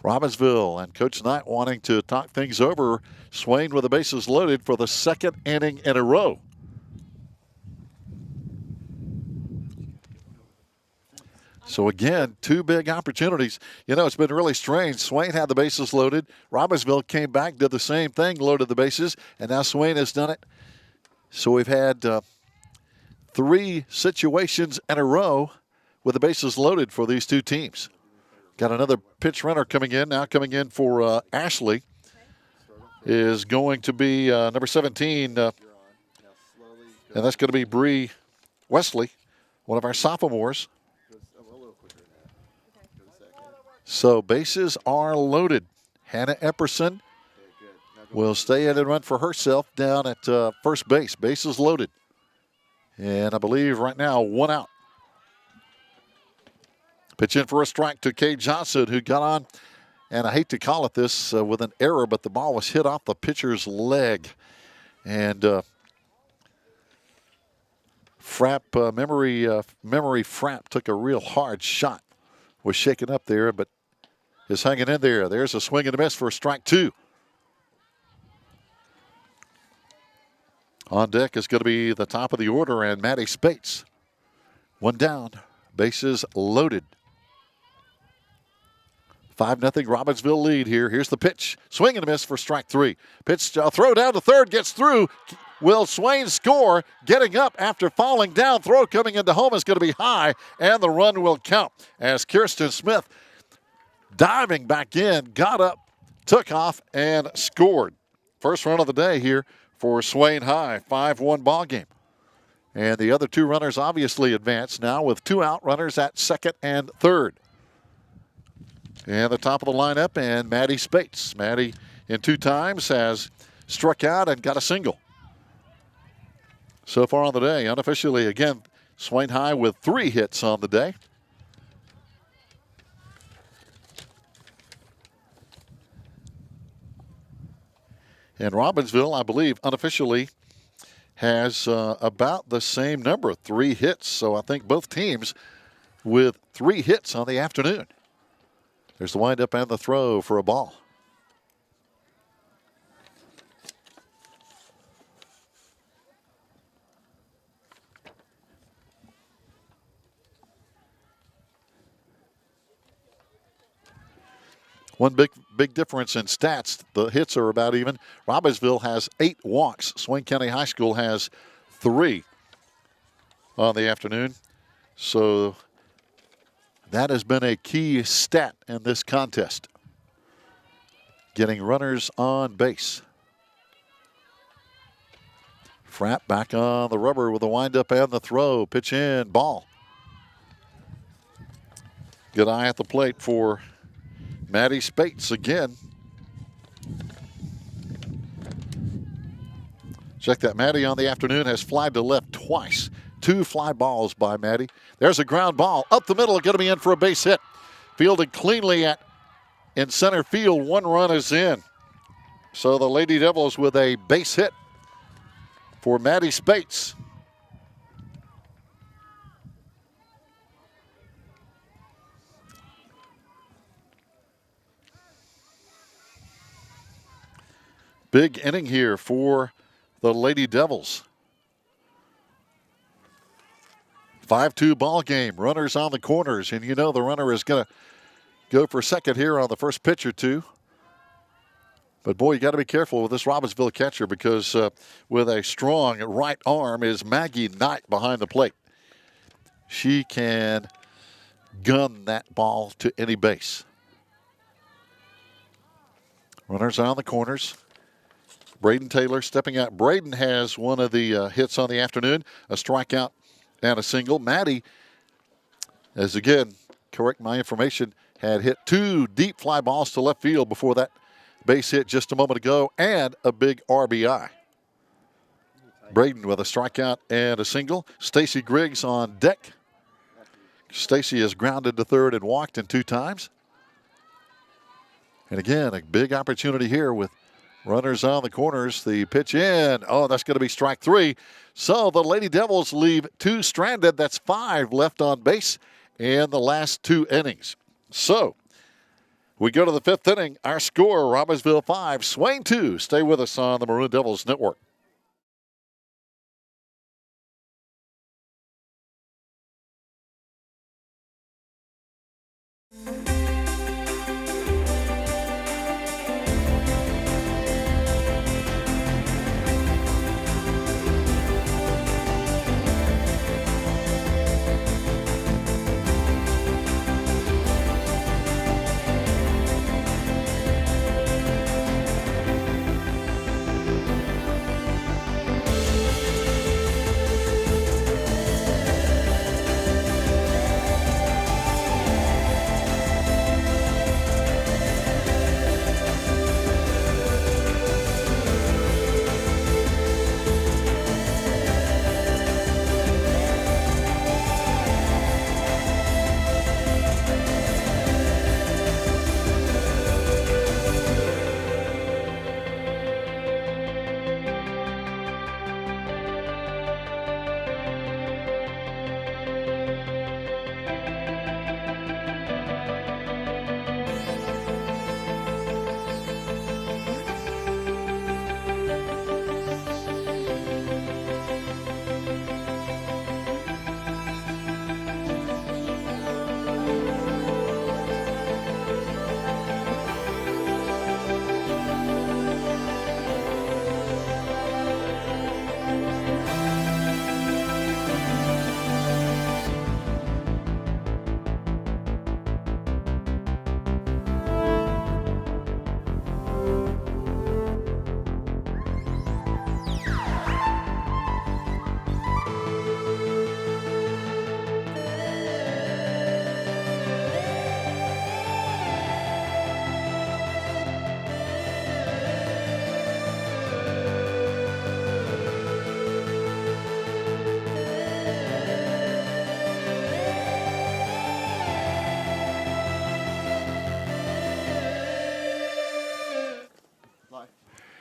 Robbinsville and Coach Knight wanting to talk things over. Swain with the bases loaded for the 2nd inning in a row. So again, 2 big opportunities. You know, it's been really strange. Swain had the bases loaded. Robbinsville came back, did the same thing, loaded the bases, and now Swain has done it. So we've had 3 situations in a row with the bases loaded for these 2 teams. Got another pitch runner coming in. Now coming in for Ashley is going to be number 17, and that's going to be Bree Wesley, one of our sophomores. So bases are loaded. Hannah Epperson will stay in and run for herself down at first base. Bases loaded. And I believe right now 1 out. Pitch in for a strike to Kay Johnson, who got on, and I hate to call it this with an error, but the ball was hit off the pitcher's leg. And Memory Frapp took a real hard shot. Was shaken up there, but is hanging in there. There's a swing and a miss for strike 2. On deck is going to be the top of the order and Maddie Spates. 1 down, bases loaded. 5-0 Robbinsville lead here. Here's the pitch. Swing and a miss for strike 3. Pitch, throw down to third, gets through. Will Swain score? Getting up after falling down. Throw coming into home is going to be high, and the run will count as Kirsten Smith, diving back in, got up, took off, and scored. First run of the day here for Swain High. 5-1 ball game. And the other 2 runners obviously advance now with 2 out runners at second and third. And the top of the lineup, and Maddie Spates. Maddie, in 2 times, has struck out and got a single. So far on the day, unofficially, again, Swain High with 3 hits on the day. And Robbinsville, I believe, unofficially has about the same number, 3 hits. So I think both teams with 3 hits on the afternoon. There's the windup and the throw for a ball. One big difference in stats. The hits are about even. Robbinsville has 8 walks. Swain County High School has 3 on the afternoon. So that has been a key stat in this contest. Getting runners on base. Frapp back on the rubber with the windup and the throw. Pitch in, ball. Good eye at the plate for Maddie Spates again. Check that. Maddie on the afternoon has flied to left twice. 2 fly balls by Maddie. There's a ground ball up the middle, going to be in for a base hit. Fielded cleanly in center field. 1 run is in. So the Lady Devils with a base hit for Maddie Spates. Big inning here for the Lady Devils. 5-2 ball game. Runners on the corners, and you know the runner is going to go for second here on the first pitch or 2. But boy, you got to be careful with this Robbinsville catcher because with a strong right arm is Maggie Knight behind the plate. She can gun that ball to any base. Runners on the corners. Braden Taylor stepping out. Braden has one of the hits on the afternoon, a strikeout and a single. Maddie, as again, correct my information, had hit 2 deep fly balls to left field before that base hit just a moment ago, and a big RBI. Braden with a strikeout and a single. Stacy Griggs on deck. Stacy has grounded to third and walked in 2 times. And again, a big opportunity here with runners on the corners. The pitch in. Oh, that's going to be strike 3. So the Lady Devils leave 2 stranded. That's 5 left on base in the last 2 innings. So we go to the 5th inning. Our score, Robbinsville 5, Swain 2. Stay with us on the Maroon Devils Network.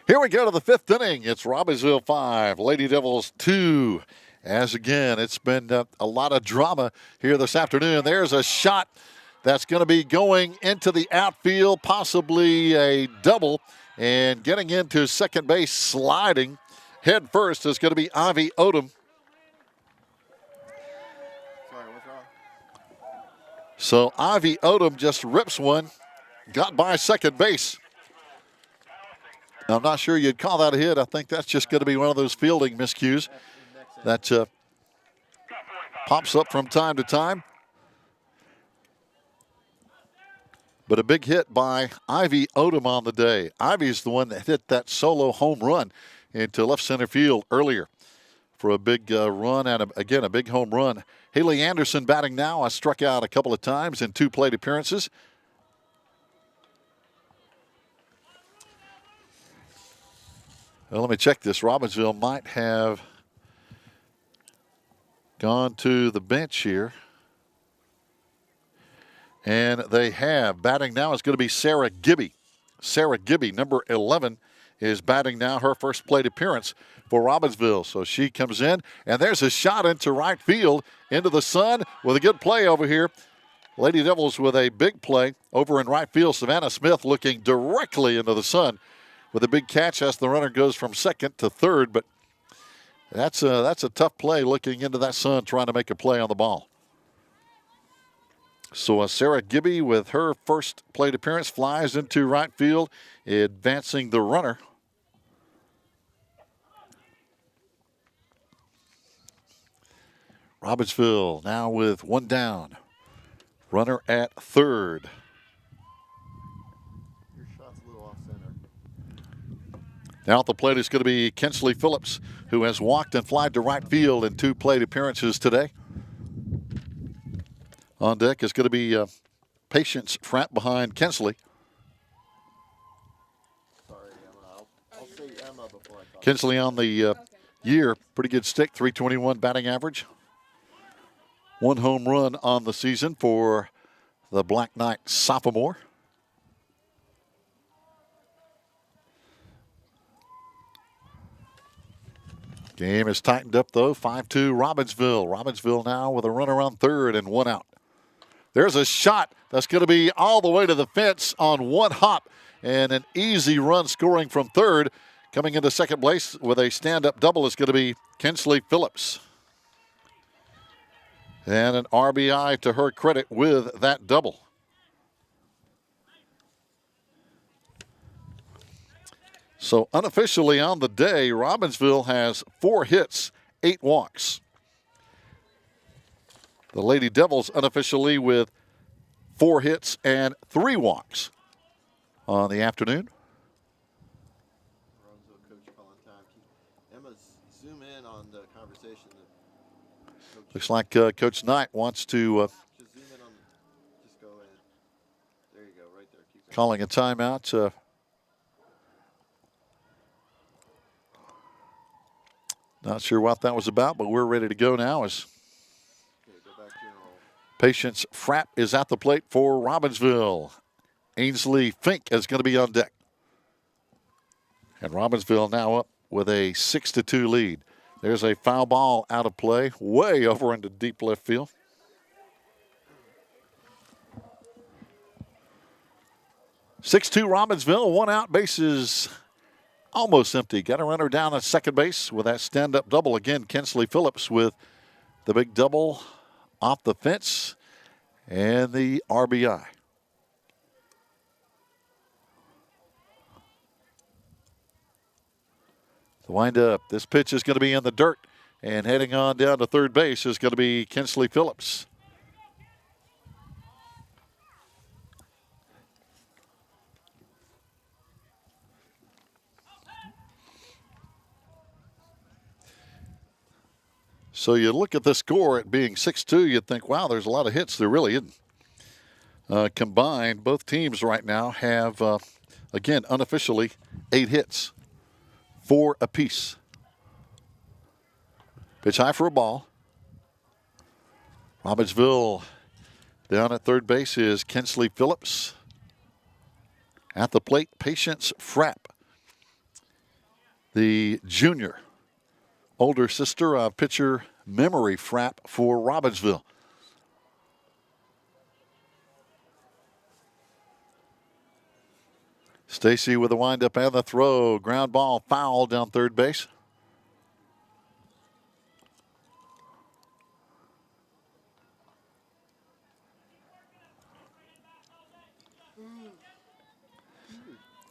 Here we go to the 5th inning. It's Robbinsville 5, Lady Devils 2. As again, it's been a lot of drama here this afternoon. There's a shot that's going to be going into the outfield, possibly a double, and getting into second base, sliding head first is going to be Ivy Odom. Sorry, what's wrong? So Ivy Odom just rips one, got by second base. I'm not sure you'd call that a hit. I think that's just going to be one of those fielding miscues that pops up from time to time. But a big hit by Ivy Odom on the day. Ivy's the one that hit that solo home run into left center field earlier for a big run and, again, a big home run. Haley Anderson batting now. I struck out a couple of times in 2 plate appearances. Well, let me check this. Robbinsville might have gone to the bench here. And they have. Batting now is going to be Sarah Gibby. Sarah Gibby, number 11, is batting now, her first plate appearance for Robbinsville. So she comes in, and there's a shot into right field, into the sun with a good play over here. Lady Devils with a big play over in right field. Savannah Smith looking directly into the sun with a big catch as the runner goes from second to third. But that's a tough play, looking into that sun, trying to make a play on the ball. So Sarah Gibby with her first plate appearance flies into right field, advancing the runner. Robbinsville now with 1 down. Runner at third. Your shot's a little off center. Now at the plate is going to be Kinsley Phillips, who has walked and flied to right field in 2 plate appearances today. On deck is going to be Patience Frapp behind Kinsley. Sorry, Emma. I'll say Emma before I talk. Kinsley on the year, pretty good stick, 321 batting average. 1 home run on the season for the Black Knight sophomore. Game is tightened up, though, 5-2 Robbinsville. Robbinsville now with a runner on third and 1 out. There's a shot that's going to be all the way to the fence on 1 hop, and an easy run scoring from third. Coming into second place with a stand-up double is going to be Kinsley Phillips. And an RBI to her credit with that double. So unofficially on the day, Robbinsville has 4 hits, 8 walks. The Lady Devils unofficially with 4 hits and 3 walks on the afternoon. Robbinsville coach calling time. Emma, zoom in on the conversation. Looks like Coach Knight wants to Just zoom in on. Just go in. There you go, right there. Keep going. calling a timeout. Not sure what that was about, but we're ready to go now. As Okay, go back to your role. Patience Frapp is at the plate for Robbinsville. Ainsley Fink is going to be on deck. And Robbinsville now up with a 6-2 lead. There's a foul ball out of play, way over into deep left field. (6-2) Robbinsville, 1 out, bases almost empty. Got a runner down at second base with that stand-up double. Again, Kinsley Phillips with the big double off the fence and the RBI. The windup. This pitch is going to be in the dirt, and heading on down to third base is going to be Kinsley Phillips. So you look at the score, it being 6-2, you'd think, wow, there's a lot of hits. There really isn't. Combined, both teams right now have, again, unofficially, 8 hits, 4 apiece. Pitch high for a ball. Robbinsville down at third base is Kinsley Phillips. At the plate, Patience Frapp. the junior, older sister of pitcher Memory Frapp for Robbinsville. Stacy with the windup and the throw. Ground ball foul down third base.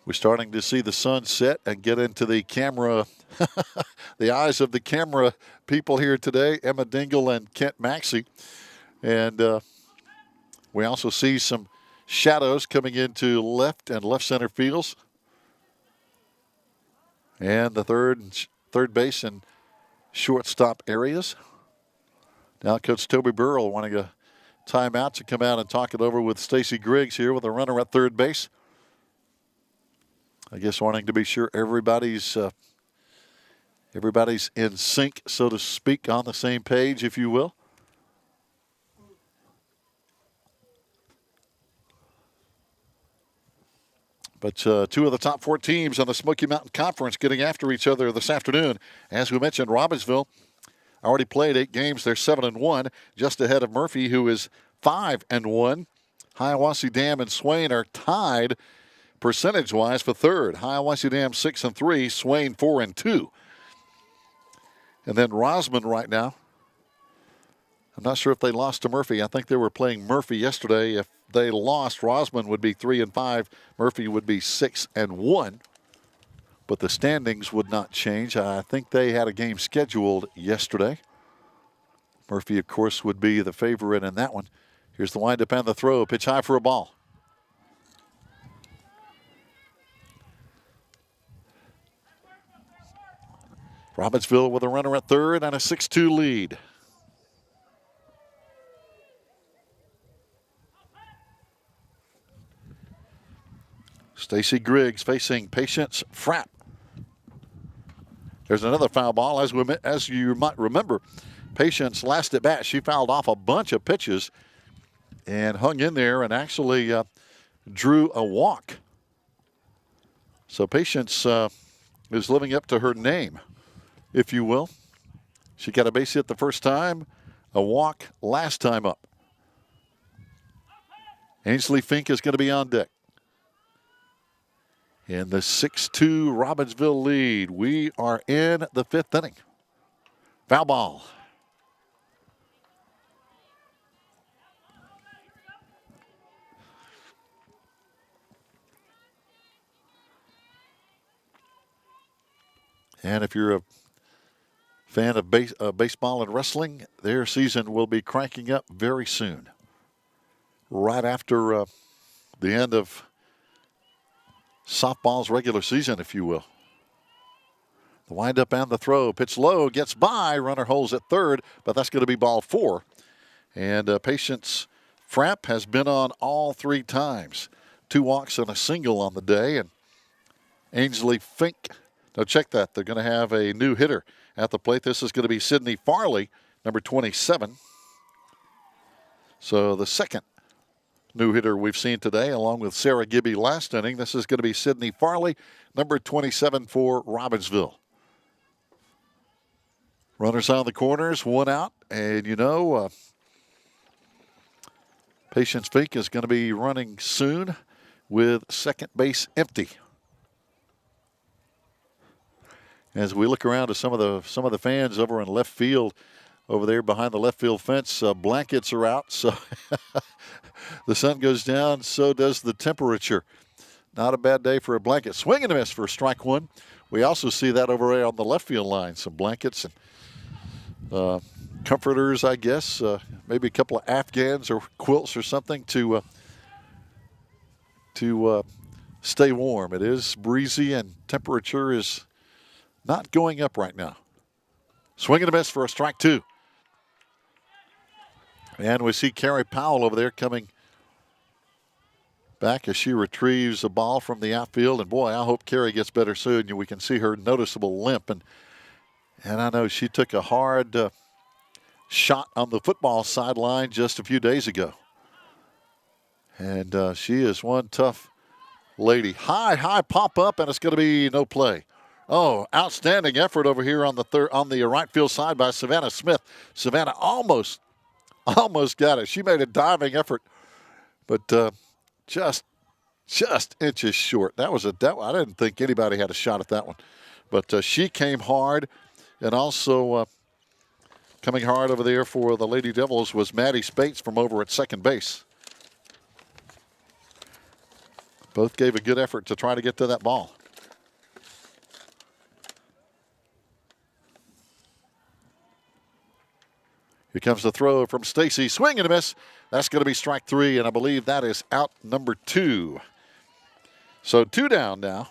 We're starting to see the sun set and get into the camera, the eyes of the camera people here today, Emma Dingle and Kent Maxey. And we also see some shadows coming into left and left center fields. And the third base and shortstop areas. Now Coach Toby Burrell wanting a timeout to come out and talk it over with Stacy Griggs here with a runner at third base. I guess wanting to be sure everybody's in sync, so to speak, on the same page, if you will. But two of the top 4 teams on the Smoky Mountain Conference getting after each other this afternoon. As we mentioned, Robbinsville already played 8 games. They're 7-1, just ahead of Murphy, who is 5-1. Hiawassee Dam and Swain are tied percentage-wise for third. Hiawassee Dam 6-3, Swain 4-2. And then Rosman right now, I'm not sure if they lost to Murphy. I think they were playing Murphy yesterday. If they lost, Rosman would be 3-5. Murphy would be 6-1. But the standings would not change. I think they had a game scheduled yesterday. Murphy, of course, would be the favorite in that one. Here's the windup and the throw. Pitch high for a ball. Robbinsville with a runner at third and a 6-2 lead. Stacy Griggs facing Patience Frapp. There's another foul ball. As you might remember, Patience last at bat, she fouled off a bunch of pitches and hung in there and actually drew a walk. So Patience is living up to her name, if you will. She got a base hit the first time, a walk last time up. Ainsley Fink is going to be on deck. In the 6-2 Robbinsville lead, we are in the 5th inning. Foul ball. And if you're a fan of baseball and wrestling, their season will be cranking up very soon. Right after the end of softball's regular season, if you will. The windup and the throw. Pitch low, gets by. Runner holds at third, but that's going to be ball 4. And Patience Frapp has been on all 3 times. 2 walks and a single on the day. And Ainsley Fink, now check that. They're going to have a new hitter at the plate. This is going to be Sydney Farley, number 27. So the second new hitter we've seen today, along with Sarah Gibby last inning. This is going to be Sydney Farley, number 27 for Robbinsville. Runners on the corners, 1 out. And you know, Patience Fink is going to be running soon with second base empty. As we look around to some of the fans over in left field, over there behind the left field fence, blankets are out, so the sun goes down, so does the temperature. Not a bad day for a blanket. Swing and a miss for strike 1. We also see that over there on the left field line, some blankets and comforters, I guess, maybe a couple of Afghans or quilts or something to stay warm. It is breezy and temperature is not going up right now. Swing and a miss for a strike 2. And we see Carrie Powell over there coming back as she retrieves a ball from the outfield. And boy, I hope Carrie gets better soon. We can see her noticeable limp. And I know she took a hard shot on the football sideline just a few days ago. And she is one tough lady. High pop up, and it's going to be no play. Oh, outstanding effort over here on the right field side by Savannah Smith. Savannah almost got it. She made a diving effort, but just inches short. I didn't think anybody had a shot at that one, but she came hard, and also coming hard over there for the Lady Devils was Maddie Spates from over at second base. Both gave a good effort to try to get to that ball. Here comes the throw from Stacy. Swing and a miss. That's going to be strike 3, and I believe that is out number 2. So 2 down now.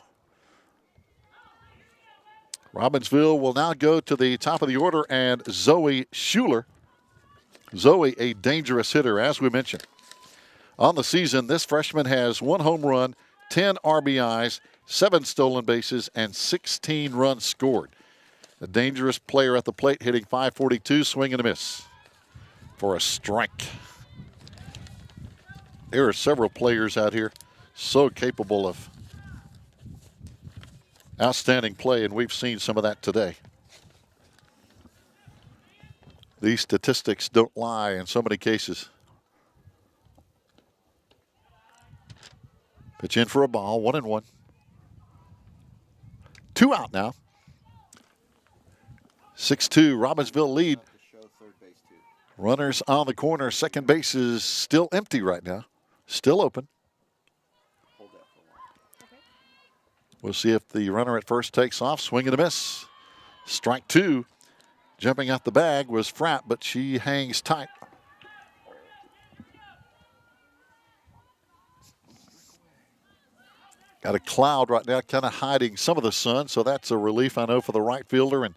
Robbinsville will now go to the top of the order, and Zoe Schuler. Zoe, a dangerous hitter, as we mentioned. On the season, this freshman has 1 home run, 10 RBIs, 7 stolen bases, and 16 runs scored. A dangerous player at the plate, hitting .542, swing and a miss for a strike. There are several players out here so capable of outstanding play, and we've seen some of that today. These statistics don't lie in so many cases. Pitch in for a ball, 1-1. 2 out now. 6-2, Robbinsville lead. Runners on the corner. Second base is still empty right now. Still open. We'll see if the runner at first takes off. Swing and a miss. Strike 2. Jumping out the bag was Frapp, but she hangs tight. Got a cloud right now kind of hiding some of the sun, so that's a relief, I know, for the right fielder. And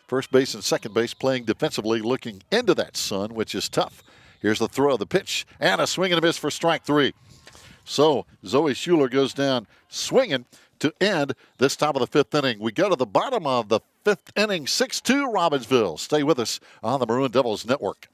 first base and second base playing defensively, looking into that sun, which is tough. Here's the throw, the pitch, and a swing and a miss for strike 3. So Zoe Schuler goes down swinging to end this top of the 5th inning. We go to the bottom of the 5th inning, 6-2 Robbinsville. Stay with us on the Maroon Devils Network.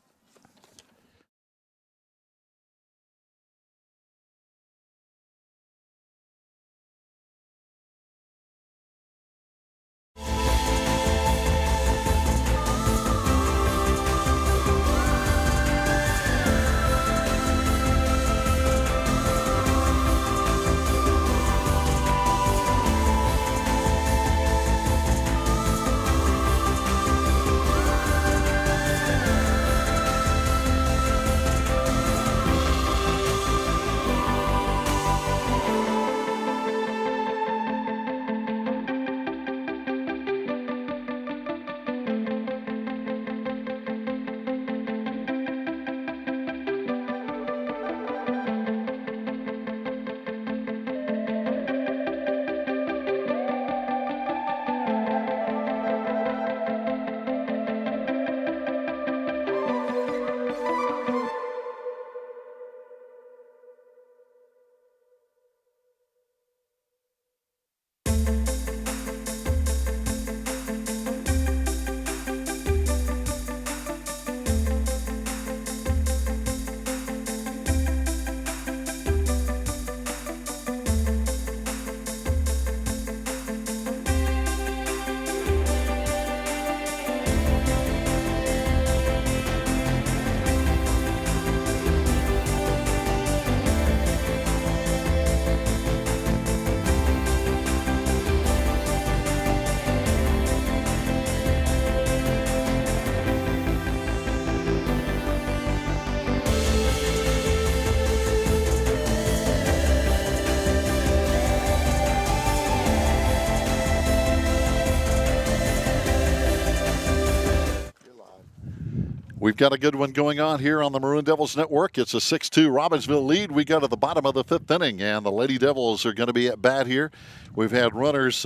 We've got a good one going on here on the Maroon Devils Network. It's a 6-2 Robbinsville lead. We go to the bottom of the 5th inning, and the Lady Devils are going to be at bat here. We've had runners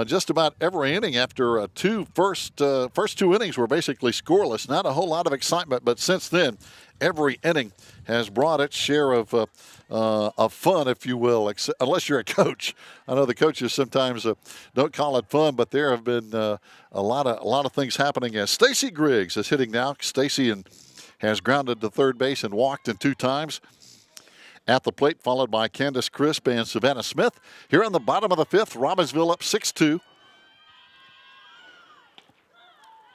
just about every inning after first 2 innings were basically scoreless. Not a whole lot of excitement, but since then, every inning has brought its share of fun, if you will, unless you're a coach. I know the coaches sometimes don't call it fun, but there have been a lot of things happening. As Stacy Griggs is hitting now. Stacy has grounded to third base and walked in 2 times. At the plate, followed by Candace Crisp and Savannah Smith. Here on the bottom of the 5th, Robbinsville up 6-2.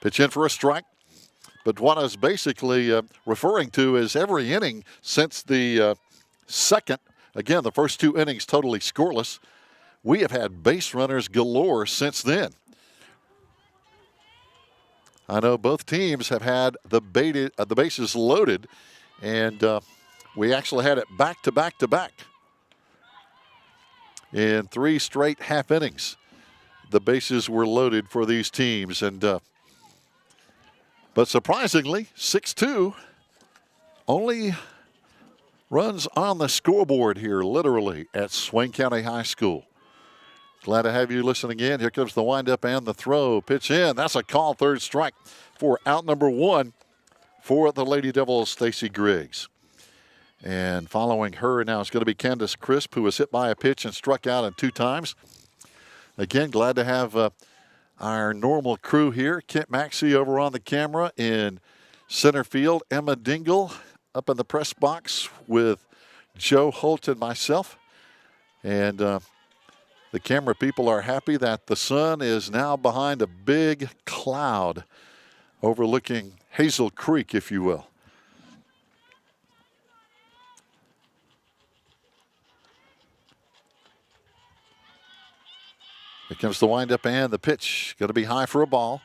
Pitch in for a strike. But what I was basically referring to is every inning since the second, again, the first 2 innings totally scoreless, we have had base runners galore since then. I know both teams have had the bases loaded, and we actually had it back to back to back. In 3 straight half innings, the bases were loaded for these teams. And but surprisingly, 6-2, only runs on the scoreboard here, literally, at Swain County High School. Glad to have you listen again. Here comes the windup and the throw. Pitch in. That's a call, 3rd strike for out number 1 for the Lady Devils, Stacy Griggs. And following her now is going to be Candace Crisp, who was hit by a pitch and struck out in 2 times. Again, glad to have our normal crew here. Kent Maxey over on the camera in center field. Emma Dingle up in the press box with Joe Holt and myself. And the camera people are happy that the sun is now behind a big cloud overlooking Hazel Creek, if you will. Here comes the windup and the pitch. Going to be high for a ball.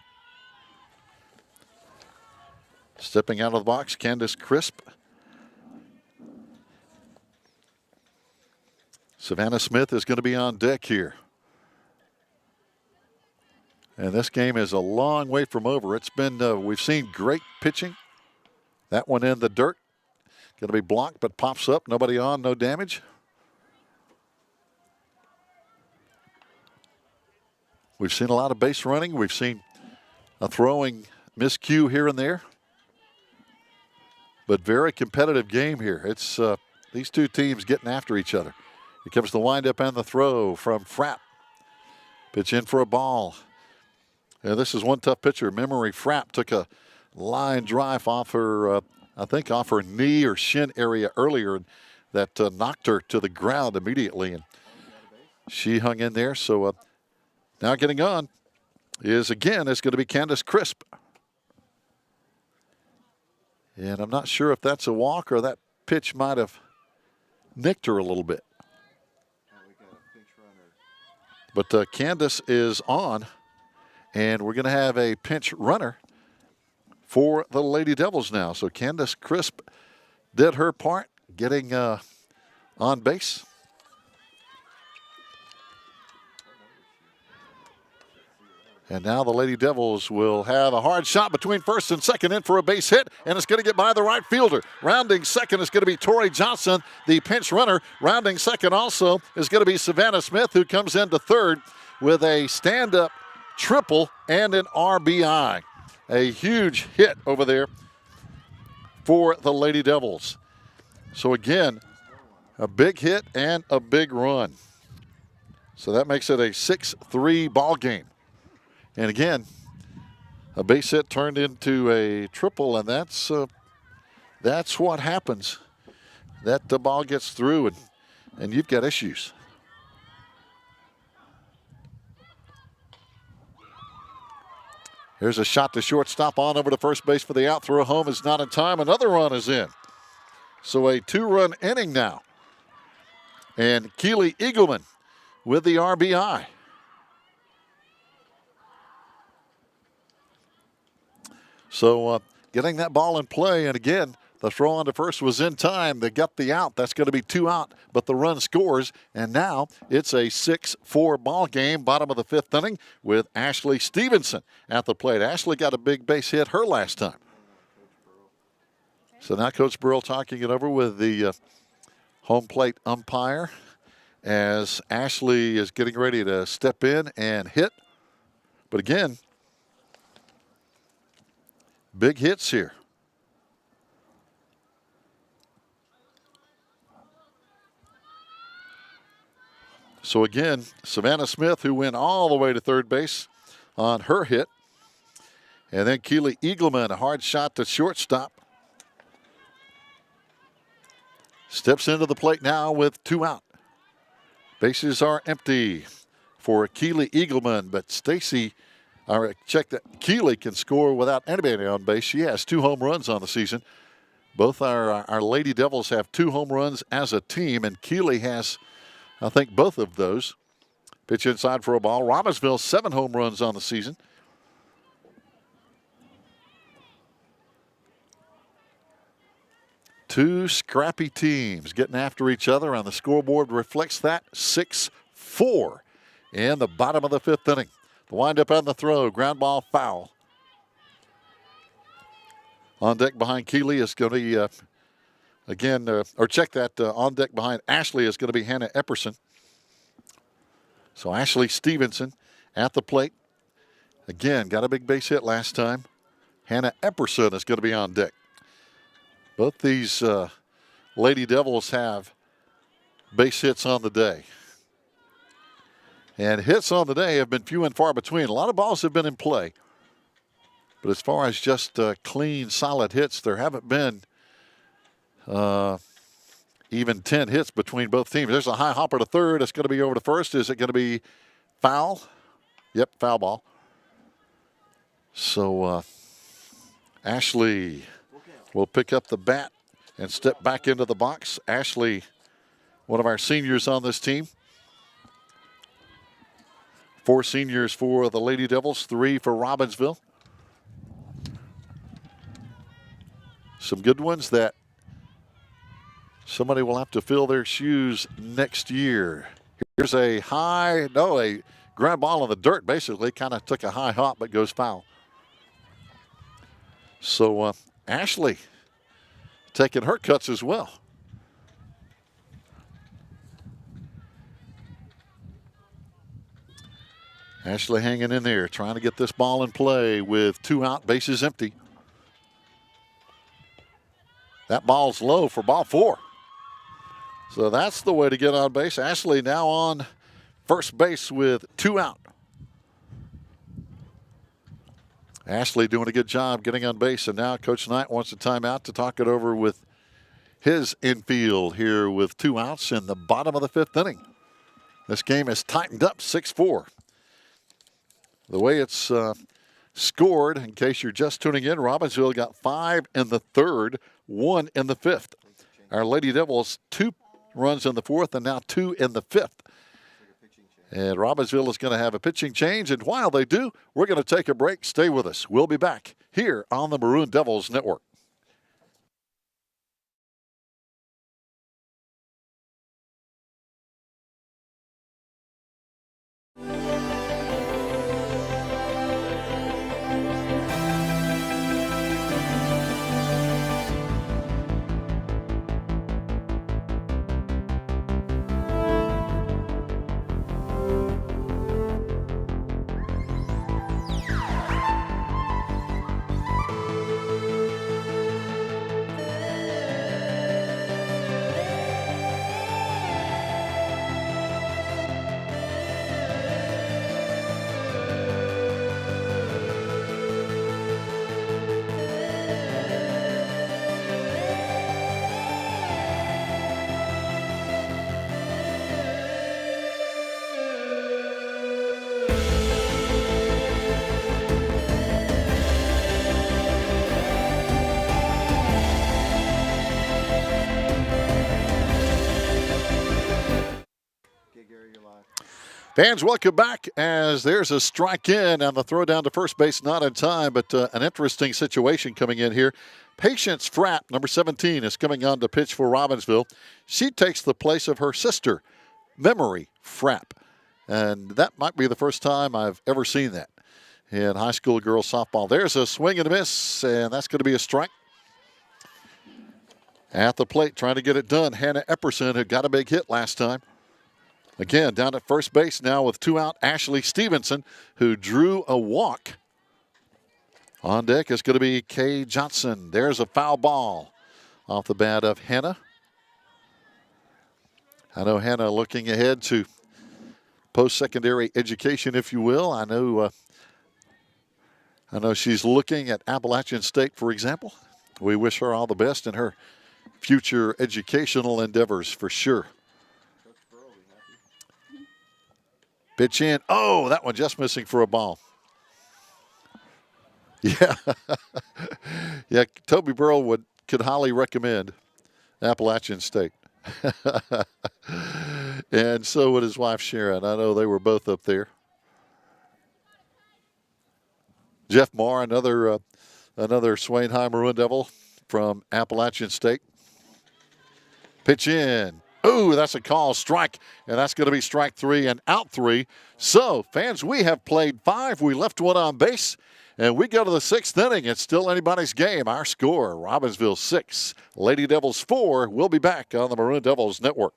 Stepping out of the box, Candace Crisp. Savannah Smith is going to be on deck here. And this game is a long way from over. It's been, we've seen great pitching. That one in the dirt. Going to be blocked, but pops up. Nobody on, no damage. We've seen a lot of base running. We've seen a throwing miscue here and there. But very competitive game here. It's these 2 teams getting after each other. Here comes the windup and the throw from Frapp. Pitch in for a ball. And this is one tough pitcher. Memory Frapp took a line drive off her, I think off her knee or shin area earlier that knocked her to the ground immediately. And she hung in there. So now getting on is going to be Candace Crisp. And I'm not sure if that's a walk or that pitch might have nicked her a little bit. But Candace is on, and we're going to have a pinch runner for the Lady Devils now. So Candace Crisp did her part, getting on base. And now the Lady Devils will have a hard shot between first and second in for a base hit, and it's going to get by the right fielder. Rounding second is going to be Tori Johnson, the pinch runner. Rounding second also is going to be Savannah Smith, who comes into third with a stand-up triple and an RBI. A huge hit over there for the Lady Devils. So again, a big hit and a big run. So that makes it a 6-3 ball game. And again, a base hit turned into a triple, and that's what happens. That the ball gets through, and you've got issues. Here's a shot to shortstop, on over to first base for the out. Throw home is not in time. Another run is in. So a 2-run inning now. And Keely Eagleman with the RBI. So getting that ball in play, and again, the throw on to first was in time. They got the out. That's going to be 2 out, but the run scores, and now it's a 6-4 ball game, bottom of the 5th inning, with Ashley Stevenson at the plate. Ashley got a big base hit her last time. So now Coach Burrell talking it over with the home plate umpire as Ashley is getting ready to step in and hit. But again, big hits here. So again, Savannah Smith, who went all the way to third base on her hit. And then Keely Eagleman, a hard shot to shortstop. Steps into the plate now with 2 out. Bases are empty for Keely Eagleman, but Stacy All right, check that. Keeley can score without anybody on base. She has 2 home runs on the season. Both our Lady Devils have 2 home runs as a team, and Keeley has, I think, both of those. Pitch inside for a ball. Robbinsville, 7 home runs on the season. Two scrappy teams getting after each other, and the scoreboard reflects that. 6-4 in the bottom of the 5th inning. The windup and the throw. Ground ball, foul. On deck behind Keeley is going to be, on deck behind Ashley is going to be Hannah Epperson. So Ashley Stevenson at the plate. Again, got a big base hit last time. Hannah Epperson is going to be on deck. Both these Lady Devils have base hits on the day. And hits on the day have been few and far between. A lot of balls have been in play. But as far as just clean, solid hits, there haven't been even 10 hits between both teams. There's a high hopper to third. It's going to be over to first. Is it going to be foul? Yep, foul ball. So Ashley will pick up the bat and step back into the box. Ashley, one of our seniors on this team. 4 seniors for the Lady Devils, 3 for Robbinsville. Some good ones that somebody will have to fill their shoes next year. Here's a ground ball in the dirt, basically. Kind of took a high hop, but goes foul. So Ashley taking her cuts as well. Ashley hanging in there, trying to get this ball in play with 2 out, bases empty. That ball's low for ball 4. So that's the way to get on base. Ashley now on first base with 2 out. Ashley doing a good job getting on base, and now Coach Knight wants a timeout to talk it over with his infield here with 2 outs in the bottom of the 5th inning. This game has tightened up 6-4. The way it's scored, in case you're just tuning in, Robbinsville got 5 in the 3rd, 1 in the 5th. Our Lady Devils 2 runs in the 4th and now 2 in the 5th. And Robbinsville is going to have a pitching change. And while they do, we're going to take a break. Stay with us. We'll be back here on the Maroon Devils Network. Fans, welcome back as there's a strike in and the throw down to first base not in time, but an interesting situation coming in here. Patience Frapp, number 17, is coming on to pitch for Robbinsville. She takes the place of her sister, Memory Frapp. And that might be the first time I've ever seen that in high school girls softball. There's a swing and a miss, and that's going to be a strike. At the plate, trying to get it done, Hannah Epperson, who got a big hit last time. Again, down at first base now with 2 out, Ashley Stevenson, who drew a walk. On deck is going to be Kay Johnson. There's a foul ball off the bat of Hannah. I know Hannah looking ahead to post-secondary education, if you will. I know she's looking at Appalachian State, for example. We wish her all the best in her future educational endeavors for sure. Pitch in. Oh, that one just missing for a ball. Yeah. Yeah, Toby Burrow could highly recommend Appalachian State. And so would his wife Sharon. I know they were both up there. Jeff Marr, another Swain High Maroon Devil from Appalachian State. Pitch in. Ooh, that's a call, strike, and that's going to be strike 3 and out 3. So, fans, we have played 5. We left one on base, and we go to the 6th inning. It's still anybody's game. Our score, Robbinsville 6, Lady Devils 4. We'll be back on the Maroon Devils Network.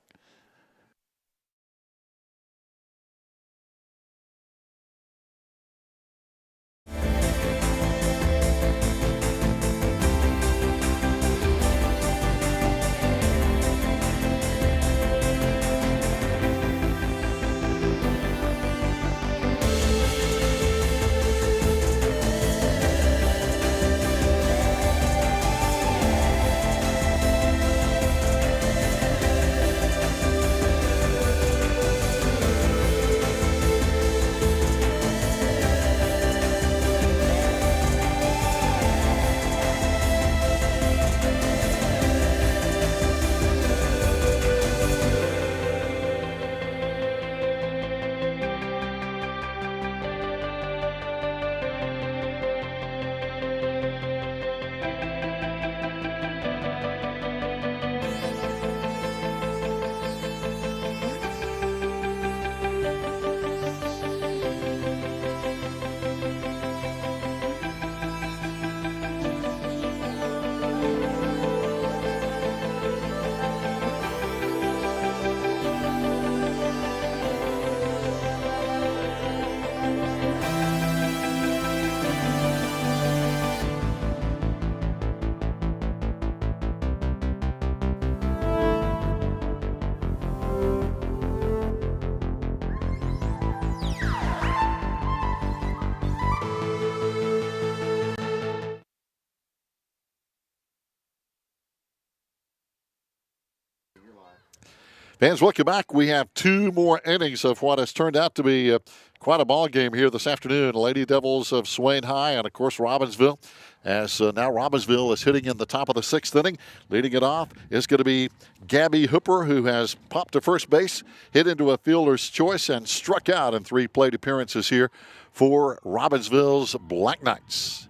Fans, welcome back. We have 2 more innings of what has turned out to be quite a ball game here this afternoon. Lady Devils of Swain High and, of course, Robbinsville. As now Robbinsville is hitting in the top of the 6th inning. Leading it off is going to be Gabby Hooper, who has popped to first base, hit into a fielder's choice, and struck out in 3 plate appearances here for Robbinsville's Black Knights.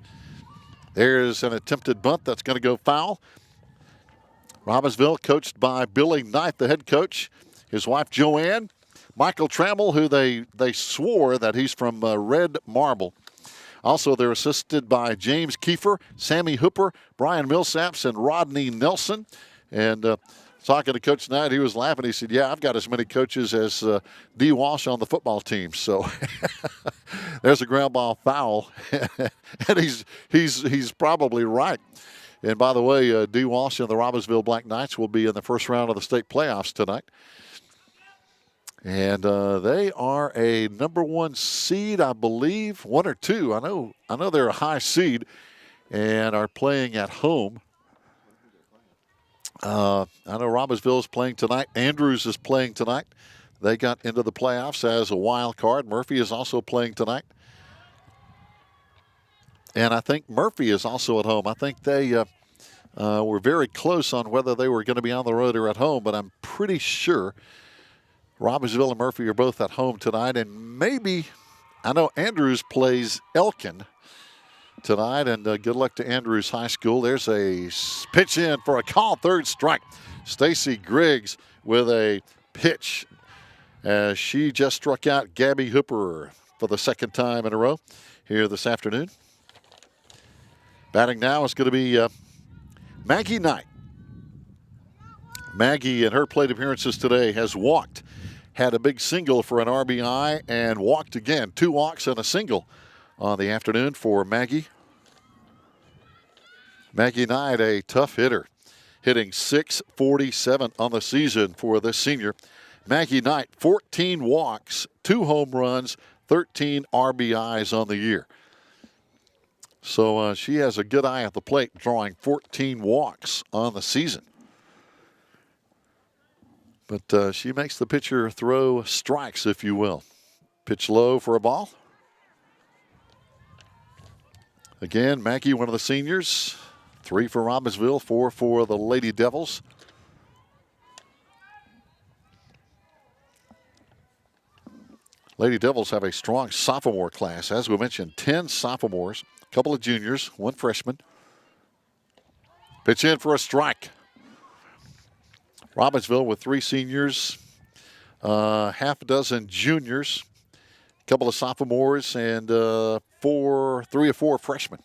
There's an attempted bunt that's going to go foul. Robbinsville, coached by Billy Knight, the head coach, his wife Joanne, Michael Trammell, who they swore that he's from Red Marble. Also, they're assisted by James Kiefer, Sammy Hooper, Brian Millsaps, and Rodney Nelson. And talking to Coach Knight, he was laughing. He said, "Yeah, I've got as many coaches as D. Walsh on the football team." So there's a ground ball foul, and he's probably right. And by the way, D. Walsh and the Robbinsville Black Knights will be in the first round of the state playoffs tonight. And they are a number 1 seed, I believe, 1 or 2. I know they're a high seed and are playing at home. I know Robbinsville is playing tonight. Andrews is playing tonight. They got into the playoffs as a wild card. Murphy is also playing tonight. And I think Murphy is also at home. I think they were very close on whether they were going to be on the road or at home, but I'm pretty sure Robbinsville and Murphy are both at home tonight. And maybe, I know Andrews plays Elkin tonight, and good luck to Andrews High School. There's a pitch in for a call, 3rd strike. Stacy Griggs with a pitch as she just struck out Gabby Hooper for the 2nd time in a row here this afternoon. Batting now is going to be Maggie Knight. Maggie, in her plate appearances today, has walked, had a big single for an RBI, and walked again. 2 walks and a single on the afternoon for Maggie. Maggie Knight, a tough hitter, hitting .647 on the season for this senior. Maggie Knight, 14 walks, 2 home runs, 13 RBIs on the year. So she has a good eye at the plate, drawing 14 walks on the season. But she makes the pitcher throw strikes, if you will. Pitch low for a ball. Again, Mackey, one of the seniors. 3 for Robbinsville, 4 for the Lady Devils. Lady Devils have a strong sophomore class. As we mentioned, 10 sophomores, a couple of juniors, 1 freshman. Pitch in for a strike. Robbinsville with 3 seniors, half a dozen juniors, a couple of sophomores, and 3 or 4 freshmen.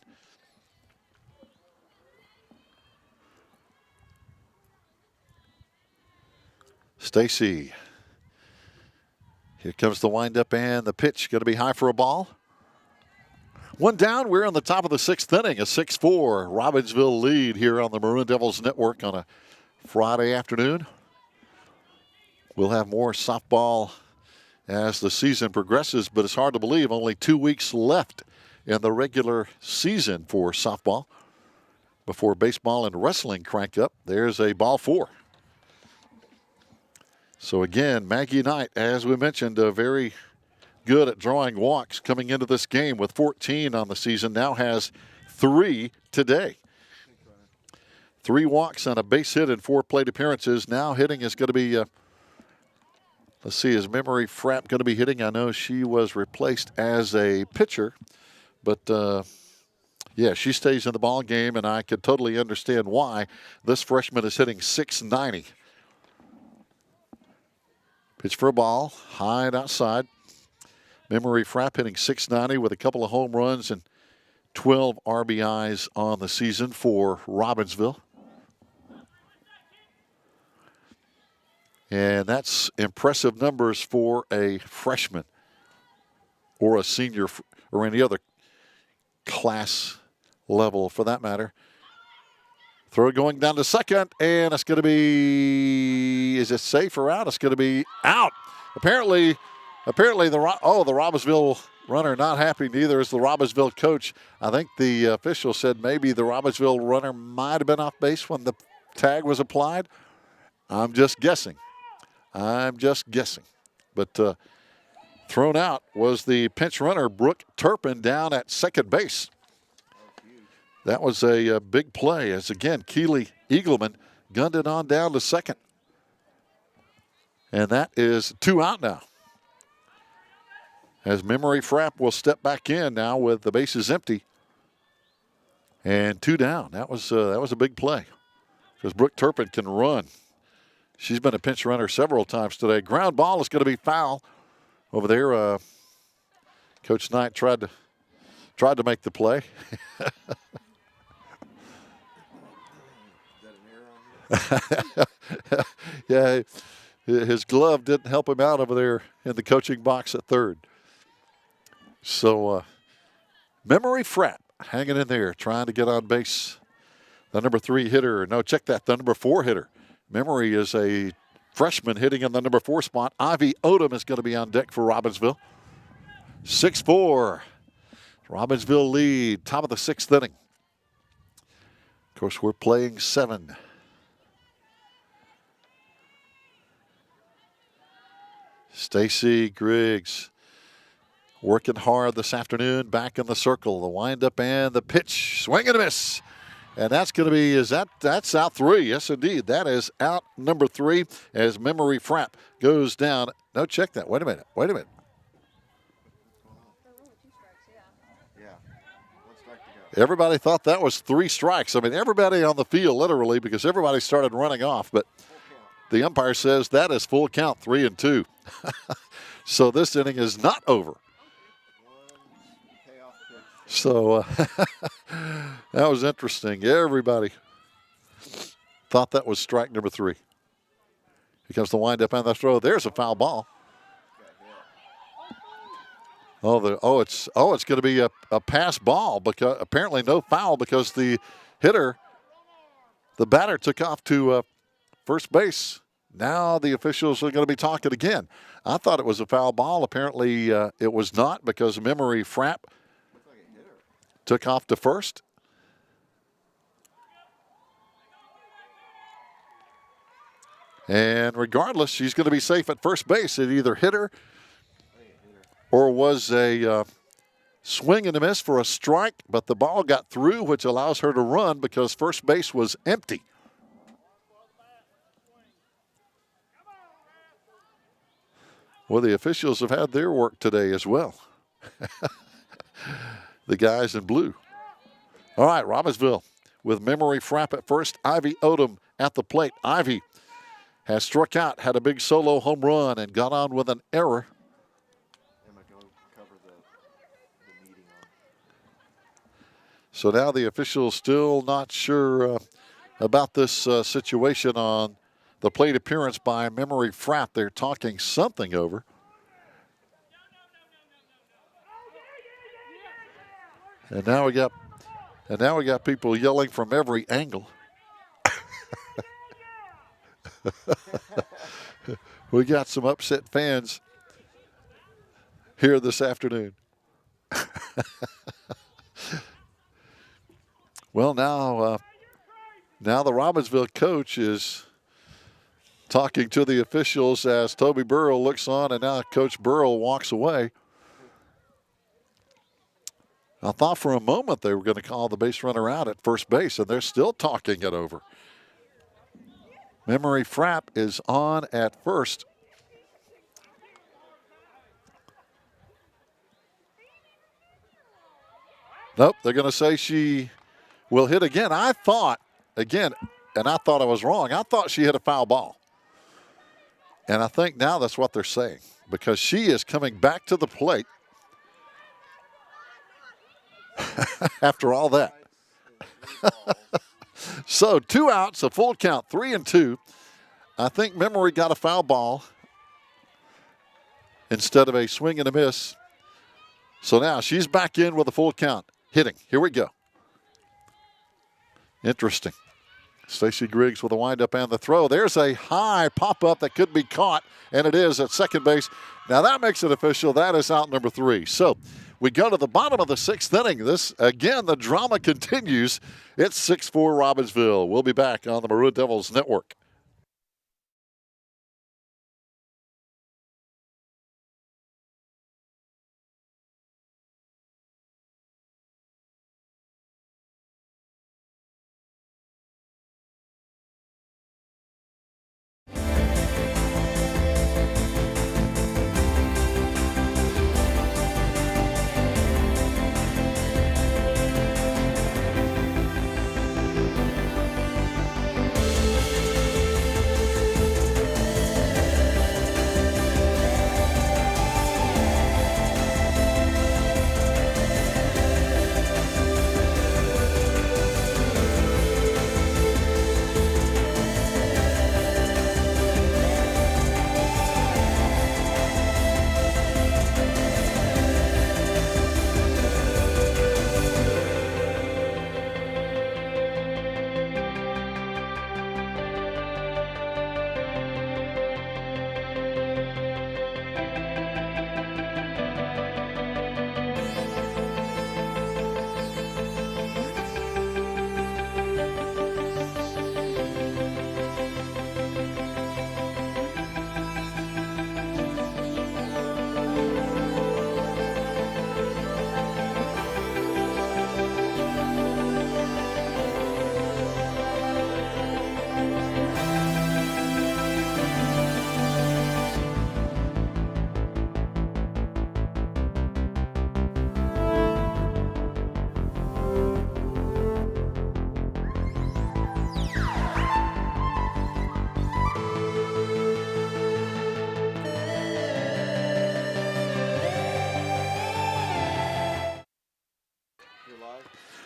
Stacy. Here comes the windup and the pitch. Going to be high for a ball. 1 down. We're on the top of the 6th inning. A 6-4 Robbinsville lead here on the Maroon Devils Network on a Friday afternoon. We'll have more softball as the season progresses, but it's hard to believe only 2 weeks left in the regular season for softball before baseball and wrestling crank up. There's a ball 4. So again, Maggie Knight, as we mentioned, very good at drawing walks coming into this game with 14 on the season. Now has 3 today. 3 walks on a base hit in 4 plate appearances. Now hitting is going to be, let's see, is Memory Frapp going to be hitting? I know she was replaced as a pitcher, but yeah, she stays in the ball game, and I could totally understand why. This freshman is hitting .690. Pitch for a ball, high and outside. Memory Frapp hitting .690 with a couple of home runs and 12 RBIs on the season for Robbinsville. And that's impressive numbers for a freshman or a senior or any other class level for that matter. Throw going down to second, and it's going to be, is it safe or out? It's going to be out. Apparently the Robbinsville runner not happy. Neither is the Robbinsville coach. I think the official said maybe the Robbinsville runner might have been off base when the tag was applied. I'm just guessing. But thrown out was the pinch runner, Brooke Turpin, down at second base. That was a big play as, again, Keely Eagleman gunned it on down to second. And that is 2 out now. As Memory Frapp will step back in now with the bases empty. And 2 down. That was a big play because Brooke Turpin can run. She's been a pinch runner several times today. Ground ball is going to be foul over there. Coach Knight tried to make the play. Yeah, his glove didn't help him out over there in the coaching box at third. So Memory Frapp hanging in there, trying to get on base. The number 3 hitter, no, check that, the number 4 hitter. Memory is a freshman hitting in the number 4 spot. Ivy Odom is going to be on deck for Robbinsville. 6-4. Robbinsville lead, top of the 6th inning. Of course, we're playing 7. Stacy Griggs working hard this afternoon, back in the circle. The windup and the pitch, swing and a miss. And that's going to be, that's out 3. Yes, indeed. That is out number 3 as Memory Frapp goes down. No, check that. Wait a minute. Yeah. 1 strike to go. Everybody thought that was 3 strikes. I mean, everybody on the field, literally, because everybody started running off. But the umpire says that is full count, 3-2. So this inning is not over. So that was interesting. Everybody thought that was strike number 3. Here comes the windup and the throw. There's a foul ball. It's going to be a pass ball, because apparently no foul because the hitter, the batter, took off to first base. Now the officials are going to be talking again. I thought it was a foul ball. Apparently it was not, because Memory Frapp took off to first. And regardless, she's going to be safe at first base. It either hit her or was a Swing and a miss for a strike, but the ball got through, which allows her to run because first base was empty. Well, the officials have had their work today as well. The guys in blue. All right, Robbinsville with Memory Frapp at first. Ivy Odom at the plate. Ivy has struck out, had a big solo home run, and got on with an error. So now the officials still not sure about this situation on the plate appearance by Memory Frapp. They're talking something over. And now we got people yelling from every angle. We got some upset fans here this afternoon. Well, now the Robbinsville coach is talking to the officials as Toby Burrell looks on, and now Coach Burrell walks away. I thought for a moment they were going to call the base runner out at first base, and they're still talking it over. Memory Frapp is on at first. Nope, they're going to say she will hit again. I thought I was wrong. I thought she hit a foul ball. And I think now that's what they're saying, because she is coming back to the plate after all that. So 2 outs, a full count, 3-2. I think Memory got a foul ball instead of a swing and a miss. So now she's back in with a full count, hitting. Here we go. Interesting. Stacey Griggs with a windup and the throw. There's a high pop-up that could be caught, and it is at second base. Now that makes it official. That is out number 3. So we go to the bottom of the 6th inning. This, again, the drama continues. It's 6-4 Robbinsville. We'll be back on the Maroon Devils Network.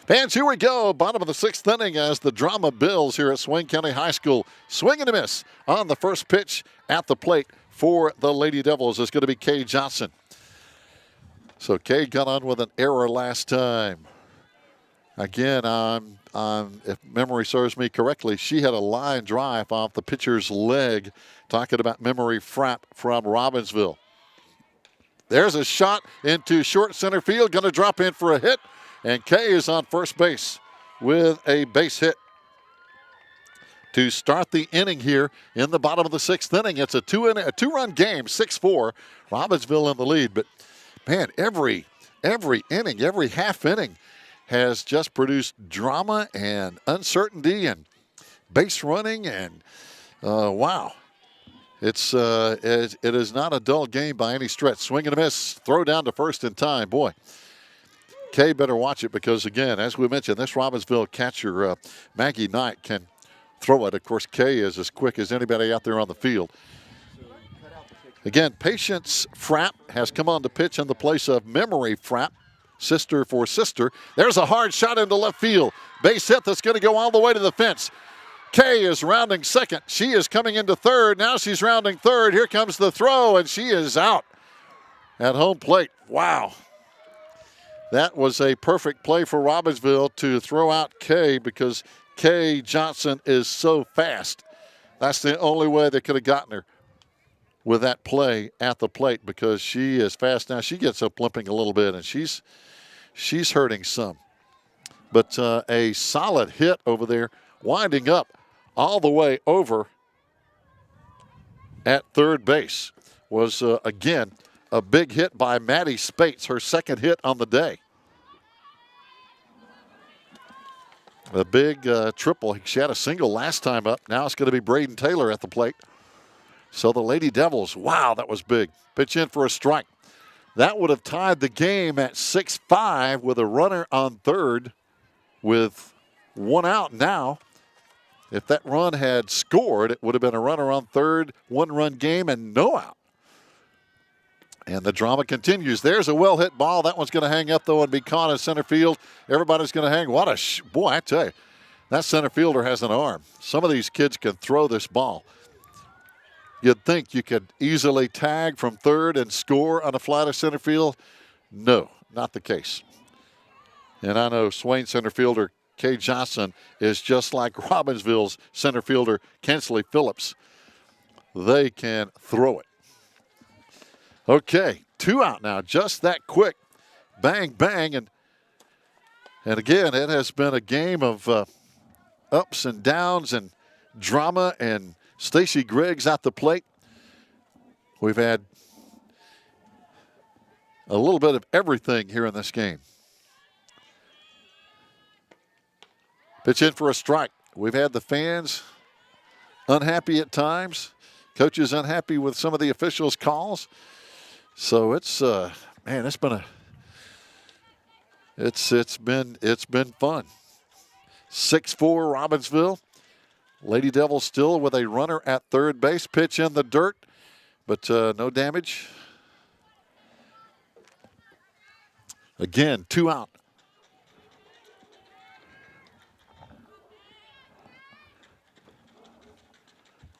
Fans, here we go. Bottom of the 6th inning as the drama builds here at Swain County High School. Swing and a miss on the first pitch at the plate for the Lady Devils is going to be Kay Johnson. So Kay got on with an error last time. Again, if memory serves me correctly, she had a line drive off the pitcher's leg. Talking about Memory Frapp from Robbinsville. There's a shot into short center field. Going to drop in for a hit. And Kay is on first base with a base hit to start the inning here in the bottom of the 6th inning. It's a two-run game, 6-4. Robbinsville in the lead. But, man, every every inning, every half inning has just produced drama and uncertainty and base running and wow. It is not a dull game by any stretch. Swing and a miss, throw down to first in time. Boy, Kay better watch it because, again, as we mentioned, this Robbinsville catcher, Maggie Knight, can throw it. Of course, Kay is as quick as anybody out there on the field. Again, Patience Frapp has come on to pitch in the place of Memory Frapp, sister for sister. There's a hard shot into left field. Base hit that's going to go all the way to the fence. Kay is rounding second. She is coming into third. Now she's rounding third. Here comes the throw, and she is out at home plate. Wow. That was a perfect play for Robbinsville to throw out Kay because Kay Johnson is so fast. That's the only way they could have gotten her with that play at the plate because she is fast. Now she gets up limping a little bit, and she's hurting some. But a solid hit over there, winding up all the way over at third base. Was, again, a big hit by Maddie Spates, her second hit on the day. A big triple. She had a single last time up. Now it's going to be Braden Taylor at the plate. So the Lady Devils, wow, that was big. Pitch in for a strike. That would have tied the game at 6-5 with a runner on third with one out now. If that run had scored, it would have been a runner on third, one-run game, and no out. And the drama continues. There's a well-hit ball. That one's going to hang up, though, and be caught in center field. Everybody's going to hang. What a boy, I tell you, that center fielder has an arm. Some of these kids can throw this ball. You'd think you could easily tag from third and score on a fly to center field. No, not the case. And I know Swain center fielder Kay Johnson is just like Robbinsville's center fielder Kensley Phillips. They can throw it. Okay, 2 out now, just that quick. Bang, bang, and again, it has been a game of ups and downs and drama, and Stacy Griggs at the plate. We've had a little bit of everything here in this game. Pitch in for a strike. We've had the fans unhappy at times. Coaches unhappy with some of the officials' calls. So it's man, it's been fun. 6-4 Robbinsville. Lady Devils still with a runner at third base. Pitch in the dirt, but no damage. Again, 2 out.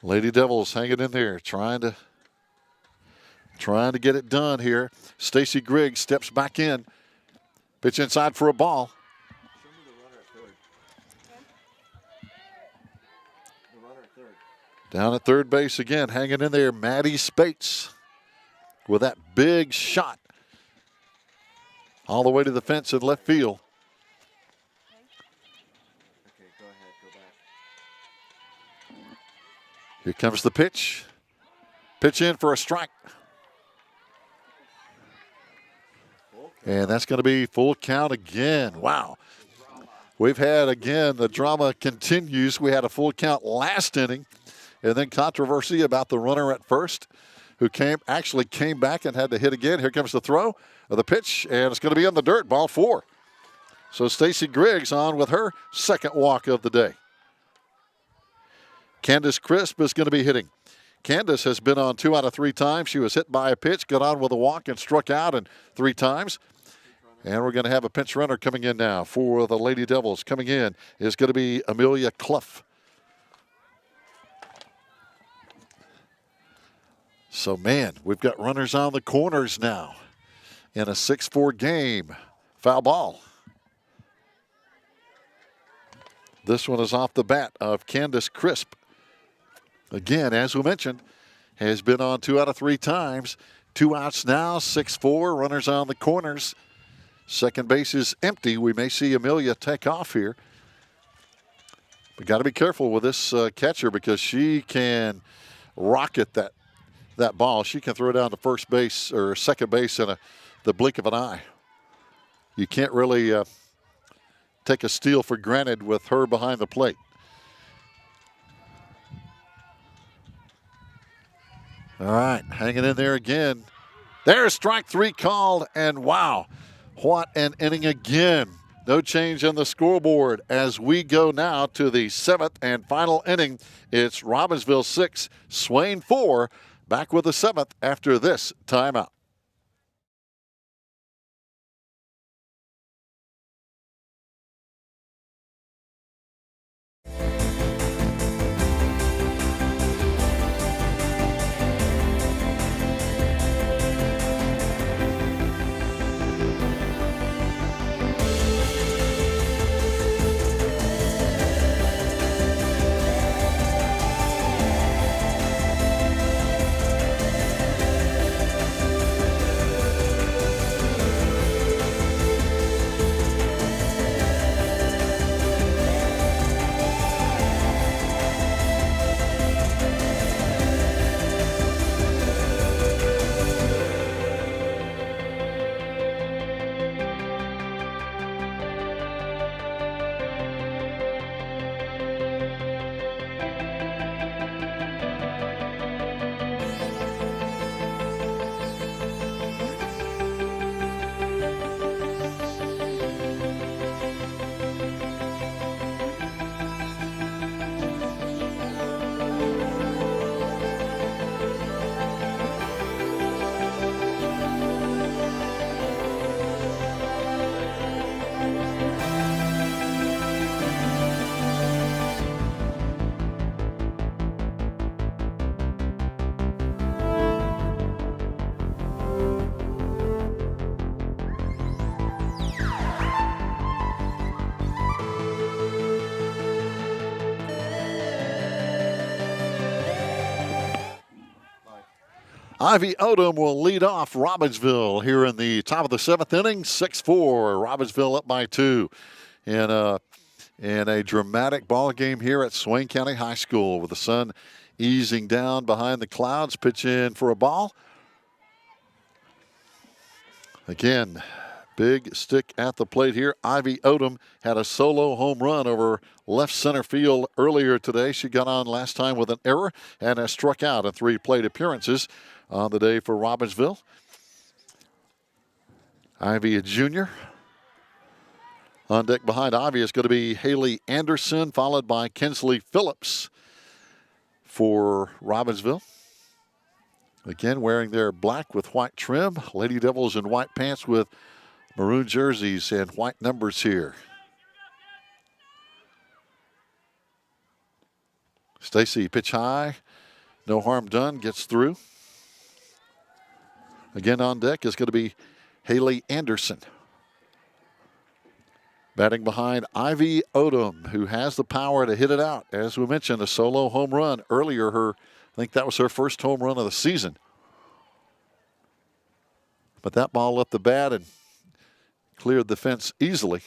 Lady Devils hanging in there, trying to get it done here. Stacy Griggs steps back in. Pitch inside for a ball. Show me the runner at third. The runner at third. Down at third base again, hanging in there, Maddie Spates with that big shot all the way to the fence in left field. Okay, go ahead, go back. Here comes the pitch. Pitch in for a strike. And that's going to be full count again. Wow. We've had, again, the drama continues. We had a full count last inning, and then controversy about the runner at first who actually came back and had to hit again. Here comes the throw of the pitch, and it's going to be in the dirt, ball 4. So Stacy Griggs on with her second walk of the day. Candace Crisp is going to be hitting. Candace has been on 2 out of 3 times. She was hit by a pitch, got on with a walk, and struck out in 3 times. And we're going to have a pinch runner coming in now for the Lady Devils. Coming in is going to be Amelia Clough. So, man, we've got runners on the corners now in a 6-4 game. Foul ball. This one is off the bat of Candace Crisp. Again, as we mentioned, has been on 2 out of 3 times. 2 outs now, 6-4, runners on the corners. Second base is empty. We may see Amelia take off here. We got to be careful with this catcher because she can rocket that ball. She can throw it down to first base or second base in the blink of an eye. you can't really take a steal for granted with her behind the plate. All right, hanging in there again. There's strike 3 called, and wow, what an inning again. No change on the scoreboard as we go now to the 7th and final inning. It's Robbinsville 6, Swain 4, back with the 7th after this timeout. Ivy Odom will lead off Robbinsville here in the top of the 7th inning, 6-4. Robbinsville up by 2 in a dramatic ball game here at Swain County High School with the sun easing down behind the clouds. Pitch in for a ball. Again, big stick at the plate here. Ivy Odom had a solo home run over left center field earlier today. She got on last time with an error and has struck out in 3 plate appearances on the day for Robbinsville. Ivy, a junior. On deck behind Ivy is going to be Haley Anderson, followed by Kinsley Phillips for Robbinsville. Again, wearing their black with white trim. Lady Devils in white pants with maroon jerseys and white numbers here. Stacy pitch high. No harm done. Gets through. Again on deck is going to be Haley Anderson. Batting behind Ivy Odom, who has the power to hit it out. As we mentioned, a solo home run earlier. I think that was her first home run of the season. But that ball left the bat and cleared the fence easily.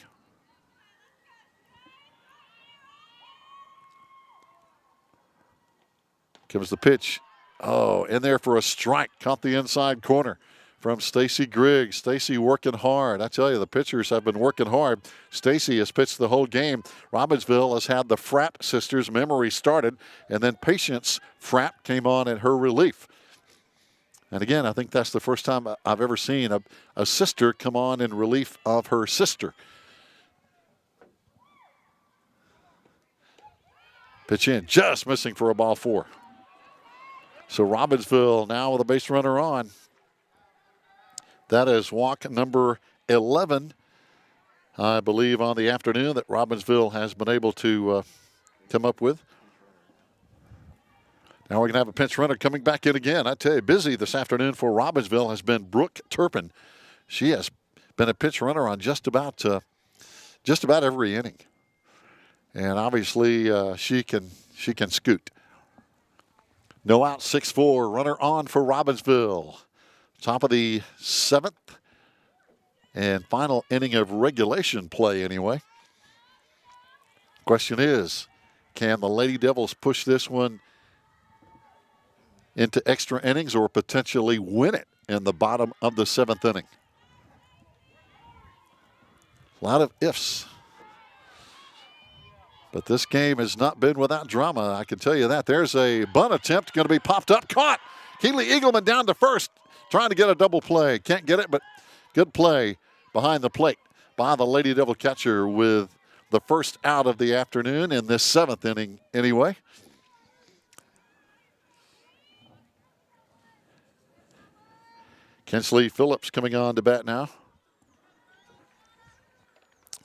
Comes the pitch. Oh, in there for a strike. Caught the inside corner from Stacy Griggs. Stacy working hard. I tell you, the pitchers have been working hard. Stacy has pitched the whole game. Robbinsville has had the Frapp sisters. Memory started, and then Patience Frapp came on in her relief. And again, I think that's the first time I've ever seen a sister come on in relief of her sister. Pitch in, just missing for a ball 4. So Robbinsville now with a base runner on. That is walk number 11, I believe, on the afternoon that Robbinsville has been able to come up with. Now we're going to have a pinch runner coming back in again. I tell you, busy this afternoon for Robbinsville has been Brooke Turpin. She has been a pinch runner on just about every inning, and obviously she can scoot. No out, 6-4. Runner on for Robbinsville. Top of the 7th and final inning of regulation play anyway. Question is, can the Lady Devils push this one into extra innings or potentially win it in the bottom of the 7th inning? A lot of ifs. But this game has not been without drama, I can tell you that. There's a bunt attempt going to be popped up, caught. Keeley Eagleman down to first, trying to get a double play. Can't get it, but good play behind the plate by the Lady Devil catcher with the first out of the afternoon in this 7th inning anyway. Kinsley Phillips coming on to bat now.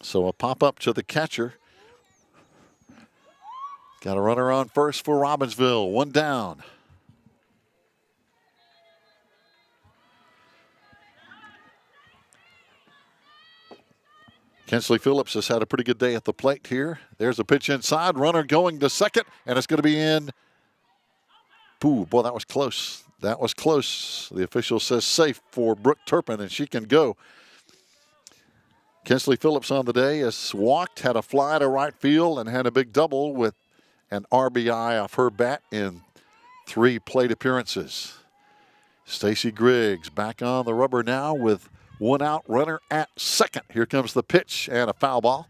So a pop-up to the catcher. Got a runner on first for Robbinsville. 1 down. Kinsley Phillips has had a pretty good day at the plate here. There's a pitch inside. Runner going to second, and it's going to be in. Ooh, boy, that was close. That was close. The official says safe for Brooke Turpin, and she can go. Kinsley Phillips on the day has walked, had a fly to right field, and had a big double with an RBI off her bat in 3 plate appearances. Stacy Griggs back on the rubber now with 1 out, runner at second. Here comes the pitch and a foul ball.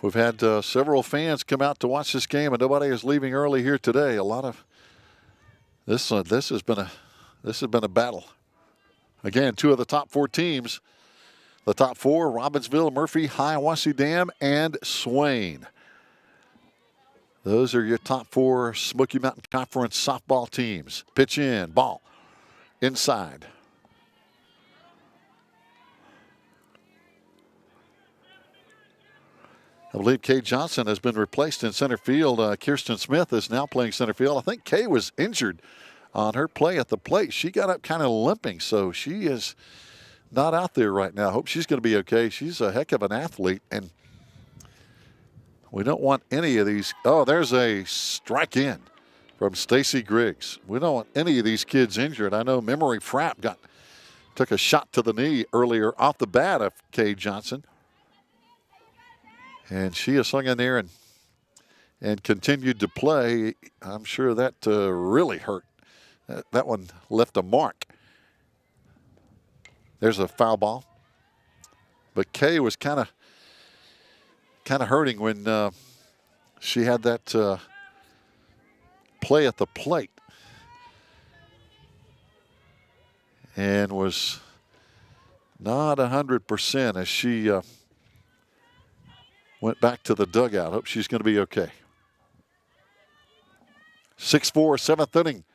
We've had several fans come out to watch this game, and nobody is leaving early here today. A lot of this has been a battle. Again, 2 of the top 4 teams. The top 4: Robbinsville, Murphy, Hiawassee Dam, and Swain. Those are your top 4 Smoky Mountain Conference softball teams. Pitch in, ball inside. I believe Kay Johnson has been replaced in center field. Kirsten Smith is now playing center field. I think Kay was injured on her play at the plate. She got up kind of limping, so she is not out there right now. Hope she's going to be okay. She's a heck of an athlete, and we don't want any of these. Oh, there's a strike in from Stacy Griggs. We don't want any of these kids injured. I know Memory Frapp took a shot to the knee earlier off the bat of Kay Johnson. And she has hung in there and continued to play. I'm sure that really hurt. That one left a mark. There's a foul ball. But Kay was kind of hurting when she had that play at the plate. And was not 100% as she went back to the dugout. Hope she's going to be okay. 6-4, 7th inning.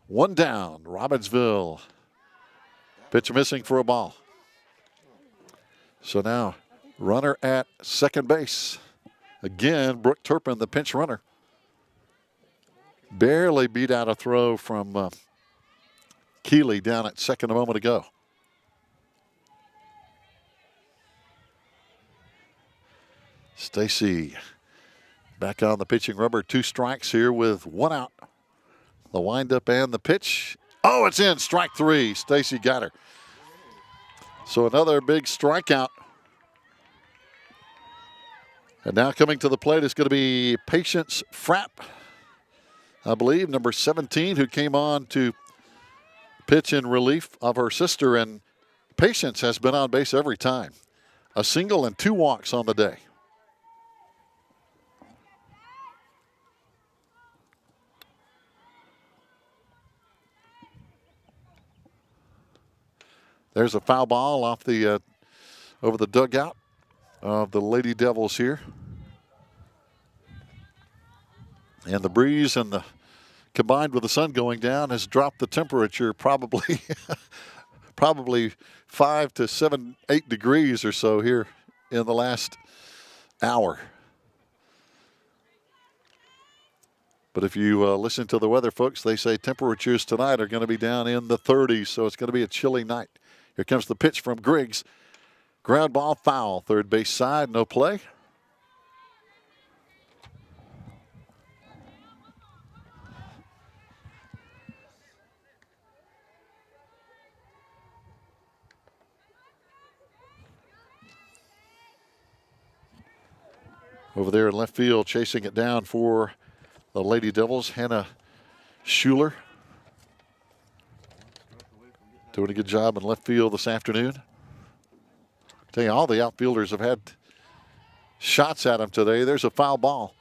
1 down, Robbinsville. Pitcher missing for a ball. So now, runner at second base. Again, Brooke Turpin, the pinch runner. Barely beat out a throw from Keeley down at second a moment ago. Stacy back on the pitching rubber. 2 strikes here with 1 out. The windup and the pitch. Oh, it's in. Strike 3. Stacy got her. So another big strikeout. And now coming to the plate is going to be Patience Frapp, I believe, number 17, who came on to pitch in relief of her sister. And Patience has been on base every time. A single and 2 walks on the day. There's a foul ball off the over the dugout of the Lady Devils here. And the breeze and combined with the sun going down has dropped the temperature probably 5 to 7, 8 degrees or so here in the last hour. But if you listen to the weather folks, they say temperatures tonight are going to be down in the 30s, so it's going to be a chilly night. Here comes the pitch from Griggs. Ground ball, foul. Third base side, no play. Over there in left field, chasing it down for the Lady Devils, Hannah Schuler. doing a good job in left field this afternoon. Tell you, all the outfielders have had shots at him today. There's a foul ball.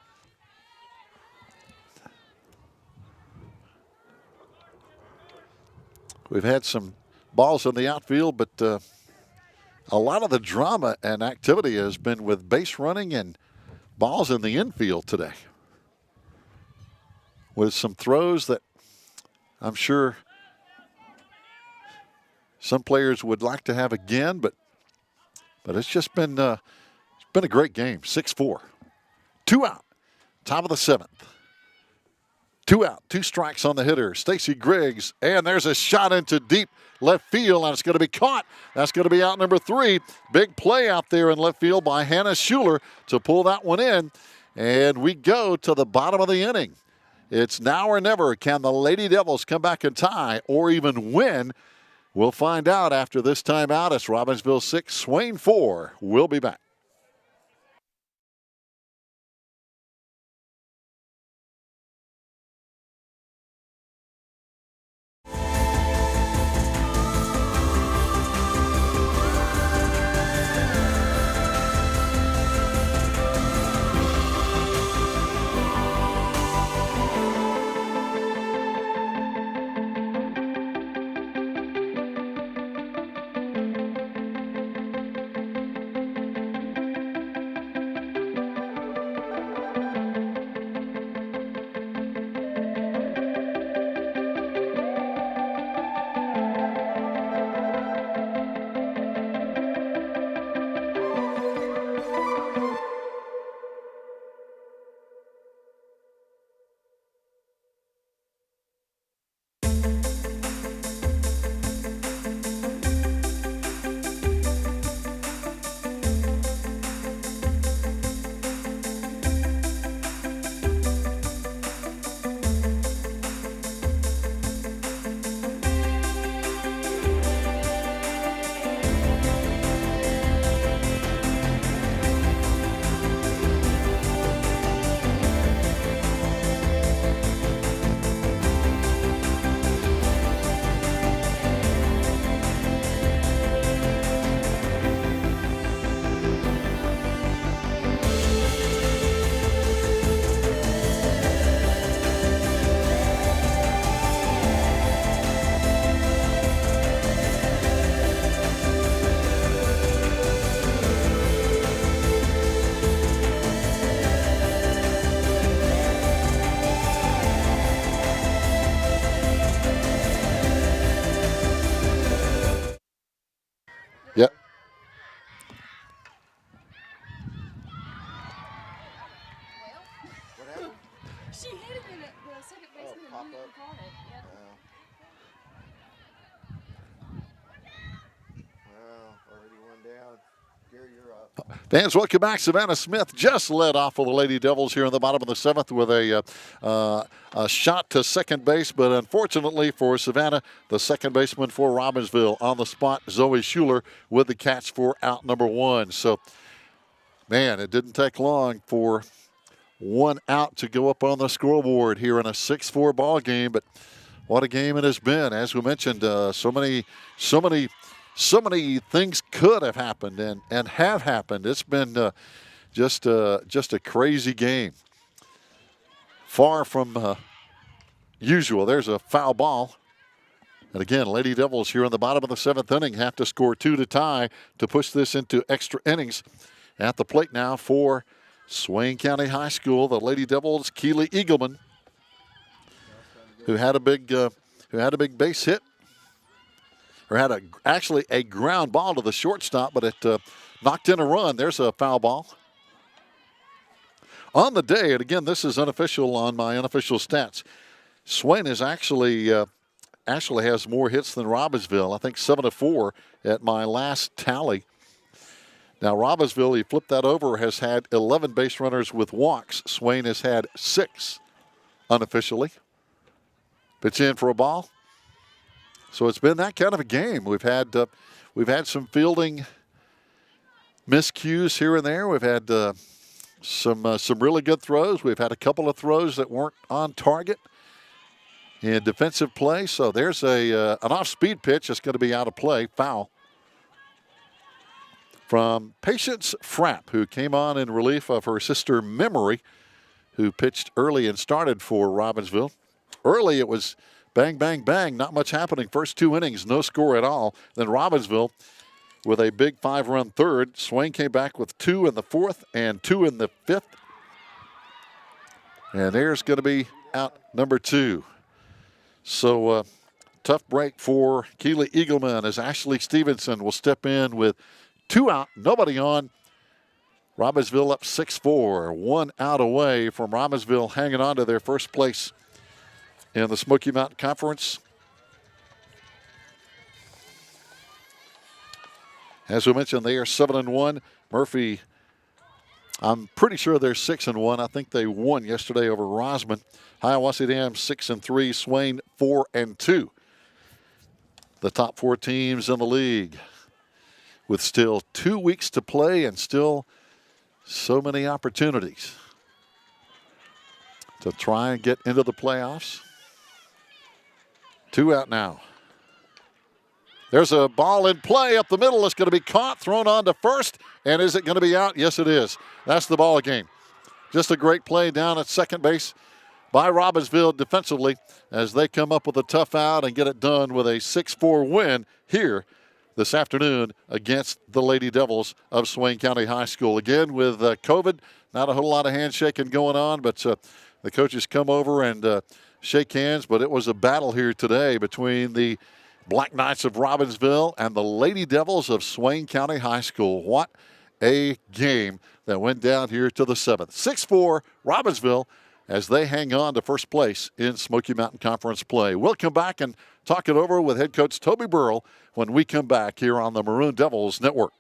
We've had some balls in the outfield, but a lot of the drama and activity has been with base running and balls in the infield today, with some throws that I'm sure some players would like to have again, but it's just been a great game. 6-4, 2 out, top of the 7th. 2 out, 2 strikes on the hitter, Stacy Griggs, and there's a shot into deep left field, and it's going to be caught. That's going to be out number 3. Big play out there in left field by Hannah Schuler to pull that one in, and we go to the bottom of the inning. It's now or never. Can the Lady Devils come back and tie or even win? We'll find out after this timeout. It's Robbinsville 6, Swain 4. We'll be back. Yep. What happened? She hit him in it. The second baseman pop immediately up. caught it. Yeah. Well, already one down. Gary, you're up. Fans, welcome back. Savannah Smith just led off for the Lady Devils here in the bottom of the 7th with a shot to second base, but unfortunately for Savannah, the second baseman for Robbinsville on the spot, Zoe Schuler, with the catch for out number 1. So, man, it didn't take long for 1 out to go up on the scoreboard here in a 6-4 ball game, but what a game it has been. As we mentioned, so many things could have happened and have happened. It's been just a crazy game. Far from usual. There's a foul ball. And again, Lady Devils here in the bottom of the 7th inning have to score 2 to tie to push this into extra innings. At the plate now for Swain County High School, the Lady Devils, Keely Eagleman, who had a big base hit. Or had actually a ground ball to the shortstop, but it knocked in a run. There's a foul ball. On the day, and again, this is unofficial on my unofficial stats, Swain is actually has more hits than Robbinsville. I think 7-4 at my last tally. Now, Robbinsville, he flipped that over, has had 11 base runners with walks. Swain has had 6 unofficially. Pitch in for a ball. So it's been that kind of a game. We've had some fielding miscues here and there. We've had some really good throws. We've had a couple of throws that weren't on target. in defensive play. So there's an off-speed pitch that's going to be out of play, foul. From Patience Frapp, who came on in relief of her sister Memory, who pitched early and started for Robbinsville. Early it was bang, bang, bang, not much happening. First 2 innings, no score at all. Then Robbinsville with a big 5-run third. Swain came back with 2 in the 4th and 2 in the 5th. And there's going to be out number 2. So tough break for Keely Eagleman as Ashley Stevenson will step in with 2 out, nobody on. Robbinsville up 6-4, 1 out away from Robbinsville hanging on to their first place in the Smoky Mountain Conference. As we mentioned, they are 7-1. Murphy, I'm pretty sure they're 6-1. I think they won yesterday over Rosman. Hiawassee Dam 6-3. Swain 4-2. The top 4 teams in the league, with still 2 weeks to play and still so many opportunities to try and get into the playoffs. 2 out now. There's a ball in play up the middle. It's going to be caught, thrown on to first. And is it going to be out? Yes, it is. That's the ball game. Just a great play down at second base by Robbinsville defensively as they come up with a tough out and get it done with a 6-4 win here this afternoon against the Lady Devils of Swain County High School. Again, with COVID, not a whole lot of handshaking going on, but the coaches come over and shake hands. But it was a battle here today between the Black Knights of Robbinsville and the Lady Devils of Swain County High School. What a game that went down here to the 7th. 6-4 Robbinsville as they hang on to first place in Smoky Mountain Conference play. We'll come back and talk it over with head coach Toby Burrell when we come back here on the Maroon Devils Network.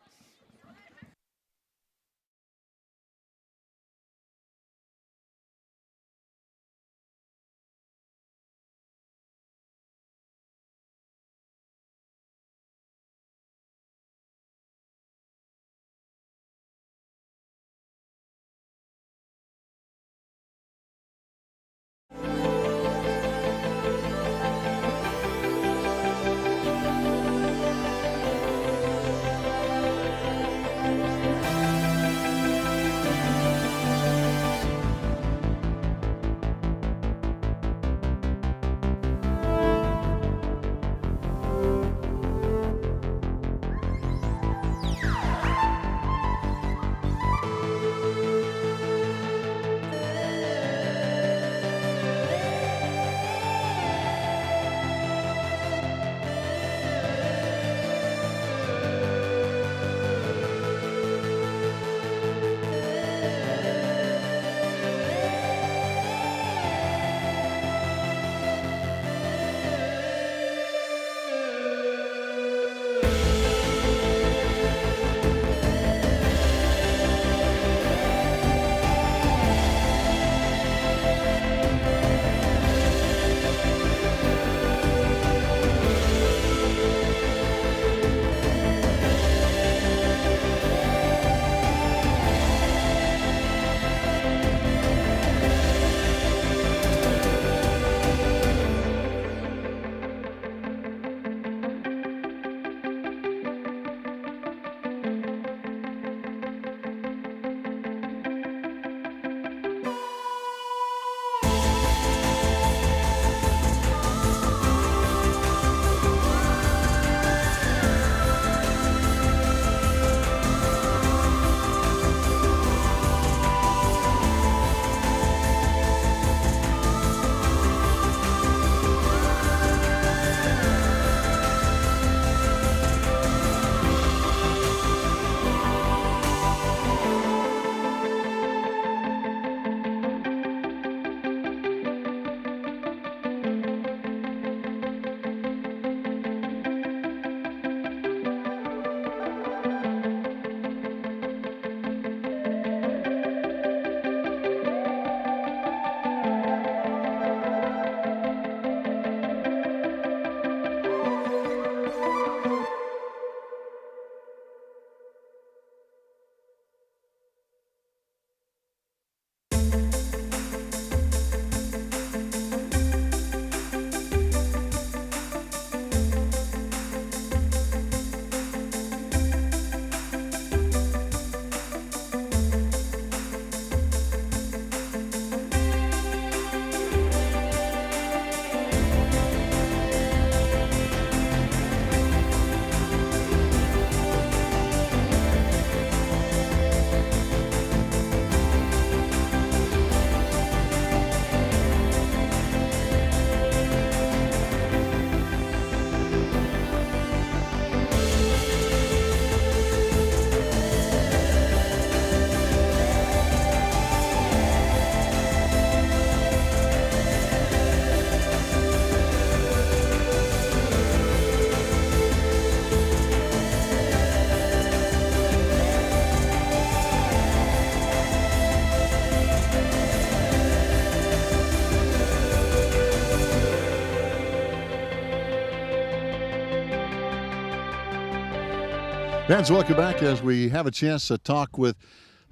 Fans, welcome back as we have a chance to talk with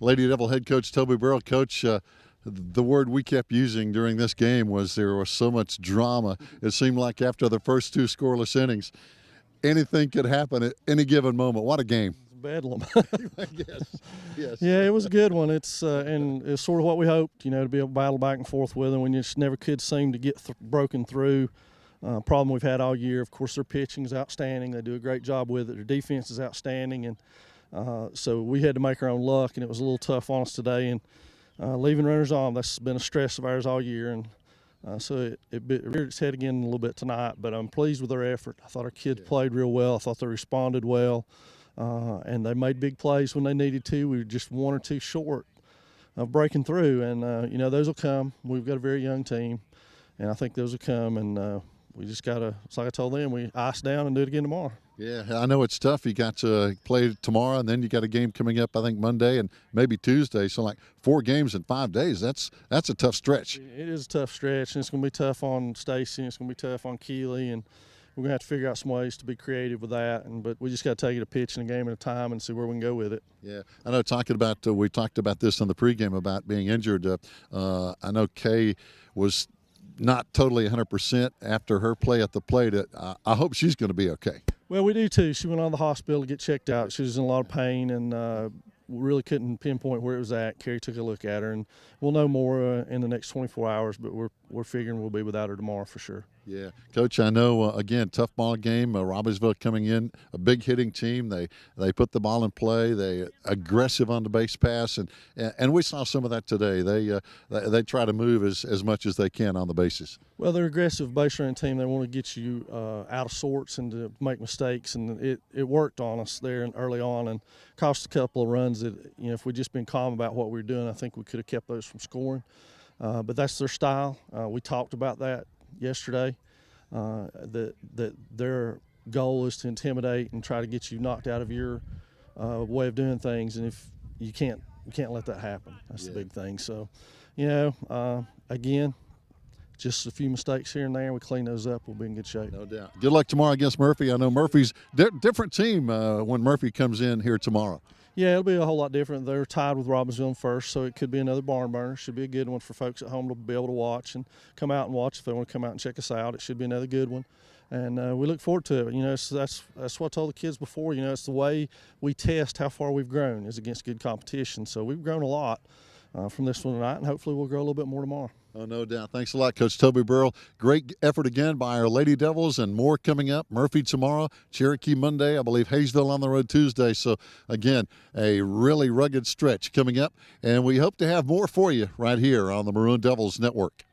Lady Devil head coach Toby Burrell. Coach, the word we kept using during this game was there was so much drama. It seemed like after the first two scoreless innings, anything could happen at any given moment. What a game. Bedlam. Yes. Yeah, it was a good one. It's and it's sort of what we hoped, to be able to battle back and forth with them. We just never could seem to get broken through. Problem we've had all year. Of course, their pitching is outstanding. They do a great job with it. Their defense is outstanding, and so we had to make our own luck, and it was a little tough on us today. And leaving runners on, that's been a stress of ours all year, and so it reared its head again a little bit tonight. But I'm pleased with their effort. I thought our kids played real well. I thought they responded well, and they made big plays when they needed to. We were just one or two short of breaking through, and those will come. We've got a very young team, and I think those will come, and we just got to, it's like I told them, we ice down and do it again tomorrow. Yeah, I know it's tough. You got to play tomorrow, and then you got a game coming up, I think, Monday and maybe Tuesday. So, like 4 games in 5 days, that's a tough stretch. It is a tough stretch, and it's going to be tough on Stacy, and it's going to be tough on Keeley, and we're going to have to figure out some ways to be creative with that. But we just got to take it a pitch and a game at a time and see where we can go with it. Yeah, I know. We talked about this on the pregame about being injured. I know Kay was not totally 100% after her play at the plate. I hope she's going to be okay. Well, we do too. She went on to the hospital to get checked out. She was in a lot of pain, and we really couldn't pinpoint where it was at. Carrie took a look at her, and we'll know more in the next 24 hours, but we're figuring we'll be without her tomorrow for sure. Yeah, Coach, I know, again, tough ball game. Robbinsville coming in, a big hitting team. They put the ball in play. They aggressive on the base pass, and we saw some of that today. They try to move as much as they can on the bases. Well, they're aggressive base running team. They want to get you out of sorts and to make mistakes, and it worked on us there early on and cost a couple of runs that, if we'd just been calm about what we were doing, I think we could have kept those from scoring. But that's their style. We talked about that yesterday, that their goal is to intimidate and try to get you knocked out of your way of doing things, and if you can't let that happen. That's the big thing. So, again, just a few mistakes here and there. We clean those up, we'll be in good shape. No doubt. Good luck tomorrow against Murphy. I know Murphy's different team when Murphy comes in here tomorrow. Yeah, it'll be a whole lot different. They're tied with Robbinsville in first, so it could be another barn burner. Should be a good one for folks at home to be able to watch and come out and watch. If they want to come out and check us out, it should be another good one. And we look forward to it. That's what I told the kids before. It's the way we test how far we've grown is against good competition. So we've grown a lot from this one tonight, and hopefully we'll grow a little bit more tomorrow. Oh, no doubt. Thanks a lot, Coach Toby Burrell. Great effort again by our Lady Devils, and more coming up. Murphy tomorrow, Cherokee Monday, I believe Hayesville on the road Tuesday. So, again, a really rugged stretch coming up, and we hope to have more for you right here on the Maroon Devils Network.